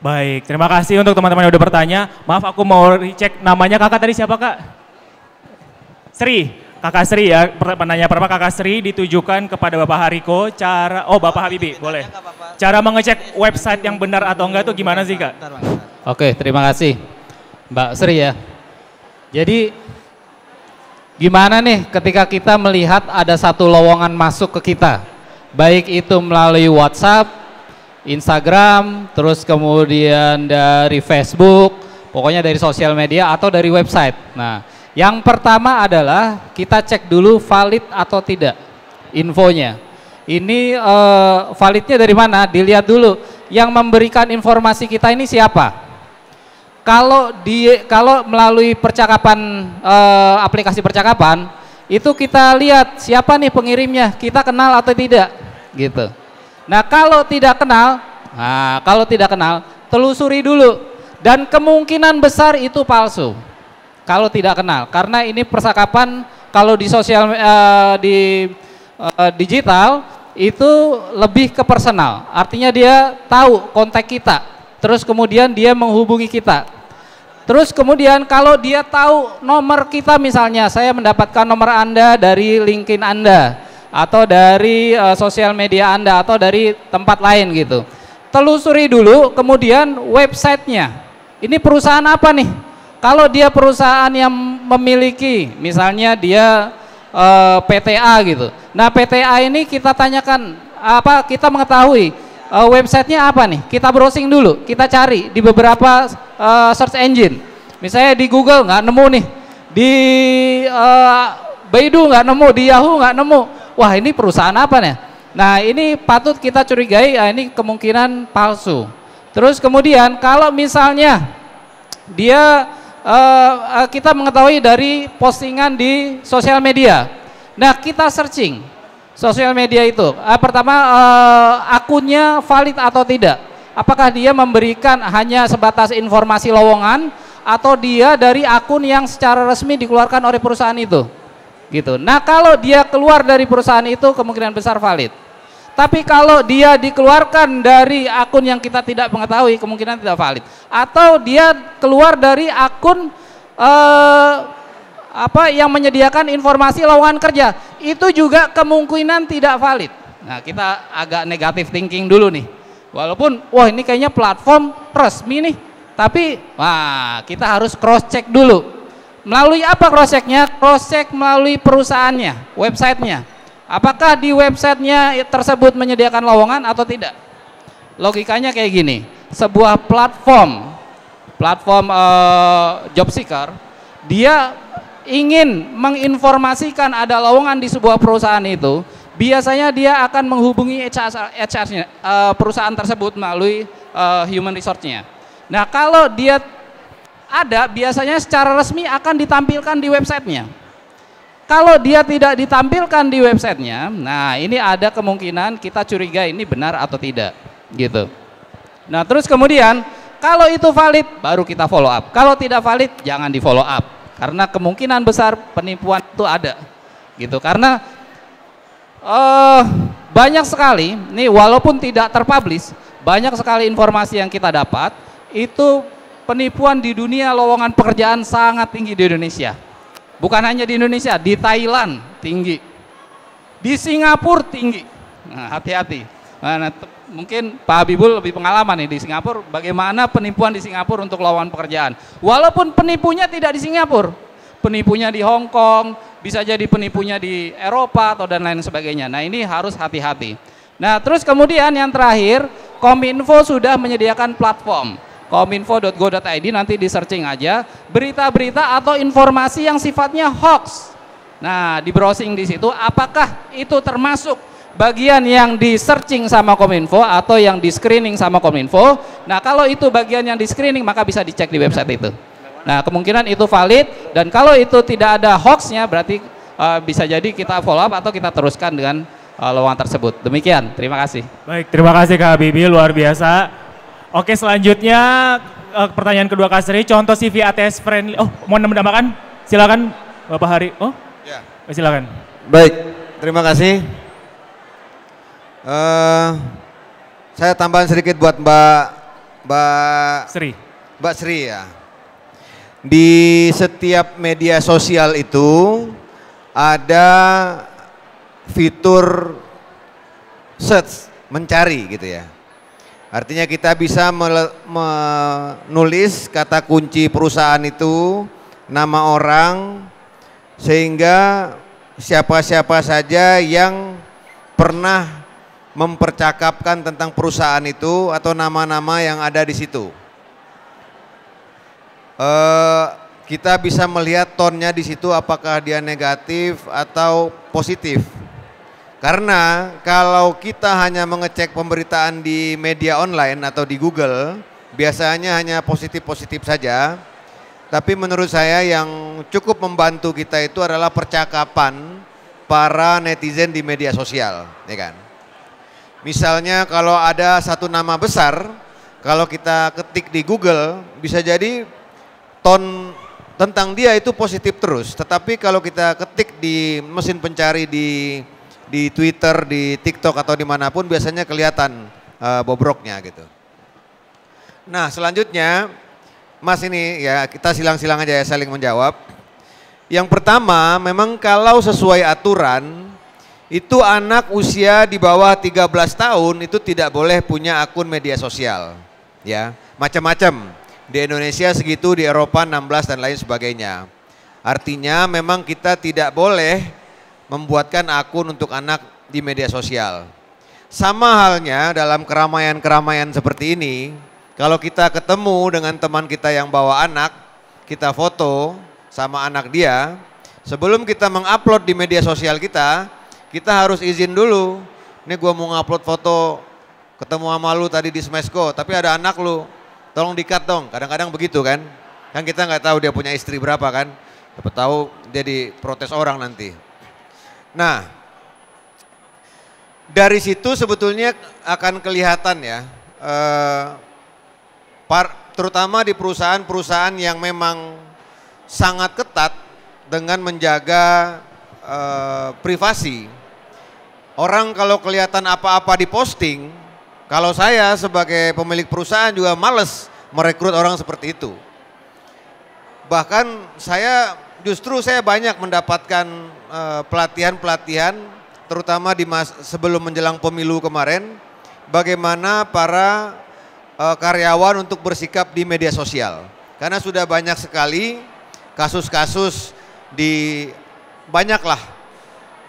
Baik, terima kasih untuk teman-teman yang udah bertanya. Maaf aku mau cek namanya kakak tadi siapa Kak? Sri, Kakak Sri ya, penanya pertama Kakak Sri ditujukan kepada Bapak Hariko, Bapak Habibie, boleh. Cara mengecek website yang benar atau enggak itu gimana sih Kak? Oke, terima kasih Mbak Sri ya. Jadi gimana nih ketika kita melihat ada satu lowongan masuk ke kita, baik itu melalui WhatsApp, Instagram, terus kemudian dari Facebook, pokoknya dari sosial media atau dari website. Nah, Yang pertama adalah kita cek dulu valid atau tidak infonya. Ini validnya dari mana? Dilihat dulu. Yang memberikan informasi kita ini siapa? Kalau melalui percakapan, aplikasi percakapan, itu kita lihat siapa nih pengirimnya, kita kenal atau tidak, gitu. Nah kalau tidak kenal, telusuri dulu, dan kemungkinan besar itu palsu. Kalau tidak kenal, karena ini percakapan kalau di digital itu lebih ke personal, artinya dia tahu kontak kita, terus kemudian dia menghubungi kita. Terus kemudian kalau dia tahu nomor kita, misalnya saya mendapatkan nomor Anda dari LinkedIn Anda, atau dari sosial media Anda, atau dari tempat lain gitu. Telusuri dulu, kemudian websitenya. Ini perusahaan apa nih? Kalau dia perusahaan yang memiliki, misalnya dia PTA gitu. Nah PTA ini kita tanyakan, kita mengetahui websitenya apa nih? Kita browsing dulu, kita cari di beberapa search engine. Misalnya di Google nggak nemu nih, di Baidu nggak nemu, di Yahoo nggak nemu. Wah ini perusahaan apa nih? Nah ini patut kita curigai, ini kemungkinan palsu. Terus kemudian kalau misalnya dia kita mengetahui dari postingan di sosial media. Nah kita searching sosial media itu. Pertama akunnya valid atau tidak. Apakah dia memberikan hanya sebatas informasi lowongan atau dia dari akun yang secara resmi dikeluarkan oleh perusahaan itu. Gitu. Nah kalau dia keluar dari perusahaan itu kemungkinan besar valid. Tapi kalau dia dikeluarkan dari akun yang kita tidak mengetahui, kemungkinan tidak valid. Atau dia keluar dari akun yang menyediakan informasi lowongan kerja, itu juga kemungkinan tidak valid. Nah kita agak negatif thinking dulu nih. Walaupun wah ini kayaknya platform resmi nih, tapi kita harus cross check dulu. Melalui apa cross checknya? Cross check melalui perusahaannya, websitenya. Apakah di websitenya tersebut menyediakan lowongan atau tidak? Logikanya kayak gini, sebuah platform job seeker, dia ingin menginformasikan ada lowongan di sebuah perusahaan itu, biasanya dia akan menghubungi HR-nya, perusahaan tersebut melalui human resource-nya. Nah kalau dia ada, biasanya secara resmi akan ditampilkan di websitenya. Kalau dia tidak ditampilkan di websitenya, nah ini ada kemungkinan kita curiga ini benar atau tidak, gitu. Nah terus kemudian kalau itu valid baru kita follow up. Kalau tidak valid jangan di follow up, karena kemungkinan besar penipuan itu ada, gitu. Karena banyak sekali, nih walaupun tidak terpublish, banyak sekali informasi yang kita dapat itu penipuan di dunia lowongan pekerjaan sangat tinggi di Indonesia. Bukan hanya di Indonesia, di Thailand tinggi, di Singapura tinggi. Nah, hati-hati. Nah, mungkin Pak Habibul lebih pengalaman nih di Singapura. Bagaimana penipuan di Singapura untuk lowongan pekerjaan? Walaupun penipunya tidak di Singapura, penipunya di Hong Kong, bisa jadi penipunya di Eropa atau dan lain sebagainya. Nah ini harus hati-hati. Nah terus kemudian yang terakhir, Kominfo sudah menyediakan platform. kominfo.go.id, nanti di searching aja berita-berita atau informasi yang sifatnya hoax. Nah di browsing di situ, apakah itu termasuk bagian yang di searching sama Kominfo atau yang di screening sama Kominfo? Nah kalau itu bagian yang di screening maka bisa dicek di website itu. Nah kemungkinan itu valid, dan kalau itu tidak ada hoaxnya berarti bisa jadi kita follow up atau kita teruskan dengan lowongan tersebut. Demikian, terima kasih. Baik, terima kasih Kak Habibie, luar biasa. Oke, selanjutnya pertanyaan kedua Kak Sri, contoh CV ATS friendly. Oh, mau menambahkan? Silakan Bapak Hari. Oh, ya. Silakan. Baik, terima kasih. Saya tambahan sedikit buat Mbak Sri ya. Di setiap media sosial itu ada fitur search, mencari gitu ya. Artinya kita bisa menulis kata kunci perusahaan itu, nama orang, sehingga siapa-siapa saja yang pernah mempercakapkan tentang perusahaan itu atau nama-nama yang ada di situ. kita bisa melihat tonnya di situ apakah dia negatif atau positif. Karena kalau kita hanya mengecek pemberitaan di media online atau di Google, biasanya hanya positif-positif saja. Tapi menurut saya yang cukup membantu kita itu adalah percakapan para netizen di media sosial, ya kan? Misalnya kalau ada satu nama besar, kalau kita ketik di Google, bisa jadi ton tentang dia itu positif terus. Tetapi kalau kita ketik di mesin pencari di Twitter, di TikTok atau dimanapun, biasanya kelihatan bobroknya gitu. Nah selanjutnya, Mas ini ya kita silang-silang aja ya saling menjawab. Yang pertama, memang kalau sesuai aturan, itu anak usia di bawah 13 tahun itu tidak boleh punya akun media sosial. Ya, macam-macam. Di Indonesia segitu, di Eropa 16 dan lain sebagainya. Artinya memang kita tidak boleh membuatkan akun untuk anak di media sosial. Sama halnya dalam keramaian-keramaian seperti ini, kalau kita ketemu dengan teman kita yang bawa anak, kita foto sama anak dia, sebelum kita mengupload di media sosial kita harus izin dulu. Ini gua mau ngupload foto ketemu sama lu tadi di Smesco, tapi ada anak lu, tolong di-cut dong. Kadang-kadang begitu kan. Kan kita nggak tahu dia punya istri berapa kan. Siapa tahu dia diprotes orang nanti. Nah, dari situ sebetulnya akan kelihatan ya, terutama di perusahaan-perusahaan yang memang sangat ketat dengan menjaga privasi. Orang kalau kelihatan apa-apa diposting, kalau saya sebagai pemilik perusahaan juga males merekrut orang seperti itu. Bahkan saya banyak mendapatkan pelatihan-pelatihan, terutama sebelum menjelang pemilu kemarin, bagaimana para karyawan untuk bersikap di media sosial. Karena sudah banyak sekali kasus-kasus banyaklah.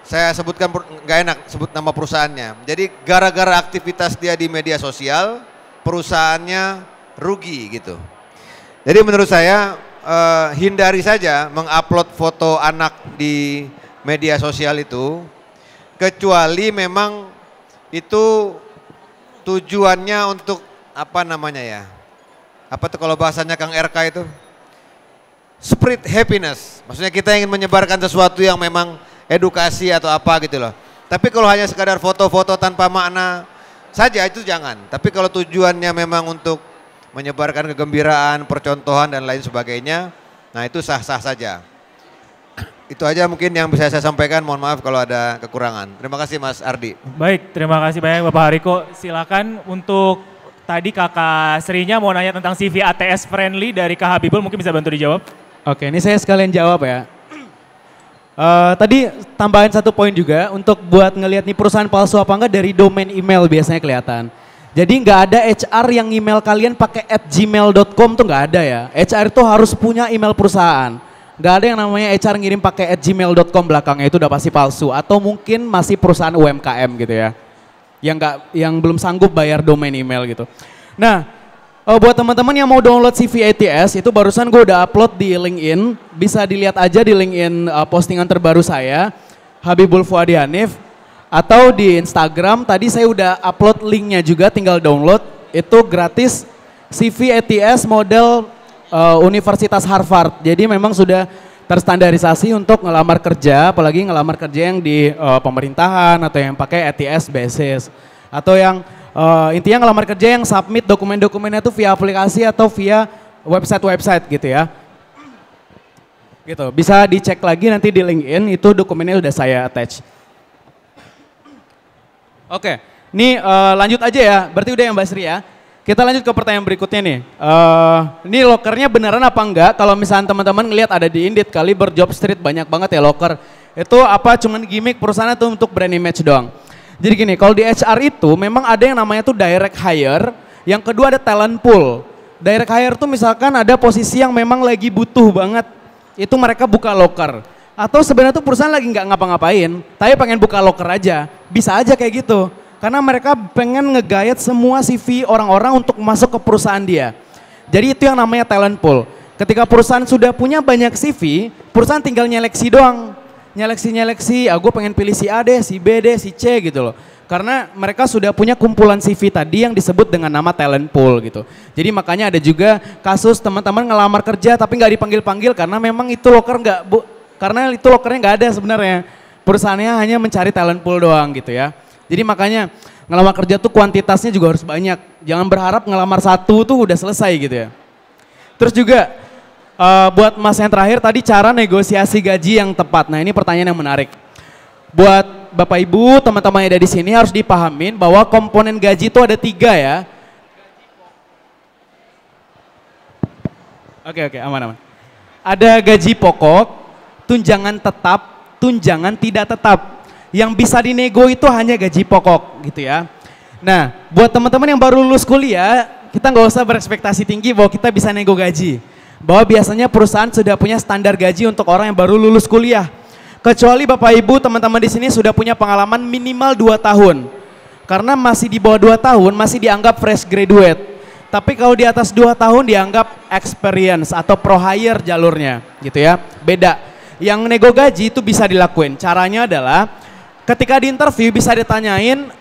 Saya sebutkan, nggak enak sebut nama perusahaannya. Jadi gara-gara aktivitas dia di media sosial, perusahaannya rugi gitu. Jadi menurut saya hindari saja mengupload foto anak di media sosial itu, kecuali memang itu tujuannya untuk apa namanya ya? Apa tuh kalau bahasanya Kang RK itu? Spread happiness. Maksudnya kita ingin menyebarkan sesuatu yang memang edukasi atau apa gitu loh. Tapi kalau hanya sekadar foto-foto tanpa makna saja itu jangan. Tapi kalau tujuannya memang untuk menyebarkan kegembiraan, percontohan dan lain sebagainya, nah itu sah-sah saja. Itu aja mungkin yang bisa saya sampaikan, mohon maaf kalau ada kekurangan. Terima kasih Mas Ardi. Baik, terima kasih banyak Bapak Hariko. Silakan untuk tadi Kakak Srinya mau nanya tentang CV ATS friendly dari Kak Habibul, mungkin bisa bantu dijawab. Oke, ini saya sekalian jawab ya. Tadi tambahin satu poin juga untuk buat ngelihat nih perusahaan palsu apa enggak dari domain email biasanya kelihatan. Jadi nggak ada HR yang email kalian pakai @gmail.com tuh nggak ada ya. HR itu harus punya email perusahaan. Nggak ada yang namanya HR ngirim pakai @gmail.com belakangnya, itu udah pasti palsu. Atau mungkin masih perusahaan UMKM gitu ya. Yang belum sanggup bayar domain email gitu. Nah, buat teman-teman yang mau download CV ATS itu barusan gue udah upload di LinkedIn. Bisa dilihat aja di LinkedIn postingan terbaru saya, Habibul Fuadi Hanif. Atau di Instagram, tadi saya udah upload linknya juga, tinggal download. Itu gratis CV ATS model Universitas Harvard. Jadi memang sudah terstandarisasi untuk ngelamar kerja, apalagi ngelamar kerja yang di pemerintahan atau yang pakai ATS basis. Atau yang intinya ngelamar kerja yang submit dokumen-dokumennya itu via aplikasi atau via website-website gitu ya. Gitu, bisa dicek lagi nanti di LinkedIn, itu dokumennya udah saya attach. Oke, ini lanjut aja ya, berarti udah yang Mbak Sri ya. Kita lanjut ke pertanyaan berikutnya nih. Ini lokernya beneran apa enggak? Kalau misalnya teman-teman ngelihat ada di Indeed, Kaliber, Jobstreet banyak banget ya loker. Itu apa cuman gimmick perusahaan itu untuk brand image doang. Jadi gini, kalau di HR itu memang ada yang namanya tuh direct hire, yang kedua ada talent pool. Direct hire tuh misalkan ada posisi yang memang lagi butuh banget, itu mereka buka loker. Atau sebenarnya tuh perusahaan lagi nggak ngapa-ngapain, tapi pengen buka loker aja, bisa aja kayak gitu. Karena mereka pengen ngegayat semua CV orang-orang untuk masuk ke perusahaan dia. Jadi itu yang namanya talent pool. Ketika perusahaan sudah punya banyak CV, perusahaan tinggal nyeleksi doang. Nyeleksi, gue pengen pilih si A deh, si B deh, si C gitu loh. Karena mereka sudah punya kumpulan CV tadi yang disebut dengan nama talent pool gitu. Jadi makanya ada juga kasus teman-teman ngelamar kerja tapi nggak dipanggil-panggil karena memang itu loker karena itu lokernya nggak ada sebenarnya. Perusahaannya hanya mencari talent pool doang gitu ya. Jadi makanya ngelamar kerja tuh kuantitasnya juga harus banyak. Jangan berharap ngelamar satu tuh udah selesai gitu ya. Terus juga buat Mas yang terakhir tadi cara negosiasi gaji yang tepat. Nah ini pertanyaan yang menarik. Buat Bapak Ibu, teman-teman yang ada di sini harus dipahamin bahwa komponen gaji itu ada 3 ya. Oke, aman. Ada gaji pokok, tunjangan tetap, tunjangan tidak tetap. Yang bisa dinego itu hanya gaji pokok gitu ya. Nah, buat teman-teman yang baru lulus kuliah, kita nggak usah berekspektasi tinggi bahwa kita bisa nego gaji. Bahwa biasanya perusahaan sudah punya standar gaji untuk orang yang baru lulus kuliah. Kecuali Bapak Ibu teman-teman di sini sudah punya pengalaman minimal 2 tahun. Karena masih di bawah 2 tahun masih dianggap fresh graduate. Tapi kalau di atas 2 tahun dianggap experience atau pro hire jalurnya gitu ya. Beda. Yang nego gaji itu bisa dilakuin. Caranya adalah ketika di interview bisa ditanyain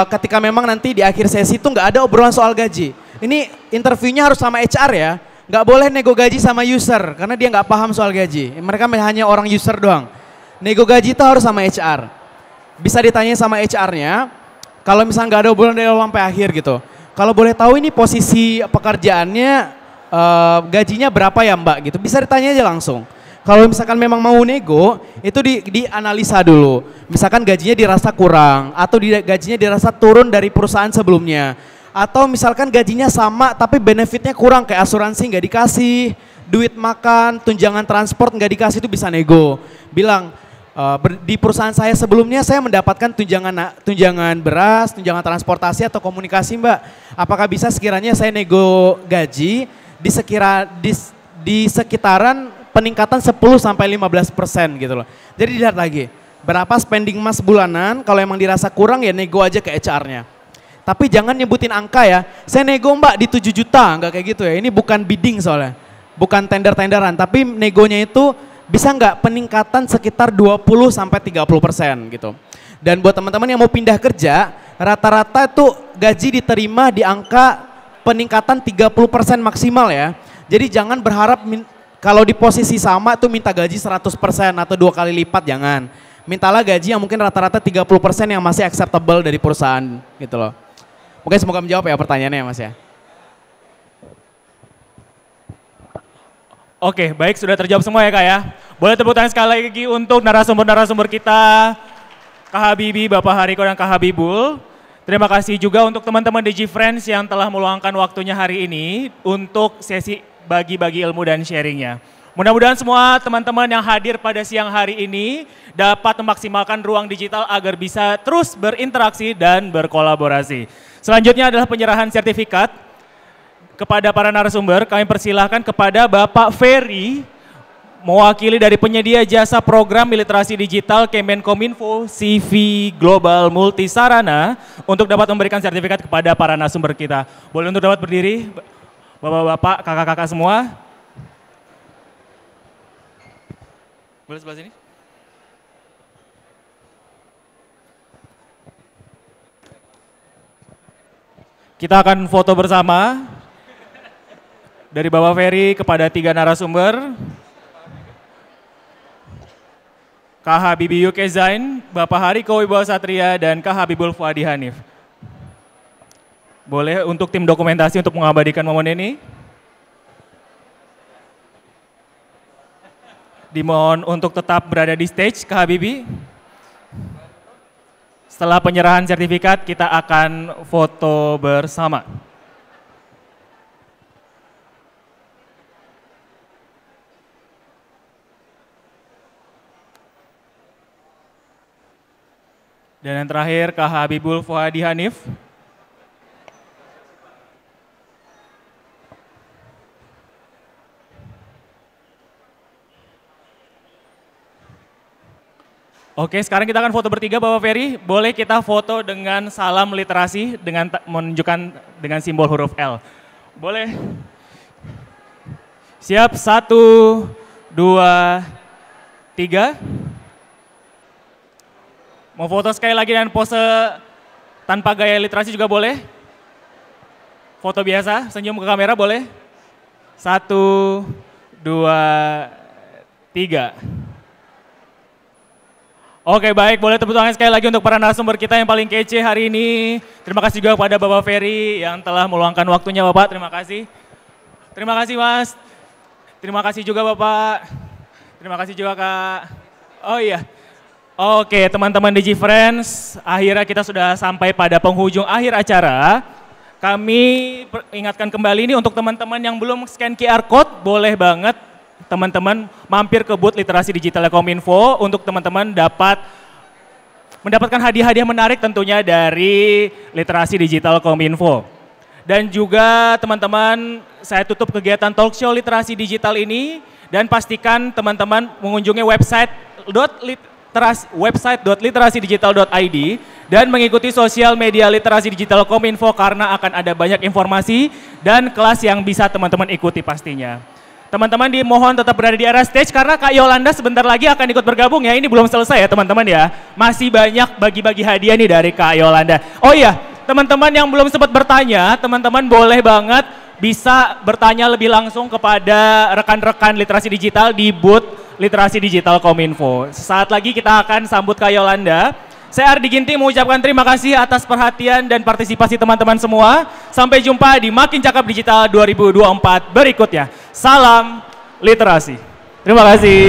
ketika memang nanti di akhir sesi itu nggak ada obrolan soal gaji. Ini interviewnya harus sama HR ya. Nggak boleh nego gaji sama user karena dia nggak paham soal gaji. Mereka hanya orang user doang. Nego gaji itu harus sama HR. Bisa ditanya sama HR-nya. Kalau misalnya nggak ada obrolan dari awal sampai akhir gitu. Kalau boleh tahu ini posisi pekerjaannya gajinya berapa ya Mbak gitu. Bisa ditanya aja langsung. Kalau misalkan memang mau nego itu dianalisa dulu. Misalkan gajinya dirasa kurang atau gajinya dirasa turun dari perusahaan sebelumnya. Atau misalkan gajinya sama tapi benefitnya kurang kayak asuransi nggak dikasih, duit makan, tunjangan transport nggak dikasih, itu bisa nego. Bilang di perusahaan saya sebelumnya saya mendapatkan tunjangan beras, tunjangan transportasi atau komunikasi Mbak. Apakah bisa sekiranya saya nego gaji di sekitaran peningkatan 10-15% gitu loh. Jadi dilihat lagi berapa spending mas bulanan, kalau emang dirasa kurang ya nego aja ke HR-nya. Tapi jangan nyebutin angka ya, saya nego Mbak di 7 juta, nggak kayak gitu ya. Ini bukan bidding soalnya, bukan tender-tenderan, tapi negonya itu bisa nggak peningkatan sekitar 20-30% gitu. Dan buat teman-teman yang mau pindah kerja, rata-rata itu gaji diterima di angka peningkatan 30% maksimal ya. Jadi jangan berharap kalau di posisi sama tuh minta gaji 100% atau 2 kali lipat, jangan. Mintalah gaji yang mungkin rata-rata 30% yang masih acceptable dari perusahaan gitu loh. Mungkin semoga menjawab ya pertanyaannya Mas ya. Oke, baik, sudah terjawab semua ya Kak ya. Boleh tepuk tangan sekali lagi untuk narasumber-narasumber kita, Kak Habibie, Bapak Hariko dan Kak Habibul. Terima kasih juga untuk teman-teman DigiFriends yang telah meluangkan waktunya hari ini untuk sesi bagi-bagi ilmu dan sharingnya. Mudah-mudahan semua teman-teman yang hadir pada siang hari ini dapat memaksimalkan ruang digital agar bisa terus berinteraksi dan berkolaborasi. Selanjutnya adalah penyerahan sertifikat kepada para narasumber. Kami persilahkan kepada Bapak Ferry, mewakili dari penyedia jasa program literasi digital Kemenkominfo CV Global Multisarana, untuk dapat memberikan sertifikat kepada para narasumber kita. Boleh untuk dapat berdiri, Bapak-bapak, kakak-kakak semua. Boleh sebelah sini? Kita akan foto bersama dari Bapak Ferry kepada 3 narasumber. Kak Habibie Yuke Zain, Bapak Hariko Wibawa Satria, dan Kak Habibul Fuadi Hanif. Boleh untuk tim dokumentasi untuk mengabadikan momen ini. Dimohon untuk tetap berada di stage, Kak Habibie. Setelah penyerahan sertifikat, kita akan foto bersama. Dan yang terakhir, Kak Habibul Fuadi Hanif. Oke, sekarang kita akan foto bertiga, Bapak Ferry. Boleh kita foto dengan salam literasi dengan menunjukkan dengan simbol huruf L. Boleh. Siap, 1, 2, 3. Mau foto sekali lagi dan pose tanpa gaya literasi juga boleh. Foto biasa, senyum ke kamera boleh. 1, 2, 3. Oke baik, boleh tepuk tangan sekali lagi untuk para narasumber kita yang paling kece hari ini. Terima kasih juga kepada Bapak Ferry yang telah meluangkan waktunya Bapak, terima kasih. Terima kasih Mas. Terima kasih juga Bapak. Terima kasih juga Kak. Oh iya. Oke teman-teman DigiFriends, akhirnya kita sudah sampai pada penghujung akhir acara. Kami ingatkan kembali ini untuk teman-teman yang belum scan QR Code, boleh banget teman-teman mampir ke booth literasi digital Kominfo untuk teman-teman mendapatkan hadiah-hadiah menarik tentunya dari literasi digital Kominfo. Dan juga teman-teman, saya tutup kegiatan talk show literasi digital ini dan pastikan teman-teman mengunjungi website.literasidigital.id dan mengikuti sosial media literasi digital Kominfo karena akan ada banyak informasi dan kelas yang bisa teman-teman ikuti pastinya. Teman-teman dimohon tetap berada di area stage karena Kak Yolanda sebentar lagi akan ikut bergabung ya. Ini belum selesai ya teman-teman ya. Masih banyak bagi-bagi hadiah nih dari Kak Yolanda. Oh iya, teman-teman yang belum sempat bertanya, teman-teman boleh banget bisa bertanya lebih langsung kepada rekan-rekan literasi digital di booth literasi digital Kominfo. Sesaat lagi kita akan sambut Kak Yolanda. Saya Ardi Ginting mengucapkan terima kasih atas perhatian dan partisipasi teman-teman semua. Sampai jumpa di Makin Cakap Digital 2024 berikutnya. Salam literasi. Terima kasih.